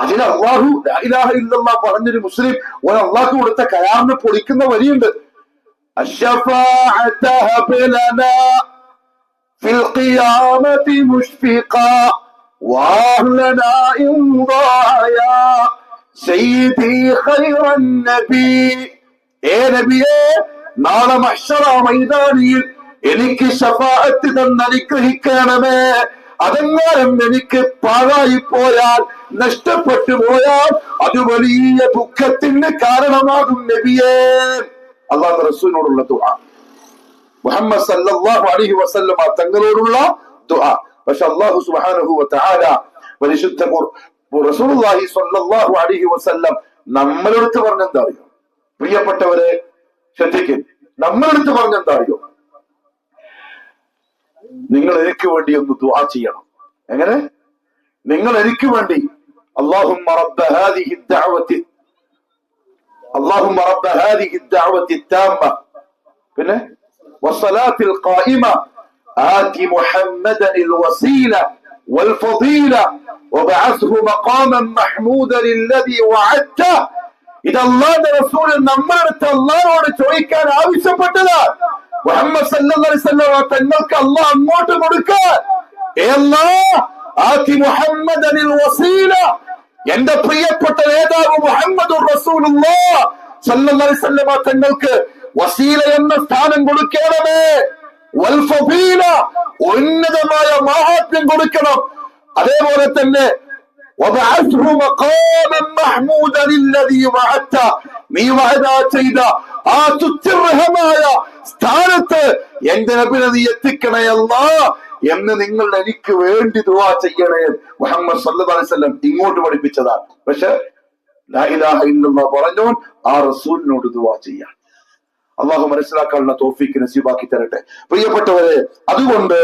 അതിന് അള്ളാഹു ലാ ഇലാഹ ഇല്ലല്ലാഹ് പറഞ്ഞൊരു മുസ്ലിം ഒരു അള്ളാഹു കൊടുത്ത കരാറിനെ പൊളിക്കുന്ന വരിയുണ്ട്. الشفاعة هب لنا في القيامة مشفقا وأهلنا إن ضايا سيدي خير النبي. നബിയെ, നാളെ മഹ്ശറ മൈതാനിയിൽ എനിക്ക് ശഫാഅത്ത് തന്ന് അനുഗ്രഹിക്കണമേ. അതെങ്ങാനും എനിക്ക് പാഴായി പോയാൽ, നഷ്ടപ്പെട്ടു പോയാൽ അത് വലിയ ദുഃഖത്തിന് കാരണമാകും നബിയേ. അല്ലാഹുവിന്റെ റസൂലിനോടുള്ള ദുആ, മുഹമ്മദ് സല്ലല്ലാഹു അലൈഹി വസല്ലമ തങ്ങളോടുള്ള ദുആ. പക്ഷെ അല്ലാഹു സുബ്ഹാനഹു വ തആല പരിശുദ്ധ റസൂലുള്ളാഹി സ്വല്ലല്ലാഹു അലൈഹി വസല്ലം നമ്മളെടുത്ത് പറഞ്ഞെന്താ അറിയോ? പ്രിയപ്പെട്ടവരെ ശ്രദ്ധിക്കും, നമ്മളെടുത്ത് പറഞ്ഞെന്താ അറിയോ? നിങ്ങൾ എനിക്ക് വേണ്ടി ഒന്ന് ദുആ ചെയ്യണം. എങ്ങനെ? നിങ്ങൾ എനിക്ക് വേണ്ടി اللهم رب هذه الدعوة التامة പിന്നെ والصلاة القائمة آت محمدا الوسيلة والفضيلة وبعثه مقاما محمودا الذي وعدته. ഇത് അല്ലാഹുവിന്റെ റസൂൽ നമ്മളടുത്ത് അല്ലാഹുവോട് ചോദിക്കാൻ ആവശ്യപ്പെട്ടതാ. മുഹമ്മദ് സല്ലല്ലാഹു അലൈഹി വസല്ലം തങ്ങൾക്ക് അല്ലാഹ് അങ്ങോട്ട് കൊടുക്കാൻ, എന്റെ പ്രിയപ്പെട്ട നേതാവ് മുഹമ്മദുർ റസൂലുള്ളാഹ് സല്ലല്ലാഹു അലൈഹി വസല്ലം തങ്ങൾക്ക് വസീല എന്ന സ്ഥാനം കൊടുക്കണമേ. വൽ ഫദീല, ഉന്നതമായ മഹാത്മ്യം കൊടുക്കണം. അതേപോലെ തന്നെ നീ വഅദ ചെയ്ത ആ തുച്ഛമായ സ്ഥാനത്ത് എന്റെ നബിയെ നീ എത്തിക്കണേ അല്ലാഹ് എന്ന് നിങ്ങൾ എനിക്ക് വേണ്ടി ദുആ ചെയ്യണേ. മുഹമ്മദ് സല്ലല്ലാഹു അലൈഹി വസല്ലം ഇങ്ങോട്ട് പഠിപ്പിച്ചതാണ്. പക്ഷെ ലാ ഇലാഹ ഇല്ലല്ലാഹ് പറഞ്ഞു ആ റസൂലിനോട് ദുആ ചെയ്യാൻ. അള്ളാഹു മനസ്സിലാക്കാനുള്ള തൗഫീഖ് നസീബാക്കി തരട്ടെ. പ്രിയപ്പെട്ടവരെ, അതുകൊണ്ട്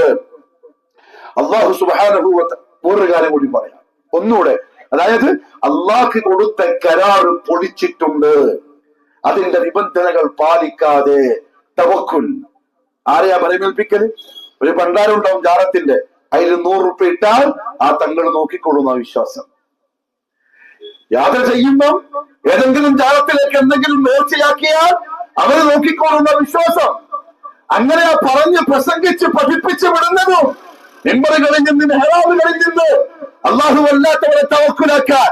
അള്ളാഹു സുബ്ഹാനഹു വ തആല ഒരു കാര്യം കൂടി പറയാം ഒന്നുകൂടെ. അതായത് അള്ളാഹ് കൊടുത്ത കരാർ പൊളിച്ചിട്ടുണ്ട്. അതിന്റെ നിബന്ധനകൾ പാലിക്കാതെ തവക്കുൽ. ആരെയാ പരമേൽപ്പിക്കല്? ഒരു ഭണ്ഡാരമുണ്ടാവും ജാറത്തിന്റെ, അതിൽ 100 റുപ്യ ഇട്ടാൽ ആ തങ്ങൾ നോക്കിക്കൊള്ളുന്ന വിശ്വാസം. യാത്ര ചെയ്യുമ്പം ഏതെങ്കിലും ജാറത്തിലേക്ക് എന്തെങ്കിലും നേർച്ചയാക്കിയാൽ അവര് നോക്കിക്കൊള്ളുന്ന വിശ്വാസം. അങ്ങനെ പറഞ്ഞ് പ്രസംഗിച്ച് പഠിപ്പിച്ച് വിടുന്നതും മെമ്പറുകളിൽ നിന്ന് മെഹ്റാബുകളിൽ നിന്ന് അള്ളാഹു അല്ലാത്തവരെ തവക്കുലാക്കാൻ,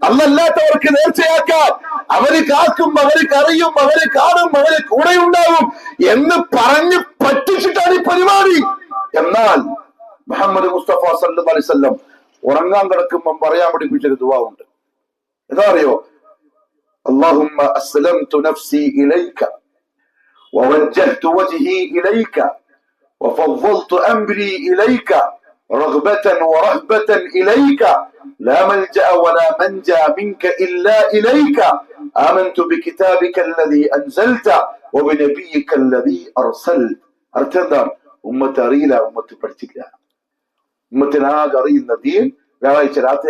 അല്ലല്ലാത്തവർക്ക് നേർച്ചയാക്കാൻ, അവര് കാക്കും, അവര് കറിയും, അവര് കാണും, അവര് കൂടെ ഉണ്ടാവും എന്ന് പറഞ്ഞ് പറ്റിച്ചിട്ടാണ് ഈ പരിപാടി. എന്നാൽ മുഹമ്മദ് മുസ്തഫ സല്ലല്ലാഹു അലൈഹി വസല്ലം ഉറങ്ങാൻ കിടക്കുമ്പം പറയാൻ പഠിപ്പിച്ചൊരു ദുആ ഉണ്ട്. എന്താ അറിയോ? اللهم أسلمت نفسي إليك ووجهت وجهي إليك وفضلت أمري إليك رغبة ورهبة إليك لا ملجأ ولا منجا منك إلا إليك آمنت بكتابك الذي أنزلت وبنبيك الذي أرسلت. أرتدر أمة ريلا أمة برتكلا أمتنا قرين الدين لا يشرعت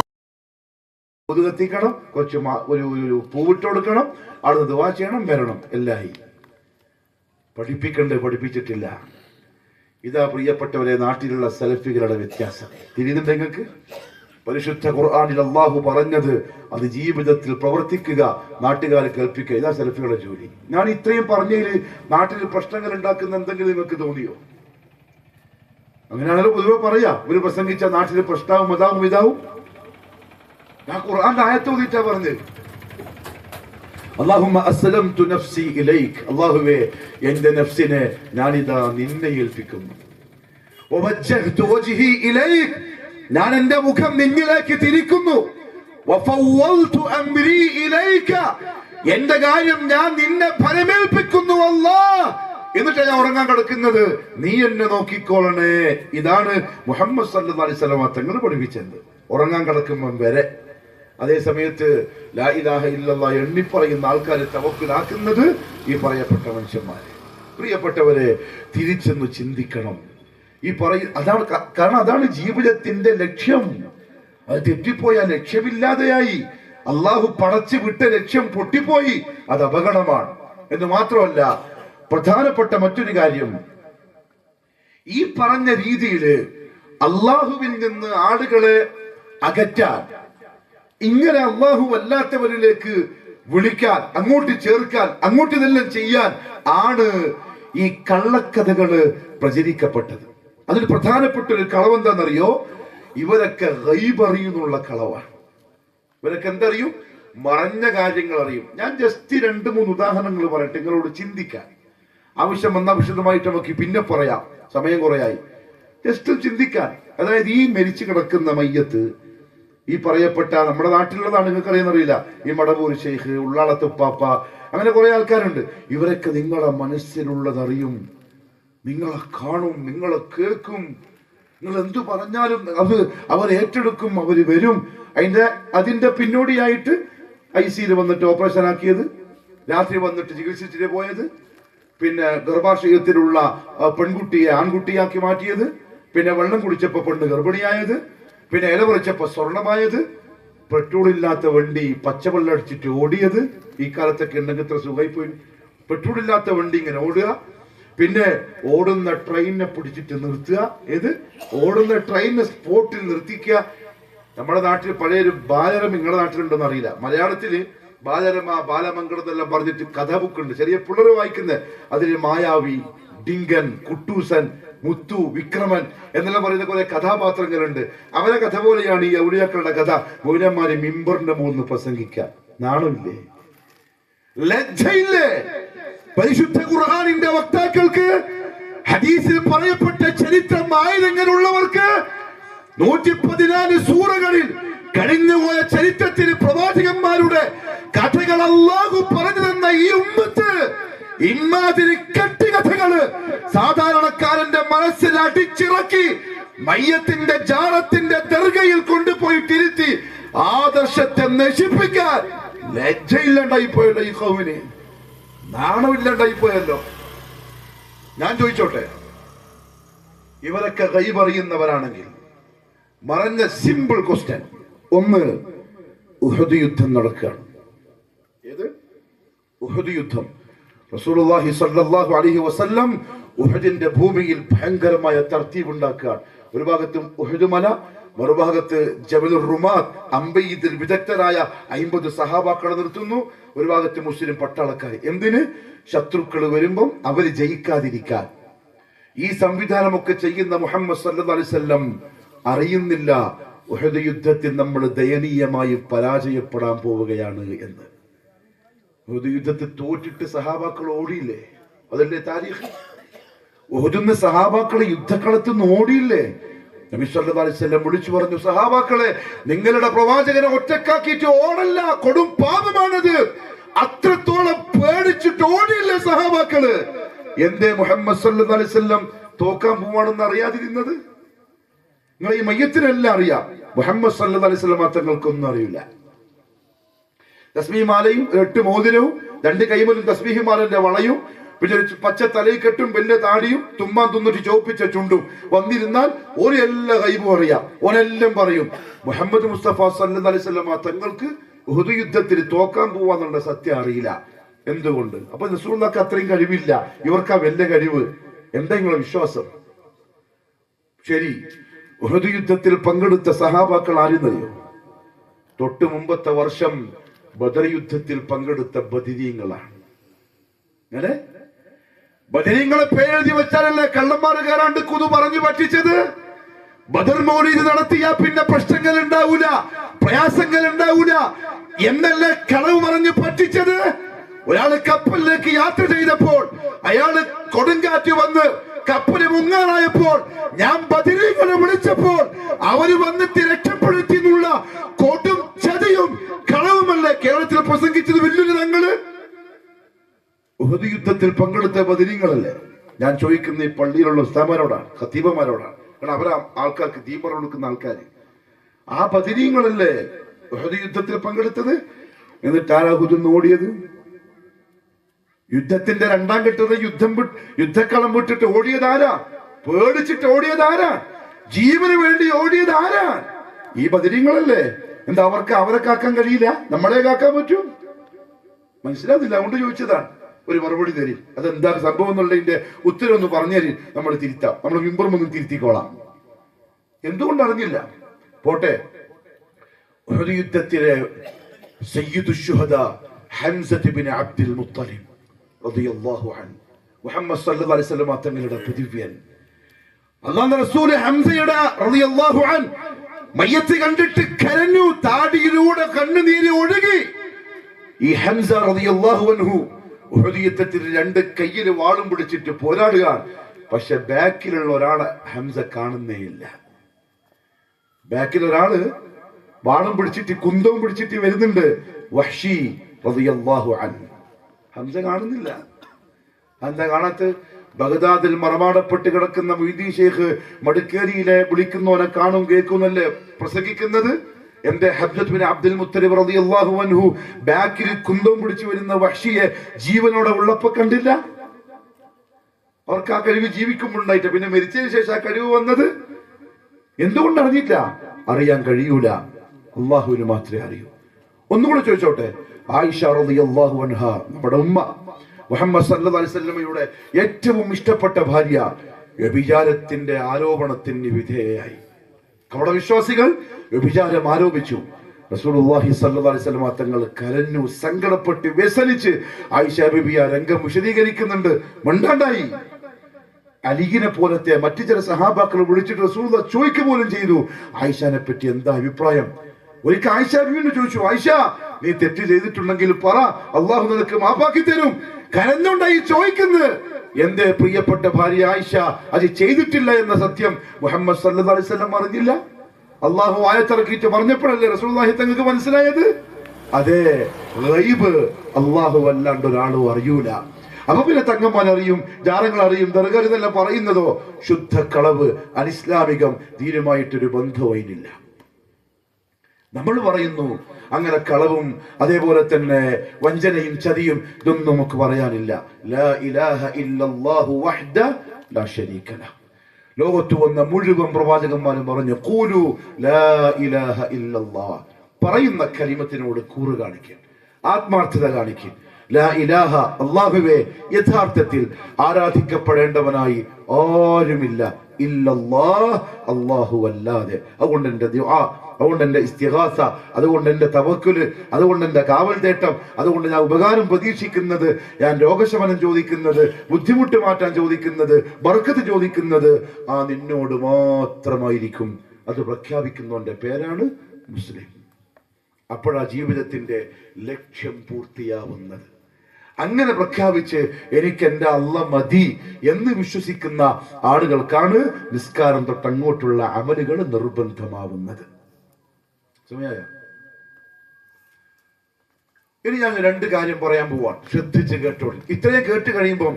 കത്തിക്കണം, കുറച്ച് ഒരു പൂവിട്ട് കൊടുക്കണം, അവിടെ ദുആ ചെയ്യണം, വരണം. എല്ലായി പഠിപ്പിച്ചിട്ടില്ല. ഇതാ പ്രിയപ്പെട്ടവരെ നാട്ടിലുള്ള സലഫികളുടെ വ്യത്യാസം. തിരിയുന്നുണ്ട് നിങ്ങൾക്ക്? പരിശുദ്ധ ഖുർആനിൽ അല്ലാഹു പറഞ്ഞത് അത് ജീവിതത്തിൽ പ്രവർത്തിക്കുക, നാട്ടുകാരെ കേൾപ്പിക്കുക. ഇതാ സലഫികളുടെ ജോലി. ഞാൻ ഇത്രയും പറഞ്ഞതിൽ നാട്ടിൽ പ്രശ്നങ്ങൾ ഉണ്ടാക്കുന്ന എന്തെങ്കിലും നിങ്ങൾക്ക് തോന്നിയോ? അങ്ങനെയാണല്ലോ പൊതുവെ പറയാ. ഒരു പ്രസംഗിച്ച നാട്ടിൽ പ്രശ്നവും അതാവും ഇതാവും. ഞാൻ ഖുർആന്റെ ആയത്ത് ഓതിട്ടാ പറഞ്ഞത്. അല്ലാഹുമ്മ അസ്ലംതു നഫ്സി ഇലൈക്, അല്ലാഹുവേ എൻ്റെ നഫ്സിനെ ഞാനിതാ നിന്നെ ഏൽപ്പിക്കുന്നു. വവജ്ജഹ്തു വജ്ഹി ഇലൈക്, ഞാൻ എൻ്റെ മുഖം നിന്നിലേക്ക് തിരിക്കുന്നു. വഫവ്വൽതു അംരി ഇലൈക, എൻ്റെ കാര്യം ഞാൻ നിന്നെ ഫലമേൽപ്പിക്കുന്നു അല്ലാഹ് എന്നിട്ട് ഞാൻ ഉറങ്ങാൻ കിടക്കുന്നത്, നീ എന്നെ നോക്കിക്കോളണേ. ഇതാണ് മുഹമ്മദ് സല്ലല്ലാഹു അലൈഹി വസല്ലം തങ്ങൾ പഠിപ്പിച്ചത് ഉറങ്ങാൻ കിടക്കുമ്പം വരെ. അതേ സമയത്ത് ലാ ഇലാഹ ഇല്ലല്ലാഹ് എണ്ണിപ്പറയുന്ന ആൾക്കാരെ തവക്കുലാക്കുന്നത് ഈ പറയപ്പെട്ട മനുഷ്യന്മാരെ. പ്രിയപ്പെട്ടവരെ, തിരിച്ചെന്ന് ചിന്തിക്കണം. അതാണ് കാരണം, അതാണ് ജീവിതത്തിന്റെ ലക്ഷ്യം. അത് തെറ്റിപ്പോയാൽ ലക്ഷ്യമില്ലാതെയായി. അള്ളാഹു പടച്ചു വിട്ട ലക്ഷ്യം പൊട്ടിപ്പോയി, അത് അപകടമാണ്. എന്ന് മാത്രമല്ല, പ്രധാനപ്പെട്ട മറ്റൊരു കാര്യം, ഈ പറഞ്ഞ രീതിയിൽ അള്ളാഹുവിൽ നിന്ന് ആളുകളെ അകറ്റാൻ, ഇങ്ങനെ അള്ളാഹു അല്ലാത്തവരിലേക്ക് വിളിക്കാൻ, അങ്ങോട്ട് ചേർക്കാൻ, അങ്ങോട്ട് ഇതെല്ലാം ചെയ്യാൻ ആണ് ഈ കള്ളക്കഥകള് പ്രചരിക്കപ്പെട്ടത്. അതിൽ പ്രധാനപ്പെട്ട ഒരു കളവെന്താണെന്നറിയോ? ഇവരൊക്കെ ഗൈബ് അറിയുന്നുള്ള കളവാണ്. ഇവരൊക്കെ എന്തറിയും? മറഞ്ഞ കാര്യങ്ങൾ അറിയും. ഞാൻ ജസ്റ്റ് 2-3 ഉദാഹരണങ്ങൾ പറയട്ടെ നിങ്ങളോട് ചിന്തിക്കാൻ. ആവശ്യം വന്നാൽ വിശദമായിട്ട് നമുക്ക് പിന്നെ പറയാം, സമയം കുറയായി. ജസ്റ്റ് ചിന്തിക്കാൻ. അതായത് ഈ മരിച്ചു കിടക്കുന്ന മയ്യത്ത്, ഈ പറയപ്പെട്ട നമ്മുടെ നാട്ടിലുള്ളതാണ്, നിങ്ങൾക്ക് അറിയുന്നറിയില്ല, ഈ മടവൂർ ഷെയ്ഖ്, ഉള്ളാളത്തുപ്പാപ്പ, അങ്ങനെ കുറെ ആൾക്കാരുണ്ട്. ഇവരൊക്കെ നിങ്ങളെ മനസ്സിലുള്ളതറിയും, നിങ്ങളെ കാണും, നിങ്ങളെ കേൾക്കും. നിങ്ങൾ എന്തു പറഞ്ഞാലും അവർ ഏറ്റെടുക്കും, അവർ വരും. അതിന്റെ പിന്നോടിയായിട്ട് ICയിൽ വന്നിട്ട് ഓപ്പറേഷൻ ആക്കിയത്, രാത്രി വന്നിട്ട് ചികിത്സിച്ചിട്ട് പോയത്, പിന്നെ ഗർഭാശയത്തിലുള്ള പെൺകുട്ടിയെ ആൺകുട്ടിയാക്കി മാറ്റിയത്, പിന്നെ വെള്ളം കുടിച്ചപ്പോ പെണ്ണ് ഗർഭിണിയായത്, പിന്നെ ഇല പറിച്ചപ്പോ സ്വർണമായത്, പെട്രോൾ ഇല്ലാത്ത വണ്ടി പച്ചവെള്ളം അടിച്ചിട്ട് ഓടിയത്. ഈ കാലത്തൊക്കെ ഉണ്ടെങ്കിൽ ഇത്ര സുഖമായി പോയി. പെട്രോൾ ഇല്ലാത്ത വണ്ടി ഇങ്ങനെ ഓടുക, പിന്നെ ഓടുന്ന ട്രെയിനിനെ പിടിച്ചിട്ട് നിർത്തുക. ഓടുന്ന ട്രെയിനിനെ സ്പോട്ടിൽ നിർത്തിക്കുക. നമ്മുടെ നാട്ടിൽ പഴയൊരു ബാലരം, നിങ്ങളുടെ നാട്ടിലുണ്ടെന്ന് അറിയില്ല, മലയാളത്തില് ബാലരമ, ബാലമംഗളം എന്നെല്ലാം പറഞ്ഞിട്ട് കഥ ബുക്കുണ്ട്, ചെറിയ പിള്ളേർ വായിക്കുന്നത്. അതിൽ മായാവി, ഡിങ്കൻ, കുട്ടൂസൻ, മുത്തു, വിക്രമൻ എന്നെല്ലാം പറയുന്ന കുറെ കഥാപാത്രങ്ങളുണ്ട്. അവരെ കഥ പോലെയാണ് ഈ ഔലിയാക്കളുടെ കഥ. മൗലന്മാരെ മിമ്പറിന്റെ മുകളിൽ പ്രസംഗിക്കാൻ നാണില്ലേ? ലജ്ജയില്ലേ? പരിശുദ്ധ ഖുർആനിന്റെ വക്താക്കൾക്ക്, ഹദീസിൽ പറയപ്പെട്ട ചരിത്രം ആയിരങ്ങളുള്ളവർക്ക് 114 സൂറകളിൽ കഴിഞ്ഞുപോയ ചരിത്രത്തിന് പ്രവാചകന്മാരുടെ കഥകൾ അല്ലാഹു പറഞ്ഞു തന്ന ഈ ഉമ്മത്ത് ഇമാതിരി കെട്ടുകഥകള് സാധാരണക്കാരന്റെ മനസ്സിൽ അടിച്ചിറക്കി മയ്യത്തിന്റെ ജാറത്തിന്റെ ദർഗയിൽ കൊണ്ടുപോയി തിരുത്തി ആദർശത്തെ നശിപ്പിക്കാൻ ലജ്ജയില്ലാണ്ടായി പോയല്ലോ. ഈ ഖൗമിന് നാണമില്ലാണ്ടായി പോയല്ലോ. ഞാൻ ചോദിച്ചോട്ടെ, ഇവരൊക്കെ ഗൈബ് അറിയുന്നവരാണെങ്കിൽ മറഞ്ഞ സിമ്പിൾ ക്വസ്റ്റ്യൻ ഒന്ന്, ഉഹദ് യുദ്ധം നടക്കുകയാണ്. ഏത് ഉഹദ് യുദ്ധം? റസൂലുള്ളാഹി സ്വല്ലല്ലാഹു അലൈഹി വസല്ലം ഉഹദിന്റെ ഭൂമിയിൽ ഭയങ്കരമായ തർത്തീബ് ഉണ്ടാക്കുകയാണ്. ഒരു ഭാഗത്ത് ഉഹദ് മല, മറുഭാഗത്ത് ജബലുർ റുമാത്ത്, അമ്പെയ്തിൽ വിദഗ്ധരായ 50 സഹാബാക്കളെ നിർത്തുന്നു. ഒരു ഭാഗത്ത് മുസ്ലിം പട്ടാളക്കാർ. എന്തിന്? ശത്രുക്കൾ വരുമ്പം അവര് ജയിക്കാതിരിക്കാൻ. ഈ സംവിധാനമൊക്കെ ചെയ്യുന്ന മുഹമ്മദ് സല്ലല്ലാഹു അലൈഹി വസല്ലം അറിയുന്നില്ല ഉഹദ് യുദ്ധത്തിൽ നമ്മൾ ദയനീയമായി പരാജയപ്പെടാൻ പോവുകയാണ് എന്ന്. ഉഹദ് യുദ്ധത്തിൽ തോറ്റിട്ട് സഹാബാക്കൾ ഓടിയില്ലേ? അതല്ലേ താരീഖ്. ഉഹദിന്ന് സഹാബാക്കൾ യുദ്ധക്കളത്തിൽ നിന്ന് ഓടിയില്ലേ? നബി സല്ലല്ലാഹു അലൈഹി വസല്ലം വിളിച്ചു പറഞ്ഞു, സഹാബാക്കളെ, നിങ്ങളുടെ പ്രവാചകനെ ഒറ്റക്കാക്കിയിട്ട് ഓടല്ല, കൊടും പാപമാണത്. അത്രത്തോളം പേടിച്ചിട്ട് ഓടിയില്ലേ സഹാബാക്കള്? എന്തേ മുഹമ്മദ് സല്ലല്ലാഹു അലൈഹി വസല്ലം തോക്കാൻ പോവാണെന്ന് അറിയാതിരുന്നത്? നിങ്ങൾ ഈ മയ്യത്തിനെല്ലാം അറിയാം, മുഹമ്മദ് സല്ലല്ലാഹു അലൈഹി വസല്ലം തങ്ങൾക്കൊന്നും അറിയില്ല. തസ്ബീഹ് മാലയും 8 മോതിരവും 2 കൈമലും തസ്ബീഹ് മാലന്റെ വളയും, പിന്നെ പച്ച തലയിൽ കെട്ടും, വലിയ താടിയും, തുമ്മാൻ തിന്നിട്ട് ചോപ്പിച്ച ചുണ്ടും വന്നിരുന്നാൽ ഓരോ എല്ലാ ഗൈബും അറിയാം, ഓനെല്ലാം പറയും. മുഹമ്മദ് മുസ്തഫ സല്ലല്ലാഹു അലൈഹി വസല്ലം തങ്ങൾക്ക് ഉഹദ് യുദ്ധത്തിൽ തോക്കാൻ പോവാന്നുള്ള സത്യം അറിയില്ല. എന്തുകൊണ്ട്? അപ്പൊ റസൂലുള്ളാഹിക്ക് അത്രയും കഴിവില്ല, ഇവർക്കാ വലിയ കഴിവ്. എന്താ നിങ്ങളുടെ വിശ്വാസം? ശരി, ഉഹദ് യുദ്ധത്തിൽ പങ്കെടുത്ത സഹാബാക്കൾ ആരെന്നറിയോ? തൊട്ട് മുമ്പത്തെ വർഷം ബദർ യുദ്ധത്തിൽ പങ്കെടുത്ത ബദരീങ്ങളാണ്. അങ്ങനെ ബദരീങ്ങളെ പേരെഴുതി വെച്ചാലല്ലേ കള്ളന്മാർ കയറാണ്ട് കുതു പറഞ്ഞു പറ്റിച്ചത്? ബദർ മൗലിദ് നടത്തിയാ പിന്നെ പ്രശ്നങ്ങൾ ഉണ്ടാവൂല, പ്രയാസങ്ങൾ ഉണ്ടാവൂല എന്നല്ലേ കളവ് പറഞ്ഞു പറ്റിച്ചത്? ഒരാള് കപ്പലിലേക്ക് യാത്ര ചെയ്തപ്പോൾ അയാള് കൊടുങ്കാറ്റ് വന്ന് കപ്പല് മുങ്ങാനായപ്പോൾ ഞാൻ ബദരീങ്ങളെ വിളിച്ചപ്പോൾ അവര് വന്നിട്ട് രക്ഷപ്പെടുത്തി എന്നുള്ള കൊടും ചതിയും കളവുമല്ലേ കേരളത്തിൽ പ്രസംഗിച്ചത് വലിയൊരു തങ്ങള്? ഉഹദ് യുദ്ധത്തിൽ പങ്കെടുത്ത ബദരീങ്ങളല്ലേ? ഞാൻ ചോദിക്കുന്ന ഈ പള്ളിയിലുള്ള ഉസ്താദന്മാരോടാണ്, ഖത്തീബന്മാരോടാണ്. കാരണം അവരാ ആൾക്കാർക്ക് ദീൻ പറഞ്ഞു കൊടുക്കുന്ന ആൾക്കാർ. ആ ബദരീങ്ങളല്ലേ ഉഹദ് യുദ്ധത്തിൽ പങ്കെടുത്തത്? എന്നിട്ട് ആരാ ഉഹദിൽ ഓടിയത്? യുദ്ധത്തിന്റെ രണ്ടാം ഘട്ടത്തിൽ യുദ്ധക്കളം വിട്ടിട്ട് ഓടിയതാരാ? പേടിച്ചിട്ട് ഓടിയതാരാ? ജീവന് വേണ്ടി ഓടിയതാരാ? ഈ ബദരീങ്ങളല്ലേ. എന്താ അവരെ കാക്കാൻ കഴിയില്ല? നമ്മളെ കാക്കാൻ പറ്റൂ? മനസ്സിലാവുന്നില്ല, അതുകൊണ്ട് ചോദിച്ചതാണ്. ഒരു മറുപടി തരും, അതെന്താ സംഭവം എന്നുള്ളതിന്റെ ഉത്തരം ഒന്ന് പറഞ്ഞു തരും, നമ്മൾ തിരുത്താം. നമ്മൾ മിമ്പറുമൊന്നും തിരുത്തിക്കോളാം. എന്തുകൊണ്ട് അറിഞ്ഞില്ല? പോട്ടെ. ഉഹദ് യുദ്ധത്തിലെ സയ്യിദു ശുഹദാ ഹംസത്ത് ഇബ്നു അബ്ദുൽ മുത്തലിബ് റളിയല്ലാഹു അൻഹു, മുഹമ്മദ് സല്ലല്ലാഹു അലൈഹി വസല്ലം തങ്ങളുടെ പ്രതിവ്യൻ, അല്ലാഹുവിന്റെ റസൂൽ ഹംസയുടെ റളിയല്ലാഹു അൻഹു മയ്യത്ത് കണ്ടിട്ട് കരഞ്ഞു. താടിയിലൂടെ കണ്ണുനീര് ഒഴുകി. ഈ ഹംസ റളിയല്ലാഹു അൻഹു ഉഹദ് യുദ്ധത്തിൽ രണ്ട് കയ്യിൽ വാളും പിടിച്ചിട്ട് പോരാടുക. പക്ഷെ ബാക്കിലുള്ള ഒരാളെ ഹംസ കാണുന്നേയില്ല. ബാക്കിൽ ഒരാള് വാളും പിടിച്ചിട്ട് കുന്തവും പിടിച്ചിട്ട് വരുന്നുണ്ട്. വഹ്ശി റളിയല്ലാഹു അൻഹു. ഹംസ കാണുന്നില്ല. എന്താ കാണാത്ത? ബഗ്ദാദിൽ മറമാടപ്പെട്ട് കിടക്കുന്ന മൊയ്തീൻ ഷേഖ് മടിക്കേരിയിലെ വിളിക്കുന്നവനെ കാണും കേൾക്കുന്നല്ലേ പ്രസംഗിക്കുന്നത്. എന്റെ ഹംസത്ത് ബിൻ അബ്ദുൽ മുത്തലിബ് റളിയല്ലാഹു അൻഹു ബാക്കിൽ കുന്തവും പിടിച്ചു വരുന്ന വഹ്ശിയെ ജീവനോടെ ഉള്ളപ്പോ കണ്ടില്ല. അവർക്ക് ആ കഴിവ് ജീവിക്കുമ്പോണ്ടായിട്ട്, പിന്നെ മരിച്ചതിന് ശേഷം ആ കഴിവ് വന്നത് എന്തുകൊണ്ട് അറിഞ്ഞില്ല? അറിയാൻ കഴിയൂല, അള്ളാഹുവിന് മാത്രമേ അറിയൂ. ഒന്നുകൂടെ ചോദിച്ചോട്ടെ. ആയിഷ റളിയല്ലാഹു അൻഹ, നമ്മുടെ ഉമ്മ, മുഹമ്മദ് സല്ലല്ലാഹു അലൈഹി വസല്ലമയുടെ ഏറ്റവും ഇഷ്ടപ്പെട്ട ഭാര്യ, വ്യഭിചാരത്തിന്റെ ആരോപണത്തിന് വിധേയയായി. കപടവിശ്വാസികൾ വ്യഭിചാരം ആരോപിച്ചു. റസൂലുള്ളാഹി സ്വല്ലല്ലാഹു അലൈഹി വസല്ലം തങ്ങൾ കരഞ്ഞു, സങ്കടപ്പെട്ട് വ്യസനിച്ച്. ആയിഷ ബീബി ആ രംഗം വിശദീകരിക്കുന്നുണ്ട്. മണ്ടാണ്ടായി. അലിഗിനെ പോലത്തെ മറ്റു ചില സഹാബാക്കൾ വിളിച്ചിട്ട് റസൂലുള്ളാഹി ചോദിക്കുക പോലും ചെയ്തു, ആയിഷാനെ പറ്റി എന്താ അഭിപ്രായം? ഒരിക്കൽ ആയിഷ ബീവിനെ ചോദിച്ചു, ആയിഷ നീ തെറ്റ് ചെയ്തിട്ടുണ്ടെങ്കിൽ പറ, അള്ളാഹു നിനക്ക് മാപ്പാക്കി തരും. കരഞ്ഞുണ്ടായി ചോദിക്കുന്നത്. എന്റെ പ്രിയപ്പെട്ട ഭാര്യ ആയിഷ അത് ചെയ്തിട്ടില്ല എന്ന സത്യം മുഹമ്മദ് സല്ലല്ലാഹു അലൈഹി വസല്ലം അറിഞ്ഞില്ല. അള്ളാഹു ആയത്തിറക്കിയിട്ട് പറഞ്ഞപ്പോഴല്ലേ റസൂലുള്ളാഹി തങ്ങൾക്ക് മനസ്സിലായത്? അതെ, ഗൈബ് അള്ളാഹു അല്ലാണ്ട് ഒരാളും അറിയൂല. അപ്പൊ പിന്നെ തങ്ങന്മാർ അറിയും, ജാറങ്ങൾ അറിയും, ദർഗാരെന്നെല്ലാം പറയുന്നതോ ശുദ്ധ കളവ്, അനിസ്ലാമികം, ധീരമായിട്ടൊരു ബന്ധവുമില്ല. നമ്മൾ പറയുന്നു അങ്ങനെ കളവും അതേപോലെ തന്നെ വഞ്ചനയും ചതിയും ഇതൊന്നും നമുക്ക് പറയാനില്ല. ലാ ഇലാഹ ഇല്ലല്ലാഹു വഹ്ദ ലാ ശരീക ലഹ്. ലോകത്ത് വന്ന മുഴുവൻ പ്രവാചകന്മാരും പറഞ്ഞു ഖൂലു ലാ ഇലാഹ ഇല്ലല്ലാഹ്. പറയുന്ന കലിമത്തിനോട് കൂറ് കാണിക്കുക, ആത്മാർത്ഥത കാണിക്കുക. ലാ ഇലാഹ, അല്ലാഹുവേ യഥാർത്ഥത്തിൽ ആരാധിക്കപ്പെടേണ്ടവനായി ആരുമില്ല, ഇല്ലല്ലാഹ്, അല്ലാഹു അല്ലാതെ. അതുകൊണ്ട് എൻ്റെ ദുആ, അതുകൊണ്ട് എൻ്റെ ഇസ്തിഗാസ, അതുകൊണ്ട് എൻ്റെ തവക്കുല്, അതുകൊണ്ട് എൻ്റെ കാവൽ തേട്ടം, അതുകൊണ്ട് ഞാൻ ഉപകാരം പ്രതീക്ഷിക്കുന്നത്, ഞാൻ രോഗശമനം ചോദിക്കുന്നത്, ബുദ്ധിമുട്ട് മാറ്റാൻ ചോദിക്കുന്നത്, ബർക്കത്ത് ചോദിക്കുന്നത് ആ നിന്നോട് മാത്രമായിരിക്കും. അത് പ്രഖ്യാപിക്കുന്നവന്റെ പേരാണ് മുസ്ലിം. അപ്പോഴാ ജീവിതത്തിന്റെ ലക്ഷ്യം പൂർത്തിയാവുന്നത്. അങ്ങനെ പ്രഖ്യാപിച്ച് എനിക്ക് എൻ്റെ അള്ള മതി എന്ന് വിശ്വസിക്കുന്ന ആളുകൾക്കാണ് നിസ്കാരം തൊട്ടങ്ങോട്ടുള്ള അമലുകൾ നിർബന്ധമാവുന്നത്. സമയായ ഇനി ഞാൻ രണ്ട് കാര്യം പറയാൻ പോവാണ്, ശ്രദ്ധിച്ച് കേട്ടോളൂ. ഇത്രയും കേട്ട് കഴിയുമ്പം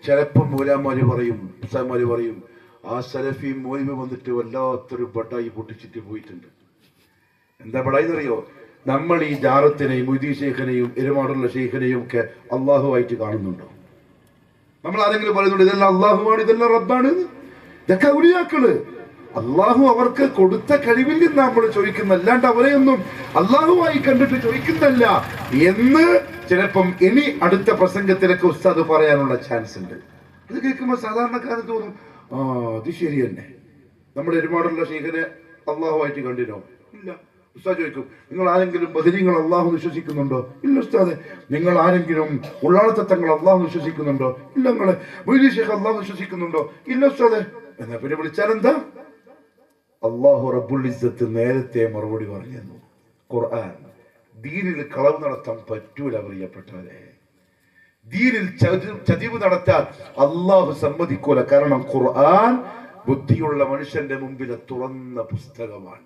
ചിലപ്പം മൂലാമാര് പറയും, ഉസ്താദ്മാര് പറയും, ആ സലഫി മോയിമ വന്നിട്ട് വല്ലാത്തൊരു ബട്ടായി പൊട്ടിച്ചിട്ട് പോയിട്ടുണ്ട്. എന്താ ബടായി എന്നറിയോ? നമ്മൾ ഈ ജാറത്തിനെയും മൊയ്തീൻ ശൈഖിനെയും എരുമാടുള്ള ശൈഖിനെയും ഒക്കെ അള്ളാഹുവായിട്ട് കാണുന്നുണ്ടോ? നമ്മൾ ആരെങ്കിലും പറയുന്നുണ്ട് ഇതെല്ലാം അള്ളാഹുവാണ്, ഇതെല്ലാം റബ്ബാണ്? ഇതൊക്കെ ഔലിയാക്കള്. അള്ളാഹു അവർക്ക് കൊടുത്ത കഴിവിൽ നിന്ന് നമ്മൾ ചോദിക്കുന്ന, അല്ലാണ്ട് അവരെയൊന്നും അള്ളാഹുവായി കണ്ടിട്ട് ചോദിക്കുന്നല്ല എന്ന് ചിലപ്പം ഇനി അടുത്ത പ്രസംഗത്തിലൊക്കെ ഉസ്താദ് പറയാനുള്ള ചാൻസ് ഉണ്ട്. അത് കേൾക്കുമ്പോൾ സാധാരണക്കാരൻ തോന്നും, ആ അത് ശരി തന്നെ, നമ്മുടെ എരുമാടുള്ള ശൈഖിനെ അള്ളാഹുവായിട്ട് കണ്ടിനോ? ഇല്ല. ഉസ്താദ് ചോദിക്കും, നിങ്ങൾ ആരെങ്കിലും ബദരീങ്ങൾ അള്ളാഹു വിശ്വസിക്കുന്നുണ്ടോ? ഇല്ല ഉസ്താദെ. നിങ്ങൾ ആരെങ്കിലും ഉള്ളാളത്തങ്ങൾ അള്ളാഹു വിശ്വസിക്കുന്നുണ്ടോ? ഇല്ല. നിങ്ങള് മൊയ്തീൻ ശൈഖ് അള്ളാഹു വിശ്വസിക്കുന്നുണ്ടോ? ഇല്ല ഉസ്താദെ. എന്നാ പിന്നെ വിളിച്ചാൽ എന്താ? അള്ളാഹു റബ്ബുൽ ഇസ്സത്ത് നേരത്തെ മറുപടി പറഞ്ഞു. ഖുർആൻ. ദീനിൽ കളവ് നടത്താൻ പറ്റൂല പ്രിയപ്പെട്ടവരെ. ദീനിൽ ചതിവ് നടത്താൻ അള്ളാഹു സമ്മതിക്കൂല. കാരണം ഖുർആൻ ബുദ്ധിയുള്ള മനുഷ്യന്റെ മുമ്പിലെ തുറന്ന പുസ്തകമാണ്.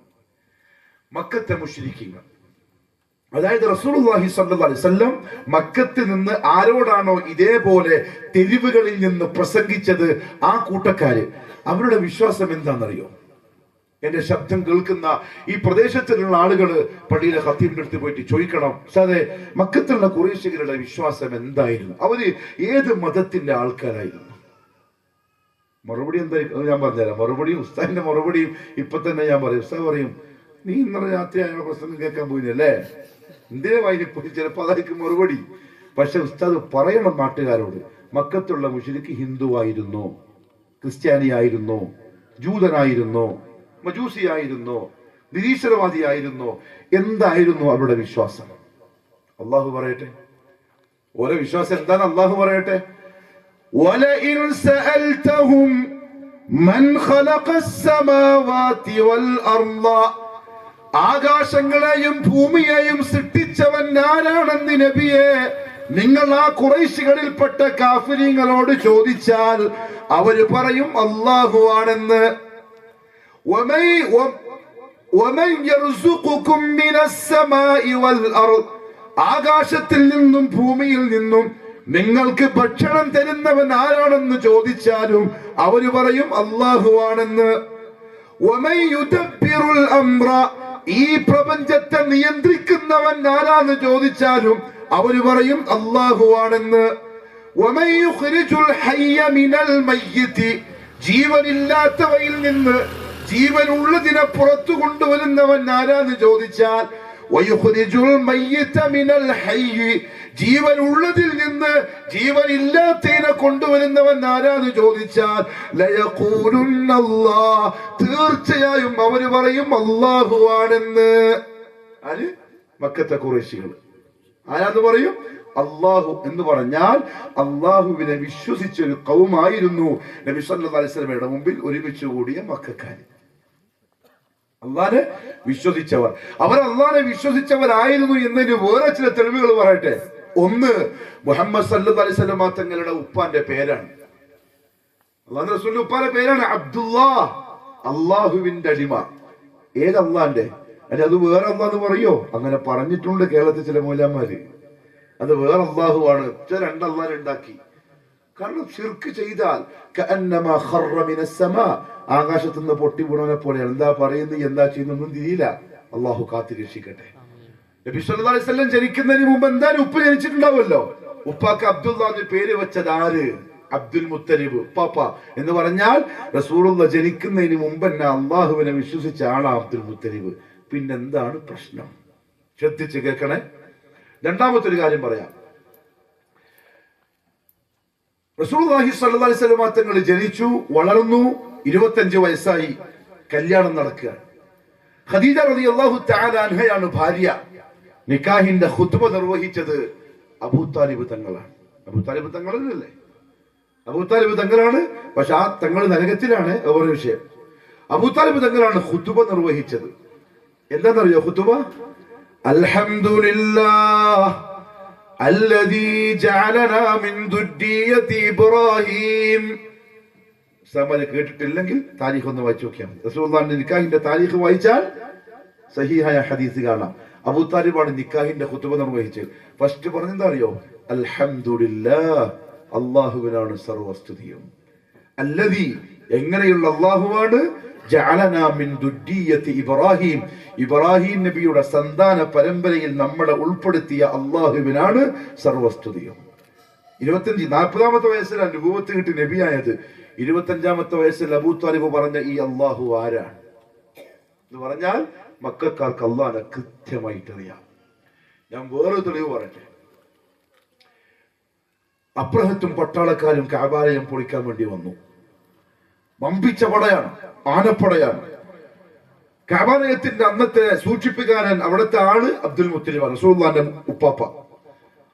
മക്കത്തെ മുശ്രിക്കീങ്ങൾ അതായത് റസൂലുള്ളാഹി സ്വല്ലല്ലാഹി അലൈഹി വസല്ലം മക്കത്ത് നിന്ന് ആരോടാണോ ഇതേപോലെ തെരുവുകളിൽ നിന്ന് പ്രസംഗിച്ചത്, ആ കൂട്ടക്കാര്, അവരുടെ വിശ്വാസം എന്താണെന്നറിയോ? എന്റെ ശബ്ദം കേൾക്കുന്ന ഈ പ്രദേശത്തിലുള്ള ആളുകൾ പള്ളിയിലെ ഖത്തീബിന്റെ അടുത്ത് പോയിട്ട് ചോദിക്കണം, സാറേ, മക്കത്തുള്ള ഖുറൈശികളുടെ വിശ്വാസം എന്തായിരുന്നു? അവര് ഏത് മതത്തിന്റെ ആൾക്കാരായിരുന്നു? മറുപടി എന്തായിരിക്കും ഞാൻ പറഞ്ഞുതരാം. മറുപടിയും ഉസ്താദിന്റെ മറുപടിയും ഇപ്പൊ തന്നെ ഞാൻ പറയും. ഉസ്താദ് പറയും, നീ ഇന്നലെ രാത്രി അയാളുടെ പ്രസംഗം കേൾക്കാൻ പോയില്ലേ, എന്തിനെ വായിപ്പോയി? ചിലപ്പോ അതായിരിക്കും മറുപടി. പക്ഷെ ഉസ്താദ് പറയണം നാട്ടുകാരോട്, മക്കത്തുള്ള മുശ്രിക്ക് ഹിന്ദുവായിരുന്നോ, ക്രിസ്ത്യാനിയായിരുന്നോ, ജൂതനായിരുന്നോ, മജൂസിയായിരുന്നോ, നിരീശ്വരവാദിയായിരുന്നോ, എന്തായിരുന്നു അവരുടെ വിശ്വാസം? അള്ളാഹു പറയട്ടെ. ഓരോ വിശ്വാസം എന്താണ് അള്ളാഹു പറയട്ടെ. وَلَئِنْ سَأَلْتَهُمْ مَنْ خَلَقَ السَّمَاوَاتِ وَالْأَرْضَ, ആകാശങ്ങളെയും ഭൂമിയെയും സൃഷ്ടിച്ചവൻ ആരാണെന്ന് നബിയെ നിങ്ങൾ ആ ഖുറൈശികളിൽപ്പെട്ട കാഫിരീങ്ങളോട് ചോദിച്ചാൽ അവര് പറയും അല്ലാഹു ആണെന്ന്. وَمَنْ يَرْزُقُكُمْ مِنَ السَّمَاءِ وَالْأَرْضِ, ആകാശത്തിൽ നിന്നും ഭൂമിയിൽ നിന്നും നിങ്ങൾക്ക് ഭക്ഷണം തരുന്നവൻ ആരാണെന്ന് ചോദിച്ചാലും അവര് പറയും അല്ലാഹു ആണെന്ന്. وَمَنْ يُدَبِّرُ الْأَمْرَ, ഈ പ്രപഞ്ചത്തെ നിയന്ത്രിക്കുന്നവൻ ആരാന്ന് ചോദിച്ചാലും അവര് പറയും അല്ലാഹു ആണെന്ന്. وَمَنْ يُخْرِجُ الْحَيَّ مِنَ الْمَيِّتِ, ജീവനില്ലാത്തവയിൽ നിന്ന് ജീവനുള്ളതിനെ പുറത്തു കൊണ്ടുവരുന്നവൻ ആരാന്ന് ചോദിച്ചാൽ وَيُخْرِجُ الْمَيِّتَ مِنَ الْحَيِّ, ജീവനുള്ളതിൽ നിന്ന് ജീവനില്ലാത്തതിനെ കൊണ്ടുവരുന്നവൻ ആരാന്ന് ചോദിച്ചാൽ ലയഖൂലുന്ന അല്ലാഹ്, തീർച്ചയായും അവര് പറയും അല്ലാഹു ആണെന്ന്. ആര്? മക്കത്തെ ഖുറൈശികൾ. ആരാന്ന് പറയും? അല്ലാഹു എന്ന് പറഞ്ഞാൽ അല്ലാഹുവിനെ വിശ്വസിച്ച ഒരു ഖൗമായിരുന്നു നബി സല്ലല്ലാഹു അലൈഹി വസല്ലമയുടെ മുമ്പിൽ ഒരുമിച്ച് കൂടിയ മക്കക്കാർ. അള്ളാനെ വിശ്വസിച്ചവർ, അവർ അള്ളാനെ വിശ്വസിച്ചവരായിരുന്നു എന്നതിന് വേറെ ചില തെളിവുകൾ പറയട്ടെ. ഒന്ന്, മുഹമ്മദ് സല്ലല്ലാഹു അലൈഹി വസല്ലം തങ്ങളുടെ ഉപ്പാന്റെ പേരാണ്, അള്ളാഹുവിന്റെ റസൂലിന്റെ ഉപ്പാന്റെ പേരാണ് അബ്ദുല്ലാഹ്, അള്ളാഹുവിന്റെ അടിമ. ഏത് അള്ളാന്റെ? അല്ലെ അത് വേറെ അള്ളാന്ന് പറയോ? അങ്ങനെ പറഞ്ഞിട്ടുണ്ട് കേരളത്തിൽ ചില മൗലവിമാര്. അത് വേറെ അള്ളാഹു ആണ്, രണ്ട് അള്ളാനെ ഉണ്ടാക്കി. കാരണം ശിർക്ക് ചെയ്താൽ കഅന്നമാ ഖറ മിനസ് സമാ, ആകാശത്തു നിന്ന് പൊട്ടി വീണവനെ പോലെയാണ്. എന്താ പറയുന്നത്, എന്താ ചെയ്യുന്നൊന്നും തിരിയില്ല. അള്ളാഹു കാത്തു രക്ഷിക്കട്ടെ. നബി സല്ലല്ലാഹു അലൈഹി വസല്ലം ജനിക്കുന്നതിന് മുമ്പ് എന്തായാലും ഉപ്പ ജനിച്ചിട്ടുണ്ടാവുമല്ലോ. ഉപ്പാക്ക് അബ്ദുള്ള എന്ന് പേര് വെച്ചത് ആര്? അബ്ദുൽ മുത്തലിബ്, ഉപ്പാപ്പ എന്ന് പറഞ്ഞാൽ റസൂലുള്ള ജനിക്കുന്നതിന് മുമ്പ് തന്നെ അള്ളാഹുവിനെ വിശ്വസിച്ച ആളാ അബ്ദുൽ മുത്തലിബ്. പിന്നെന്താണ് പ്രശ്നം? ശ്രദ്ധിച്ച് കേൾക്കണേ. രണ്ടാമത്തെ ഒരു കാര്യം പറയാം. റസൂലുള്ളാഹി സ്വല്ലല്ലാഹു അലൈഹി വസല്ലം തങ്ങൾ ജനിച്ചു, വളർന്നു, 25 വയസ്സായി, കല്യാണം നടക്കുകയാണ്. ഖദീജ റളിയല്ലാഹു തആല അൻഹയാണ് ഭാര്യ. നിക്കാഹിന്റെ ഖുത്ബ നിർവഹിച്ചത് അബൂ താലിബ് തങ്ങളാണ്. അബൂ താലിബ് തങ്ങളല്ലേ? അബൂ താലിബ് തങ്ങളാണ്. പക്ഷെ ആ തങ്ങൾ നരകത്തിലാണ്, വേറെ വിഷയം. അബൂ താലിബ് തങ്ങളാണ് ഖുത്ബ നിർവഹിച്ചത്. എന്താണെന്നറിയോ ഖുത്ബ? അൽഹംദുലില്ലാഹ് അല്ലദീ ജഅലനാ മിൻ ദുർരിയ്യതി ഇബ്രാഹീം. സമയ കേട്ടിട്ടില്ലെങ്കിൽ താരീഖ് ഒന്ന് വായിച്ചു നോക്കിയാൽ മതി. റസൂലുള്ളാഹിന്റെ നിക്കാഹിന്റെ താരീഖ് വായിച്ചാൽ സഹീഹായ ഹദീസ് കാണാം. അബൂ താലിബാണ് നിക്കാഹിന്റെ ഖുത്ബ നിർവഹിച്ചത്. ഫസ്റ്റ് പറഞ്ഞെന്താ അറിയോ? അൽഹംദുലില്ലാഹ്, അല്ലാഹുവിനാണ് സർവസ്തുതിയും. അല്ലദീ, എങ്ങനെയുള്ള അല്ലാഹുവാണ്? ജഅലനാ മിൻ ദുർരിയ്യതി ഇബ്രാഹീം, ഇബ്രാഹീം നബിയുടെ സന്താന പരമ്പരയിൽ നമ്മളെ ഉൾപ്പെടുത്തിയ അല്ലാഹുവിനാണ് സർവസ്തുതിയും. 40-ാമത്തെ വയസ്സിലാണ് നുബുവത്ത് കിട്ടി നബിയായത്. 25-ാമത്തെ വയസ്സിൽ അബൂ താലിബ് പറഞ്ഞ ഈ അല്ലാഹു ആരാണ് എന്ന് പറഞ്ഞാൽ മക്കക്കാർക്ക് അല്ലാഹുവിനെ കൃത്യമായിട്ട് അറിയാം. ഞാൻ വേറെ തെളിവ് പറയട്ടെ. അബ്രഹത്തും പട്ടാളക്കാരും കഅബാലയം പൊളിക്കാൻ വേണ്ടി വന്നു. വമ്പിച്ച പടയാണ്, ആനപ്പടയാണ്. കഅബാലയത്തിന്റെ അന്നത്തെ സൂക്ഷിപ്പുകാരൻ അവിടുത്തെ ആള് അബ്ദുൽ മുത്തലിബ്, റസൂലുള്ളാഹിന്റെ ഉപ്പാപ്പ.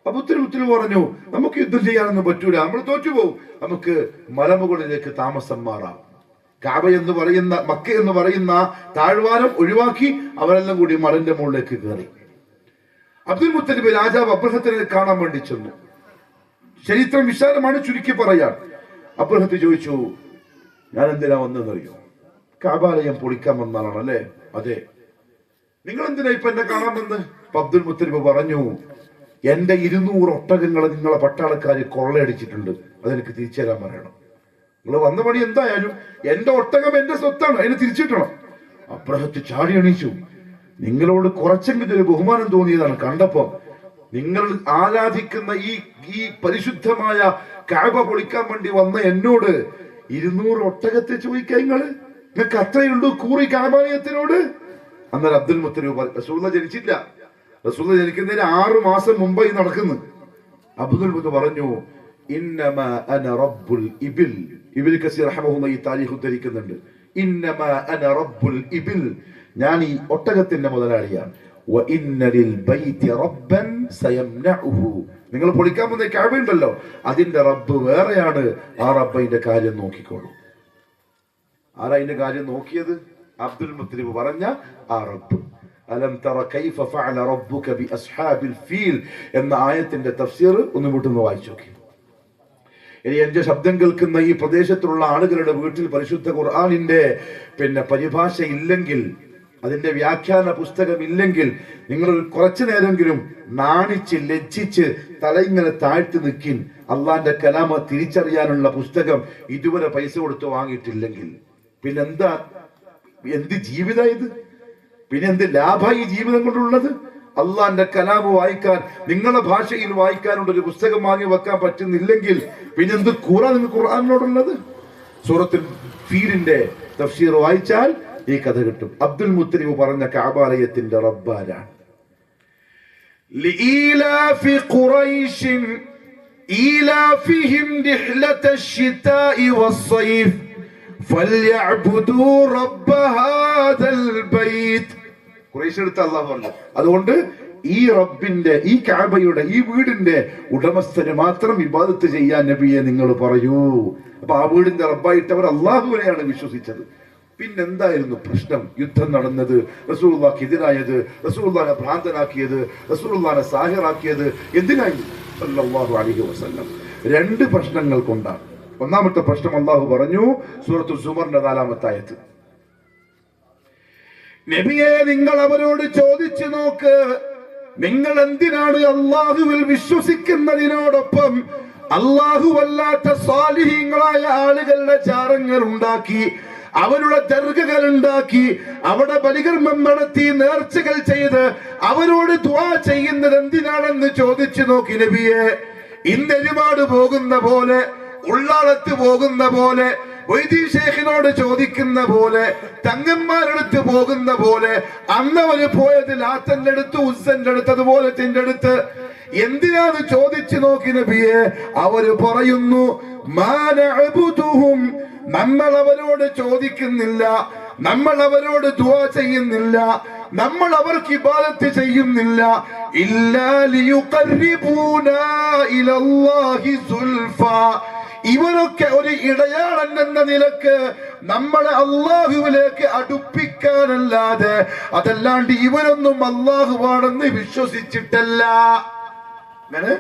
അബ്ദുൽ മുത്തലിബ് പറഞ്ഞു, നമുക്ക് യുദ്ധം ചെയ്യാനൊന്നും പറ്റൂല, നമ്മൾ തോറ്റുപോകും, നമുക്ക് മലമുകളിലേക്ക് താമസം മാറാം. കഅബ എന്ന് പറയുന്ന, മക്ക എന്ന് പറയുന്ന താഴ്വാരം ഒഴിവാക്കി അവരെല്ലാം കൂടി മലന്റെ മുകളിലേക്ക് കയറി. അബ്ദുൽ മുത്തലിബ് രാജാവ് അബ്രഹത്തിനെ കാണാൻ വേണ്ടി ചെന്നു. ചരിത്രം വിശാലമാണ്, ചുരുക്കി പറയാൻ. അബ്രഹത്ത് ചോദിച്ചു, ഞാൻ എന്തിനാ വന്നെന്നറിയോ? കഅബാലയം പൊളിക്കാൻ വന്നാലാണ് അല്ലേ? അതെ. നിങ്ങൾ എന്തിനാ ഇപ്പൊ എന്നെ കാണാൻ വന്ന്? അബ്ദുൽ മുത്തലിബ് പറഞ്ഞു, എന്റെ 200 ഒട്ടകങ്ങൾ നിങ്ങളെ പട്ടാളക്കാര് കൊള്ളയടിച്ചിട്ടുണ്ട്, അതെനിക്ക് തിരിച്ചു തരാൻ പറയണം. നിങ്ങൾ വന്ന പണി എന്തായാലും എന്റെ ഒട്ടകം എന്റെ സ്വത്താണ്, അതിന് തിരിച്ചിട്ടണം. അബ്രഹത്ത് ചാടി എണീച്ചു. നിങ്ങളോട് കുറച്ചെങ്കിലും ഒരു ബഹുമാനം തോന്നിയതാണ് കണ്ടപ്പോ. നിങ്ങൾ ആരാധിക്കുന്ന ഈ പരിശുദ്ധമായ കഅബ പൊളിക്കാൻ വേണ്ടി വന്ന എന്നോട് 200 ഒട്ടകത്തെ ചോദിക്കുക, നിങ്ങൾക്ക് അത്രയുള്ളൂ കൂറി കഅബാലയത്തിനോട്? അന്നേരം അബ്ദുൽ മുത്തലിബ്, റസൂലുള്ളാഹി ജനിച്ചില്ല, റസൂലുള്ളാഹി ജനിക്കുന്നതിന് 6 മാസം മുമ്പായി നടക്കുന്നു. അബ്ദുൽ മുത്തലിബ് പറഞ്ഞു, ഇന്നമാ അന റബ്ബുൽ ഇബിൽ. ഇബ്നു കസീർ റഹ്മഹുല്ലാഹി താരീഖ് ഉദ്ധരിക്കുന്നുണ്ട്, ഇന്നമാ അന റബ്ബുൽ ഇബിൽ, ഞാൻ ഈ ഒട്ടകത്തിന്റെ മുതലാളിയാണ്. വഇന്ന ലിൽ ബൈതി റബ്ബൻ സയംനഉഹു. നിങ്ങൾ പൊളിക്കാൻ പോകുന്ന കഅബ ഉണ്ടല്ലോ, അതിന്റെ റബ്ബ് വേറെയാണ്, ആ റബ്ബ് അതിന്റെ കാര്യം നോക്കിക്കോളൂ. ആരാ അതിന്റെ കാര്യം നോക്കിയത്? അബ്ദുൽ മുത്തലിബ് പറഞ്ഞ ആ റബ്ബ്. അലം തറ കൈഫ ഫഅല റബ്ബുക ബി അസ്ഹാബിൽ ഫീൽ എന്ന ആയത്തിന്റെ തഫ്സീർ ഒന്ന് വീട്ടിൽ വായിച്ചു നോക്കി. ഇനി എന്റെ ശബ്ദം കേൾക്കുന്ന ഈ പ്രദേശത്തുള്ള ആളുകളുടെ വീട്ടിൽ പരിശുദ്ധ ഖുർആനിന്റെ പരിഭാഷ ഇല്ലെങ്കിൽ, അതിന്റെ വ്യാഖ്യാന പുസ്തകം ഇല്ലെങ്കിൽ, നിങ്ങൾ കുറച്ചു നേരമെങ്കിലും നാണിച്ച് ലജ്ജിച്ച് തല ഇങ്ങനെ താഴ്ത്തി നിൽക്കിൻ. അള്ളാന്റെ കലാമ തിരിച്ചറിയാനുള്ള പുസ്തകം ഇതുവരെ പൈസ കൊടുത്ത് വാങ്ങിയിട്ടില്ലെങ്കിൽ പിന്നെന്താ, എന്ത് ജീവിത ഇത്? പിന്നെ എന്ത് ലാഭ ഈ ജീവിതം കൊണ്ടുള്ളത്? അള്ളാന്റെ കലാമ് വായിക്കാൻ, നിങ്ങളുടെ ഭാഷയിൽ വായിക്കാനുള്ള ഒരു പുസ്തകം വാങ്ങി വെക്കാൻ പറ്റുന്നില്ലെങ്കിൽ പിന്നെ എന്ത് കൂറ നിങ്ങൾക്ക് ഖുർആനിനോടുള്ളത്? സൂറത്തുൽ ഫീലിന്റെ തഫ്സീർ വായിച്ചാൽ ഈ കഥ കിട്ടും. അബ്ദുൽ മുത്തലിബ് പറഞ്ഞ കഅബാലയത്തിന്റെ റബ്ബാരാണ്. ലീലാഫി ഖുറൈശിൻ ഈലാഫിഹിം റിഹ്ലതശ് ശിതാഇ വസ്സൈഫ് ഫൽയഅബ്ദു റബ്ബ ഹാദൽ ബൈത്ത്. ഖുറൈശ് എടുത്ത അല്ലാഹു പറഞ്ഞു, അതുകൊണ്ട് ഈ റബ്ബിന്റെ, ഈ കഅബയുടെ, ഈ വീടിന്റെ ഉടമസ്ഥന് മാത്രം ഇബാദത്ത് ചെയ്യാൻ നബിയെ നിങ്ങൾ പറയൂ. അപ്പൊ ആ വീടിന്റെ റബ്ബായിട്ട് അവർ അല്ലാഹുവിനെയാണ് വിശ്വസിച്ചത്. പിന്നെന്തായിരുന്നു പ്രശ്നം? യുദ്ധം നടന്നത്, റസൂലുള്ളാഹിക്ക് എതിരായത്, റസൂലുള്ളാഹിനെ ഭ്രാന്തനാക്കിയത്, റസൂലുള്ളാഹിനെ സാഹിറാക്കിയത് എന്തിനായിരുന്നു? സല്ലല്ലാഹു അലൈഹി വസല്ലം. 2 പ്രശ്നങ്ങൾ കൊണ്ടാണ്. ഒന്നാമത്തെ പ്രശ്നം അല്ലാഹു പറഞ്ഞു സൂറത്തുൽ സുമറിന്റെ 4-ാമത്തെ ആയത്ത്, നബിയെ നിങ്ങൾ അവരോട് ചോദിച്ചു നോക്ക്, നിങ്ങൾ എന്തിനാണ് അല്ലാഹുവിൽ വിശ്വസിക്കുന്നതിനോടൊപ്പം അല്ലാഹുവല്ലാത്ത സാലിഹീങ്ങളായ ആളുകളുടെ ചാരങ്ങൾ ഉണ്ടാക്കി, അവരുടെ ദർഗകൾ ഉണ്ടാക്കി, അവിടെ ബലികർമ്മം നടത്തി നേർച്ചകൾ ചെയ്ത് അവരോട് ദുആ ചെയ്യുന്നത് എന്തിനാണെന്ന് ചോദിച്ചു നോക്കി നബിയെ. ഇന്ന് ഒരുപാട് പോകുന്ന പോലെ, ഉള്ളാളത്ത് പോകുന്ന പോലെ, വൈദ്യശേഖനോട് ചോദിക്കുന്ന പോലെ, തങ്ങന്മാരെടുത്ത് പോകുന്ന പോലെ, അന്നവര് പോയത് ലാത്തന്റെ അടുത്ത്, ഉസ്സന്റെ അടുത്ത്, അതുപോലെ അടുത്ത് എന്തിനാണ് ചോദിച്ചു നോക്കി നബിയെ. അവര് പറയുന്നു, നമ്മൾ അവരോട് ചോദിക്കുന്നില്ല, നമ്മൾ അവരോട് ദുആ ചെയ്യുന്നില്ല, നമ്മൾ അവർക്ക് ഇബാദത്ത് ചെയ്യുന്നില്ല, ഇല്ലാ ലിയുഖർരിബൂനാ ഇലല്ലാഹി സുൽഫാ. ഇവരൊക്കെ ഒരു ഇടയാളൻ എന്ന നിലക്ക് നമ്മളെ അല്ലാഹുവിലേക്ക് അടുപ്പിക്കാനല്ലാതെ, അതല്ലാണ്ട് ഇവരൊന്നും അല്ലാഹുവാണെന്ന് വിശ്വസിച്ചിട്ടല്ല. അങ്ങനെ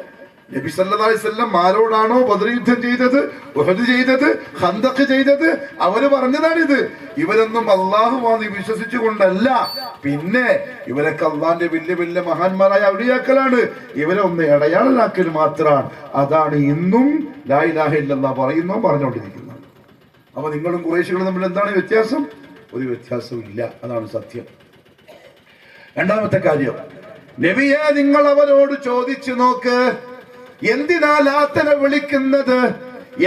നബി സല്ലല്ലാഹു അലൈഹി വസല്ലം ആരോടാണോ ബദർ യുദ്ധം ചെയ്തത്, ഉഹദ് ചെയ്തത്, ഖന്തഖ് ചെയ്തത്, അവര് പറഞ്ഞതാണിത്. ഇവരൊന്നും അല്ലാഹുവാണെന്ന് വിശ്വസിച്ചുകൊണ്ടല്ല, പിന്നെ ഇവരൊക്കെ അള്ളാന്റെ വലിയ വലിയ മഹാന്മാരായ ഔലിയാക്കളാണ്, ഇവരെ ഒന്ന് ഇടയാളനാക്കൽ മാത്രമാണ്. അതാണ് ഇന്നും ലാ ഇലാഹ ഇല്ലല്ലാഹ് പറഞ്ഞുകൊണ്ടിരിക്കുന്നത്. അപ്പൊ നിങ്ങളും ഖുറൈശികളും തമ്മിൽ എന്താണ് വ്യത്യാസം? ഒരു വ്യത്യാസവും ഇല്ല, അതാണ് സത്യം. രണ്ടാമത്തെ കാര്യം, നബിയെ നിങ്ങൾ അവരോട് ചോദിച്ചു നോക്ക്, എന്തിനാ ലാത്തനെ വിളിക്കുന്നത്,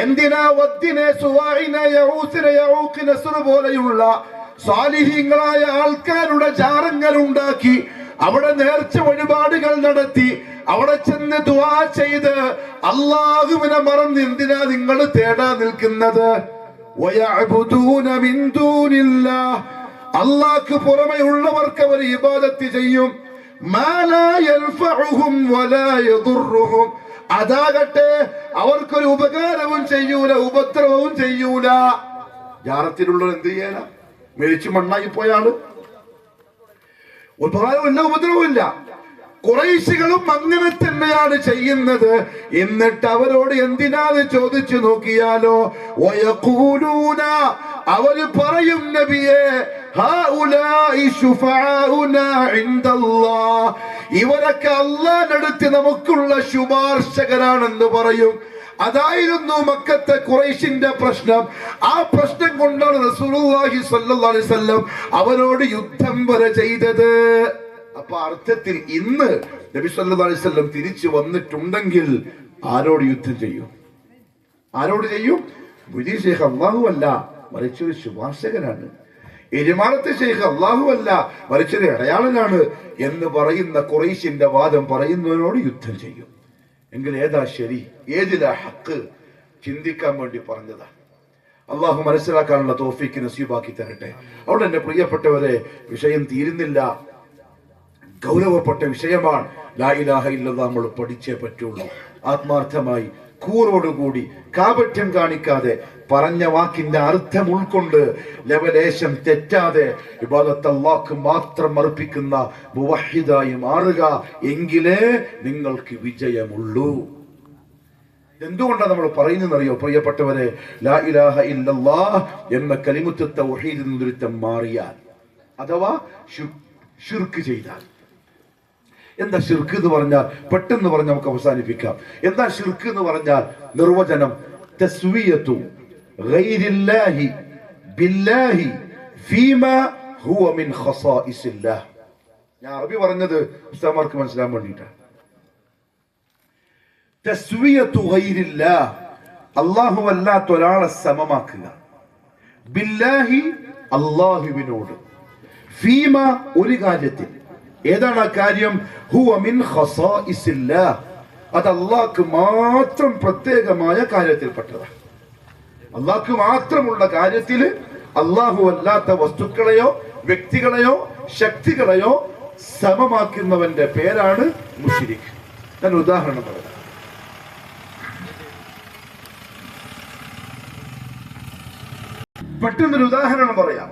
എന്തിനാ വദ്ദിനെ, സുവാഇനെ, യഊസിനെ, യഊഖ്, നസ്ർ പോലെയുള്ള സാലിഹീങ്ങളായ ആൾക്കാരുടെ ജാറങ്ങൾ ഉണ്ടാക്കി അവിടെ നേർച്ച വഴിപാടുകൾ നടത്തി അവിടെ ചെന്ന് ദുആ ചെയ്ത് അല്ലാഹുവിനെ മറന്ന് എന്തിനാ നിങ്ങൾ തേടാൻ നിൽക്കുന്നത്? വയഅബുദൂന മിൻ ദൂനില്ലാഹ്, അല്ലാഹുവിന് പുറമെ ഉള്ളവർക്ക് അവർ ഇബാദത്ത് ചെയ്യും. മാ ലാ യൻഫഉഹും വലാ യദുർറുഹും, അതാകട്ടെ അവർക്കൊരു ഉപകാരവും ചെയ്യൂല, ഉപദ്രവവും ചെയ്യൂല. ജാറത്തിലുള്ളവർ എന്ത് ചെയ്യാനാ? മരിച്ചു മണ്ണായി പോയാള് ഉപകാരമില്ല, ഉപദ്രവമില്ല. ഖുറൈശികളും അങ്ങനെ തന്നെയാണ് ചെയ്യുന്നത്. എന്നിട്ട് അവരോട് എന്തിനാണ് ചോദിച്ചു നോക്കിയാലോ, വയഖൂലൂന, അവര് പറയും നബിയെ, ഹൗലാഇ ശുഫാഉനാ ഇൻദല്ലാഹ്, ഇവരൊക്കെ അള്ളാഹുവിനടുത്ത് നമുക്കുള്ള ശുപാർശകരാണെന്ന് പറയും. അതായിരുന്നു മക്കത്തെ ഖുറൈശിന്റെ പ്രശ്നം. ആ പ്രശ്നം കൊണ്ടാണ് റസൂലുള്ളാഹി സ്വല്ലല്ലാഹു അലൈഹി വസല്ലം അവരോട് യുദ്ധം വരെ ചെയ്തത്. അപ്പൊ അർത്ഥത്തിൽ ഇന്ന് നബി സല്ലല്ലാഹു അലൈഹി വസല്ലം തിരിച്ചു വന്നിട്ടുണ്ടെങ്കിൽ ആരോട് യുദ്ധം ചെയ്യും? ആരോട് ചെയ്യും? മുജീബ് ഷെയ്ഖ് അള്ളാഹു അല്ല, മറിച്ചൊരു ശുപാർശകനാണ്. എരുമാളത്തെ ഷെയ്ഖ് അള്ളാഹു അല്ല, മറിച്ചൊരു അടയാളനാണ് എന്ന് പറയുന്ന ഖുറൈശിന്റെ വാദം പറയുന്നവനോട് യുദ്ധം ചെയ്യും. എങ്കിൽ ഏതാ ശരി, ഏതിലാ ഹക്ക്? ചിന്തിക്കാൻ വേണ്ടി പറഞ്ഞതാ. അള്ളാഹു മനസ്സിലാക്കാനുള്ള തൗഫീഖ് നസീബാക്കി തരട്ടെ. അവിടെ എന്റെ പ്രിയപ്പെട്ടവരെ, വിഷയം തീരുന്നില്ല. ഗൗരവപ്പെട്ട വിഷയമാണ്. ലാ ഇലാഹ ഇല്ലല്ലാഹ് നമ്മൾ പഠിച്ചേ പറ്റുള്ളൂ. ആത്മാർത്ഥമായി, കൂറോടുകൂടി, കാപട്യം കാണിക്കാതെ, പറഞ്ഞ വാക്കിന്റെ അർത്ഥം ഉൾക്കൊണ്ട്, ലവലേശം തെറ്റാതെ ഇബാദത്ത് അല്ലാഹ്ക്ക് മാത്രം അർപ്പിക്കുന്ന മുവഹിദായി മാറുക. എങ്കിലേ നിങ്ങൾക്ക് വിജയമുള്ളൂ. എന്തുകൊണ്ടാണ് നമ്മൾ പറയുന്നതെന്നറിയോ പ്രിയപ്പെട്ടവരെ? ലാ ഇലാഹ ഇല്ലല്ലാഹ് എന്ന കലിമത്ത് തൗഹീദിൽ നിന്നൊരുത്തം മാറിയാൽ, അഥവാ ശിർക്ക് ചെയ്താൽ. എന്താ ശിർക്ക് എന്ന് പറഞ്ഞാൽ? പെട്ടെന്ന് പറഞ്ഞ് നമുക്ക് അവസാനിപ്പിക്കാം. എന്താ ശിർക്ക് എന്ന് പറഞ്ഞാൽ? നിർവചനം: തസ്വിയത്തു ഗൈരില്ലാഹി ബില്ലാഹി ഫീമാ ഹുവ മിൻ ഖസായിസില്ലാഹ്. ഞാൻ അറബി പറഞ്ഞത് ഉസ്താദ്മാർക്ക് മനസ്സിലാൻ വേണ്ടിയിട്ടാണ്. തസ്വിയത്തു ഗൈരില്ലാഹ്, അല്ലാഹു അല്ലാത്ത ഒരാളെ സമമാക്കുക. ബില്ലാഹി, അല്ലാഹുവിനോട്. ഫീമാ, ഒരു കാര്യത്തിൽ. ഏതാണ് ആ കാര്യം? ഹുവ മിൻ ഖസായിസില്ലാഹ്, അത് അല്ലാഹ്ക്ക് മാത്രം പ്രത്യേകമായ കാര്യത്തിൽപ്പെട്ടതാണ്. അല്ലാഹ്ക്ക് മാത്രമുള്ള കാര്യത്തിൽ അല്ലാഹു അല്ലാത്ത വസ്തുക്കളെയോ വ്യക്തികളെയോ ശക്തികളെയോ സമമാക്കുന്നവന്റെ പേരാണ് മുശ്രിക്. ഞാൻ ഉദാഹരണം പറയാം. പെട്ടെന്നൊരു ഉദാഹരണം പറയാം.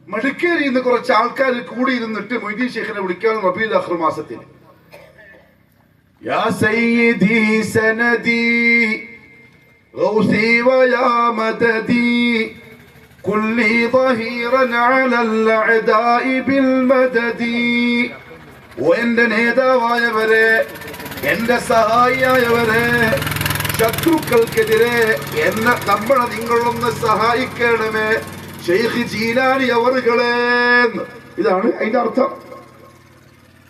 മടിക്കേരി ഇന്ന് കുറച്ച് ആൾക്കാർ കൂടിയിരുന്നിട്ട് മൊയ്തീൻ ഷെയ്ഖിനെ വിളിക്കാൻ റബീഉൽ ആഖിർ മാസത്തിൽ യാ സയ്യിദി സനദി ഗൗസി വയാ മദദി കുല്ലി ളഹീറൻ അലൽ അഅദാഇ ബിൽ മദദി. ഓ എന്റെ നേതാവായവരെ, എന്റെ സഹായിയായവരെ, ശത്രുക്കൾക്കെതിരെ നമ്മളെ നിങ്ങളൊന്ന് സഹായിക്കണമേ ഷെയ്ഖ് ജീലാനി അവറുകളെ. ഇതാണ് അതിന്റെ അർത്ഥം.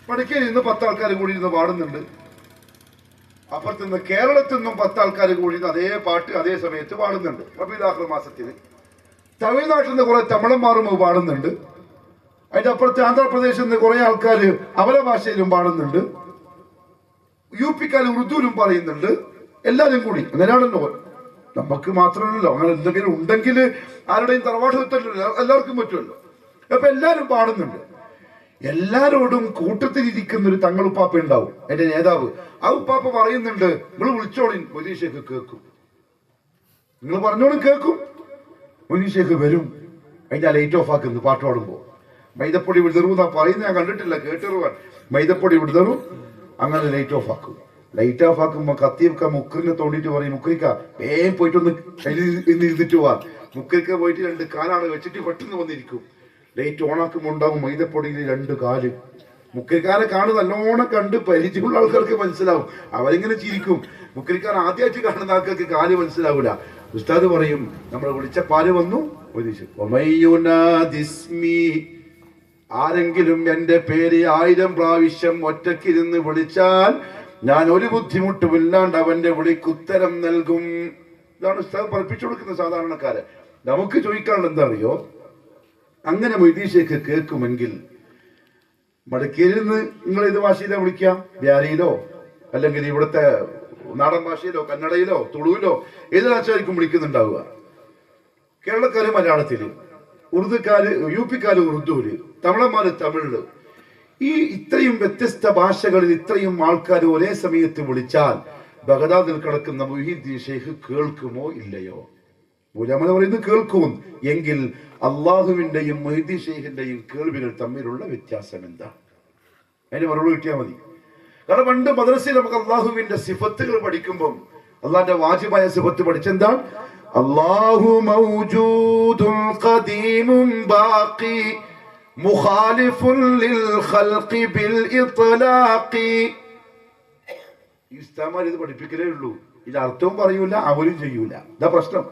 മടിക്കേരി നിന്ന് 10 ആൾക്കാർ കൂടി ഇരുന്ന് പാടുന്നുണ്ട്. അപ്പുറത്ത് നിന്ന് കേരളത്തിൽ നിന്നും 10 ആൾക്കാർ കൂടി അതേ പാട്ട് അതേ സമയത്ത് പാടുന്നുണ്ട്. റബീഉൽ ആഖിർ മാസത്തിന് തമിഴ്നാട്ടിൽ നിന്ന് കുറെ തമിഴന്മാരും പാടുന്നുണ്ട്. അതിന്റെ അപ്പുറത്ത് ആന്ധ്രാപ്രദേശിൽ നിന്ന് കുറെ ആൾക്കാർ അവരുടെ ഭാഷയിലും പാടുന്നുണ്ട്. യുപിക്കാർ ഉറുദുവിലും പറയുന്നുണ്ട്. എല്ലാവരും കൂടി അങ്ങനെയാണല്ലോ. നമുക്ക് മാത്രമല്ലല്ലോ. അങ്ങനെ എന്തെങ്കിലും ഉണ്ടെങ്കിൽ ആരുടെയും തറവാട് പറ്റല്ലോ, എല്ലാവർക്കും പറ്റുമല്ലോ. അപ്പൊ എല്ലാരും പാടുന്നുണ്ട്. എല്ലാരോടും കൂട്ടത്തിലിരിക്കുന്ന ഒരു തങ്ങളുപ്പാപ്പ ഉണ്ടാവും, എന്റെ നേതാവ്. ആ ഉപ്പാപ്പ പറയുന്നുണ്ട്, നിങ്ങൾ വിളിച്ചോളിൻ, മൊയ്തീൻ ഷെയ്ഖ് കേൾക്കും. നിങ്ങൾ പറഞ്ഞോളും, കേൾക്കും. മൊയ്തീൻ ഷെയ്ഖ് വരും. അതിന്റെ ലൈറ്റ് ഓഫ് ആക്കുന്നു പാട്ട് പാടുമ്പോ. മൈദപ്പൊടി വിടുതറുന്നാ പറയുന്നത്, ഞാൻ കണ്ടിട്ടില്ല, കേട്ടറിവാൻ. മൈദപ്പൊടി വിടുതറും, അങ്ങനെ ലൈറ്റ് ഓഫ് ആക്കും. ലൈറ്റ് ഓഫ് ആക്കുമ്പോ കത്തി വെക്കാൻ മുക്കറിനെ തോണ്ടിട്ട് പറയും, മുക്കരിക്ക വേഗം പോയിട്ടൊന്ന് ഇരുന്നിട്ട് പോവാ. മുക്കരിക്ക പോയിട്ട് 2 കാലാണ് വെച്ചിട്ട് പെട്ടെന്ന് വന്നിരിക്കും. ലൈറ്റ് ഓണാക്കുമ്പോൾ ഉണ്ടാവും മൈദപ്പൊടിയിൽ 2 കാല്. മുക്കരിക്കാരെ കാണും, നല്ലോണം കണ്ട് പരിചയമുള്ള ആൾക്കാർക്ക് മനസ്സിലാവും. അവരിങ്ങനെ ചിരിക്കും. മുക്കരിക്കാർ ആദ്യമായിട്ട് കാണുന്ന ആൾക്കാർക്ക് കാല് മനസ്സിലാവൂല. ഉസ്താദ് പറയും, നമ്മൾ വിളിച്ച പാല് വന്നു. ആരെങ്കിലും എന്റെ പേര് 1000 പ്രാവശ്യം ഒറ്റക്കിരുന്ന് വിളിച്ചാൽ ഞാൻ ഒരു ബുദ്ധിമുട്ടുമില്ലാണ്ട് അവന്റെ വിളിക്ക് ഉത്തരം നൽകും. ഇതാണ് ഉസ്താദ് പഠിപ്പിച്ചു കൊടുക്കുന്ന സാധാരണക്കാരെ. നമുക്ക് ചോദിക്കാനുള്ള എന്താ അറിയോ? അങ്ങനെ മൊയ്തീൻ ഷെയ്ഖ് കേൾക്കുമെങ്കിൽ മടക്കേരിൽ നിന്ന് നിങ്ങൾ ഏത് ഭാഷയിലോ വിളിക്കാം? ബ്യാരിയിലോ അല്ലെങ്കിൽ ഇവിടുത്തെ നാടൻ ഭാഷയിലോ കന്നഡയിലോ തുളുവിലോ ഏത് ഭാഷയായിരിക്കും വിളിക്കുന്നുണ്ടാവുക. കേരളക്കാര് മലയാളത്തില്, ഉറുദുക്കാര് യുപിക്കാര് ഉറുദുവില്, തമിഴന്മാര് തമിഴില്. ഈ ഇത്രയും വ്യത്യസ്ത ഭാഷകളിൽ ഇത്രയും ആൾക്കാർ ഒരേ സമയത്ത് വിളിച്ചാൽ ബഗദാദിൽ കിടക്കുന്ന മുഹീദ്ദീൻ ഷെയ്ഖ് കേൾക്കുമോ ഇല്ലയോ? ഉലമ പറയുന്നത് കേൾക്കും. എങ്കിൽ അള്ളാഹുവിന്റെയും മുഹീദ്ദീൻ ഷെയ്ഖിന്റെയും കേൾവികൾ തമ്മിലുള്ള വ്യത്യാസം എന്താ? അതിന് മറുപടി കിട്ടിയാൽ മതി. കാരണം പണ്ട് മദ്രസയിൽ നമുക്ക് അള്ളാഹുവിന്റെ സിഫത്തുകൾ പഠിക്കുമ്പോൾ അള്ളാന്റെ വാജിബായ സിഫത്ത് പഠിച്ചെന്താ? അല്ലാഹു മൗജൂദുൻ ഖദീമുൻ ബാഖി മുഖാലിഫുൻ ലിൽ ഖൽഖി ബിൽ ഇത്ലാഖി. ഈ ഉസ്താദ്മാർ ഇത് പഠിപ്പിക്കലേ ഉള്ളൂ, ഇത് അർത്ഥവും പറയൂല, അവരും ചെയ്യൂല. ഇതാ പ്രശ്നം.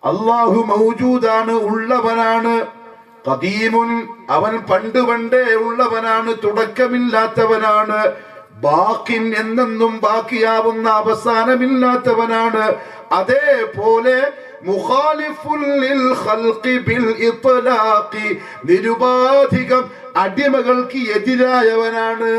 അല്ലാഹു മൗജൂദാണ്, ഉള്ളവനാണ്. ഖദീമുൻ, അവൻ പണ്ടേ ഉള്ളവനാണ്, തുടക്കമില്ലാത്തവനാണ്. ബാഖിൻ, എന്നെന്നും ബാക്കിയാവുന്ന അവസാനമില്ലാത്തവനാണ്. അതേപോലെ മുഖാലിഫുൽ ലിൽ ഖൽഖി ബിൽ ഇത്ലാഖി, നിരുപാധികം അടിമകൾക്ക് എതിരായവനാണ്.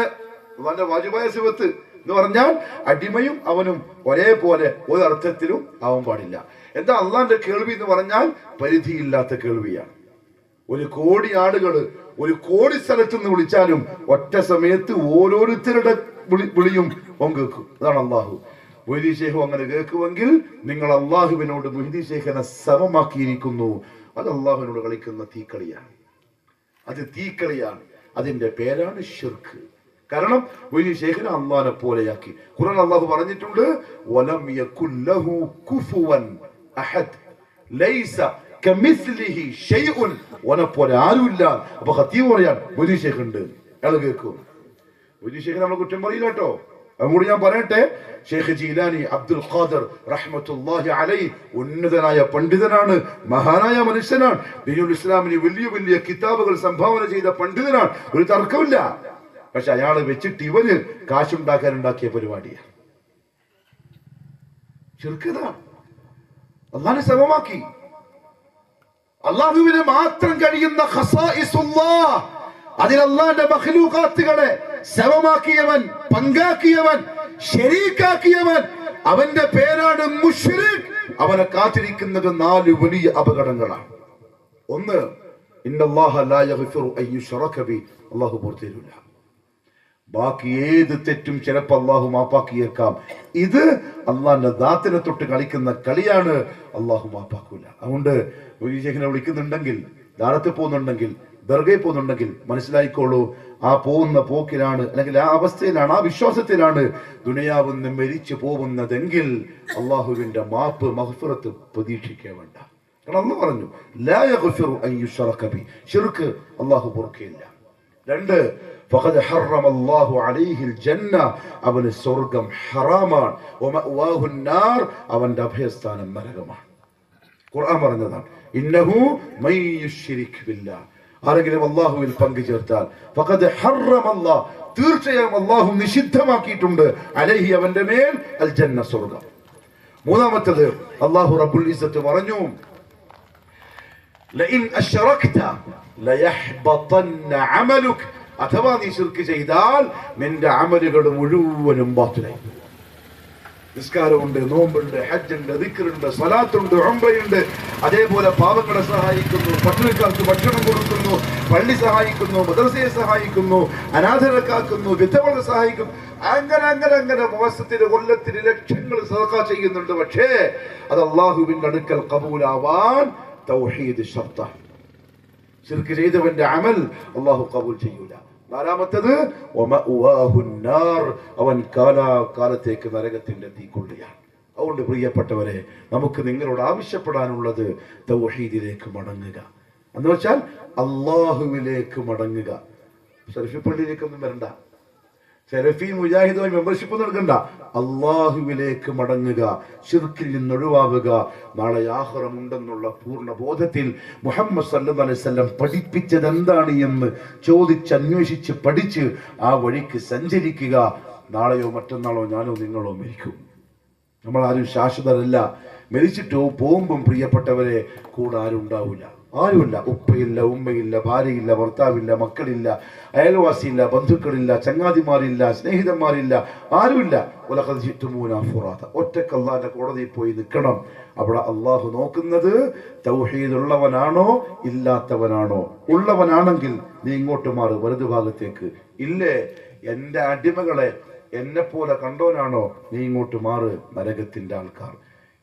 അല്ലാഹുവിന്റെ വാജിബായ സിഫത്ത് എന്ന് പറഞ്ഞാൽ അടിമയും അവനും ഒരേപോലെ ഒരു അർത്ഥത്തിലും ആവാൻ പാടില്ല. എന്താ അള്ളാന്റെ കേൾവി എന്ന് പറഞ്ഞാൽ പരിധിയില്ലാത്ത കേൾവിയാണ്. 1 കോടി ആളുകള് 1 കോടി സ്ഥലത്ത് നിന്ന് വിളിച്ചാലും ഒറ്റ സമയത്ത് ഓരോരുത്തരുടെ വിളിയും ഓൻ കേൾക്കും. അതാണ് അള്ളാഹു. മൊയ്‌ദി ശൈഖ് അങ്ങനെ കേൾക്കുമെങ്കിൽ നിങ്ങൾ അള്ളാഹുവിനോട് മൊയ്‌ദി ശൈഖിനെ സമമാക്കിയിരിക്കുന്നു. അത് അള്ളാഹുവിനോട് കളിക്കുന്ന തീക്കളിയാണ്. അത് തീക്കളിയാണ്. അതിന്റെ പേരാണ് ശിർക്ക്. കാരണം മൊയ്‌ദി ശൈഖിനെ അള്ളാഹിനെ പോലെയാക്കി. ഖുർആൻ അള്ളാഹു പറഞ്ഞിട്ടുണ്ട്, വലം യകുൽ ലഹു കുഫുവൻ അഹദ് ലൈസ കമിസ്ലിഹി ഷൈഉൻ, ഓനെപ്പോലെ ആരുമില്ല. അപ്പൊ ഖതീബ് പറയാൻ മൊയ്‌ദി ശൈഖ് ഉണ്ട്, അയാൾ കേൾക്കും. മൊയ്‌ദി ശൈഖിനെ നമ്മൾ കുറ്റം പറയില്ല കേട്ടോ. അതുകൂടി ഞാൻ പറയട്ടെ. ഷെയ്ഖ് ജീലാനി അബ്ദുൽ ഖാദർ റഹ്മത്തുള്ളാഹി അലൈഹി ഉന്നതനായ പണ്ഡിതനാണ്, മഹാനായ മനുഷ്യനാണ്. ദീനുൽ ഇസ്ലാമിന് വലിയ വലിയ കിതാബുകൾ സംഭാവന ചെയ്ത പണ്ഡിതനാണ്, ഒരു തർക്കമില്ല. പക്ഷെ അയാളെ വെച്ചിട്ട് ഇവന് കാശുണ്ടാക്കാൻ ഉണ്ടാക്കിയ പരിപാടിയാണ് ശിർക്കതാണ്. അല്ലാഹുവിനെ സമമാക്കി. അല്ലാഹുവിന് മാത്രം കഴിയുന്ന ഖസായിസുല്ലാഹ്, അതിൽ അല്ലാഹുവിന്റെ മഖ്ലൂഖാത്തുകളെ സമമാക്കിയവൻ, പങ്കാക്കിയവൻ, ശരീക്കാക്കിയവൻ, അവന്റെ പേരാണ് മുശ്രിക്. അവനെ കാത്തിരിക്കുന്നത് 4 വലിയ അപകടങ്ങളാണ്. ഒന്ന്, ഇന്നല്ലാഹ ലാ യഗ്ഫിറു അൻ യുശ്റക ബി, അല്ലാഹു പുറത്തേരില്ല. ബാക്കി ഏത് തെറ്റും ചിലപ്പോൾ അള്ളാഹു മാപ്പാക്കിയേക്കാം. ഇത് അള്ളാഹിന്റെ ദാത്തിനെ തൊട്ട് കളിക്കുന്ന കളിയാണ്, അള്ളാഹു മാപ്പാക്കൂല. അതുകൊണ്ട് ശേഖനെ വിളിക്കുന്നുണ്ടെങ്കിൽ, ദാരത്തിൽ പോകുന്നുണ്ടെങ്കിൽ, ദർഗയിൽ പോകുന്നുണ്ടെങ്കിൽ മനസ്സിലായിക്കോളൂ, ആ പോകുന്ന പോക്കിലാണ്, അല്ലെങ്കിൽ ആ അവസ്ഥയിലാണ്, ആ വിശ്വാസത്തിലാണ് ദുനിയാവിന്ന് മരിച്ചു പോകുന്നതെങ്കിൽ അള്ളാഹുവിന്റെ മാപ്പ് മഗ്ഫിറത്ത് പ്രതീക്ഷിക്കാൻ വേണ്ട. കാരണം അള്ളാഹു പറഞ്ഞു, ലാ യഗ്ഫിറു അൻ യുശ്റക ബി, ശിർക്ക് അള്ളാഹു പൊറുക്കയില്ല. 2, ഫഖദ് ഹറമല്ലാഹു അലൈഹിൽ ജന്ന, അവന് സ്വർഗ്ഗം ഹറാമാണ്. വമഅവാഹു നാർ, അവന്റെ അഭയസ്ഥാനം നരകമാണ്. ഖുർആൻ പറഞ്ഞതാണ്, ഇന്നഹു മൻ യുശ്രിക് ബില്ലാഹ്, ആരെങ്കിലും അല്ലാഹുവിൽ പങ്കു ചേർത്താൽ ഫഖദ് ഹറമല്ലാഹ്, തീർച്ചയായും അല്ലാഹു നിഷിദ്ധമാക്കിയിട്ടുണ്ട്, അലൈഹി, അവന്റെ മേൽ, അൽ ജന്ന, സ്വർഗ്ഗം. 3-മത്തേത് അല്ലാഹു റബ്ബുൽ ഇസ്സത്ത് പറഞ്ഞു, ലഇൻ അശ്റക്ത ലയഹ്ബതന്ന അമലുക, അഥവാ നീ ശിർക്ക് ചെയ്താൽ നിന്റെ അമലുകൾ മുഴുവനും ബാത്തിലായി. നിസ്കാരമുണ്ട്, നോമ്പുണ്ട്, ഹജ്ജുണ്ട്, ദിക്റുണ്ട്, സ്വലാത്തുണ്ട്, ഉംറയുണ്ട്. അതേപോലെ പാവങ്ങളെ സഹായിക്കുന്നു, പട്ടിണിക്കാർക്ക് ഭക്ഷണം കൊടുക്കുന്നു, പള്ളി സഹായിക്കുന്നു, മദ്രസയെ സഹായിക്കുന്നു, അനാഥരെ കാക്കുന്നു, വിധവകളെ സഹായിക്കുന്നു. അങ്ങനെ മാസത്തിന്, കൊല്ലത്തിന് ലക്ഷങ്ങൾ സദഖ ചെയ്യുന്നുണ്ട്. പക്ഷേ അത് അല്ലാഹുവിന്റെ അടുക്കൽ കബൂലാവാൻ തൗഹീദ് ശർത്താണ്. ശിർക്ക് ചെയ്തവന്റെ അമൽ അല്ലാഹു കബൂൽ ചെയ്യൂല. 4-മത്തേത് അവൻ കാലാകാലത്തേക്ക് നരകത്തിന്റെ തീക്കൊള്ളിയാണ്. അതുകൊണ്ട് പ്രിയപ്പെട്ടവരെ, നമുക്ക് നിങ്ങളോട് ആവശ്യപ്പെടാനുള്ളത് തൗഹീദിലേക്ക് മടങ്ങുക എന്ന് വെച്ചാൽ അള്ളാഹുവിലേക്ക് മടങ്ങുക. സലഫി പള്ളിയിലേക്കൊന്നും വരണ്ട, സലഫി മുജാഹിദുമായി മെമ്പർഷിപ്പ് നൽകണ്ട. അള്ളാഹുവിലേക്ക് മടങ്ങുക, ശിർക്കിൽ നിന്ന് ഒഴിവാവുക. നാളെ ആഖിറം ഉണ്ടെന്നുള്ള പൂർണ്ണ ബോധത്തിൽ മുഹമ്മദ് സല്ലല്ലാഹു അലൈഹി വസല്ലം പഠിപ്പിച്ചത് എന്താണ് എന്ന് ചോദിച്ചന്വേഷിച്ച് പഠിച്ച് ആ വഴിക്ക് സഞ്ചരിക്കുക. നാളെയോ മറ്റന്നാളോ ഞാനോ നിങ്ങളോ മരിക്കും. നമ്മളാരും ശാശ്വതരല്ല. മരിച്ചിട്ടോ പോകുമ്പം പ്രിയപ്പെട്ടവരെ കൂടെ ആരും ഉണ്ടാവില്ല, ആരുമില്ല. ഉപ്പയില്ല, ഉമ്മയില്ല, ഭാര്യയില്ല, ഭർത്താവില്ല, മക്കളില്ല, അയൽവാസിയില്ല, ബന്ധുക്കളില്ല, ചങ്ങാതിമാരില്ല, സ്നേഹിതന്മാരില്ല, ആരുമില്ല. ഒറ്റക്ക് അള്ളാന്റെ കോടതിയിൽ പോയി നിൽക്കണം. അവിടെ അള്ളാഹു നോക്കുന്നത് തൗഹീദ് ഉള്ളവനാണോ ഇല്ലാത്തവനാണോ. ഉള്ളവനാണെങ്കിൽ നീ ഇങ്ങോട്ട് മാറ്, വലതു ഭാഗത്തേക്ക്. ഇല്ലേ, എന്റെ അടിമകളെ എന്നെ പോലെ കണ്ടോനാണോ, നീ ഇങ്ങോട്ട് മാറ്, നരകത്തിന്റെ ആൾക്കാർ.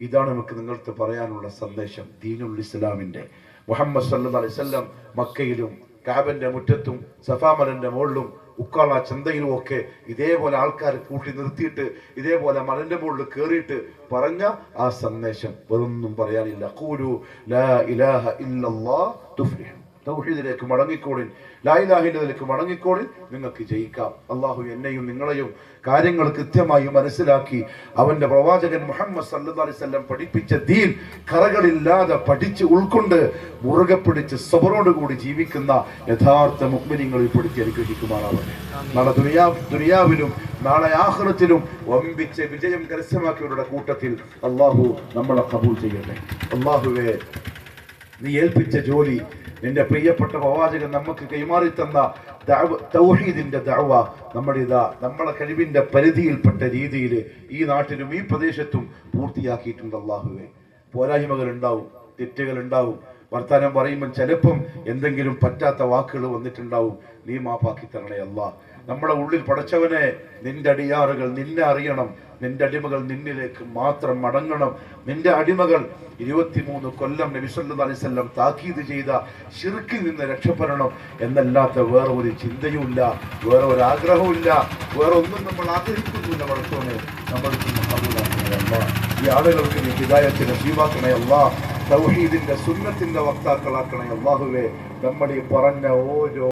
ഇതാണ് നമുക്ക് നിങ്ങൾക്ക് പറയാനുള്ള സന്ദേശം ദീനുൽ ഇസ്ലാമിന്റെ. മുഹമ്മദ് സല്ലല്ലാഹു അലൈഹി വസല്ലം മക്കയിലും കഅബന്റെ മുറ്റത്തും സഫാ മലന്റെ മുകളിലും ഉക്കാള ചന്തയിലും ഒക്കെ ഇതേപോലെ ആൾക്കാരെ കൂട്ടി നിർത്തിയിട്ട് ഇതേപോലെ മലന്റെ മുകളിൽ കയറിയിട്ട് പറഞ്ഞ ആ സന്ദേശം വേറൊന്നും പറയാനില്ല. ഖൂലു ലാ ഇലാഹ ഇല്ലല്ലാഹ് തുഫ്ലിഹു. തൗഹീദിലേക്ക് മടങ്ങിക്കോളിൻ, ലാ ഇലാഹ ഇല്ലല്ലാഹിലേക്ക് മടങ്ങിക്കോളിൻ, നിങ്ങൾക്ക് ജയിക്കാം. അള്ളാഹു എന്നെയും നിങ്ങളെയും കാര്യങ്ങൾ കൃത്യമായി മനസ്സിലാക്കി അവന്റെ പ്രവാചകൻ മുഹമ്മദ് സല്ലല്ലാഹു അലൈഹി വസല്ലം പഠിപ്പിച്ച ദീൻ കറകളില്ലാതെ പഠിച്ച് ഉൾക്കൊണ്ട് മുറുകെ പിടിച്ച് സബറോടുകൂടി ജീവിക്കുന്ന യഥാർത്ഥ മുഅ്മിനീങ്ങളിൽ പെടുത്തി അനുഗ്രഹിക്കുമാറാവട്ടെ. നാളെ ദുനിയാവിലും നാളെ ആഖിറത്തിലും വമ്പിച്ച വിജയം കരസ്ഥമാക്കിയവരുടെ കൂട്ടത്തിൽ അള്ളാഹു നമ്മളെ ഖബൂൽ ചെയ്യട്ടെ. അള്ളാഹുവേ, നീ ഏൽപ്പിച്ച ജോലി, നിന്റെ പ്രിയപ്പെട്ട പ്രവാചകൻ നമുക്ക് കൈമാറി തന്ന തൗഹീദിന്റെ ദഅവ നമ്മളെ കഴിവിന്റെ പരിധിയിൽപ്പെട്ട രീതിയിൽ ഈ നാട്ടിലും ഈ പ്രദേശത്തും പൂർത്തിയാക്കിയിട്ടുണ്ട്. അല്ലാഹുവേ, പോരായ്മകൾ ഉണ്ടാവും, തെറ്റുകൾ ഉണ്ടാവും, വർത്താനം പറയുമ്പോൾ ചിലപ്പം എന്തെങ്കിലും പറ്റാത്ത വാക്കുകൾ വന്നിട്ടുണ്ടാവും. നീ മാപ്പാക്കി തരണേ അല്ലാഹ്. നമ്മുടെ ഉള്ളിൽ പടച്ചവനെ, നിന്റെ അടിയാറുകൾ നിന്നെ അറിയണം, നിന്റെ അടിമകൾ നിന്നിലേക്ക് മാത്രം മടങ്ങണം. നിന്റെ അടിമകൾ 23 കൊല്ലം നബി സല്ലല്ലാഹു അലൈഹി വസല്ലം താക്കീത് ചെയ്ത ശിർക്കിൽ നിന്ന് രക്ഷപ്പെടണം എന്നല്ലാത്ത വേറെ ഒരു ചിന്തയുമില്ല, വേറെ ഒരു ആഗ്രഹവുമില്ല, വേറെ ഒന്നും നമ്മൾ ആഗ്രഹിക്കുന്നില്ല. പടച്ചവനെ, നമ്മൾ ഈ ആളുകൾക്ക് നീ ഹിദായത്ത് നസീബാക്കണേ അല്ലാഹ്. തൗഹീദിന്റെ സുന്നത്തിന്റെ വക്താക്കളാക്കണേ അല്ലാഹുവേ. നമ്മൾ ഈ പറഞ്ഞ ഓരോ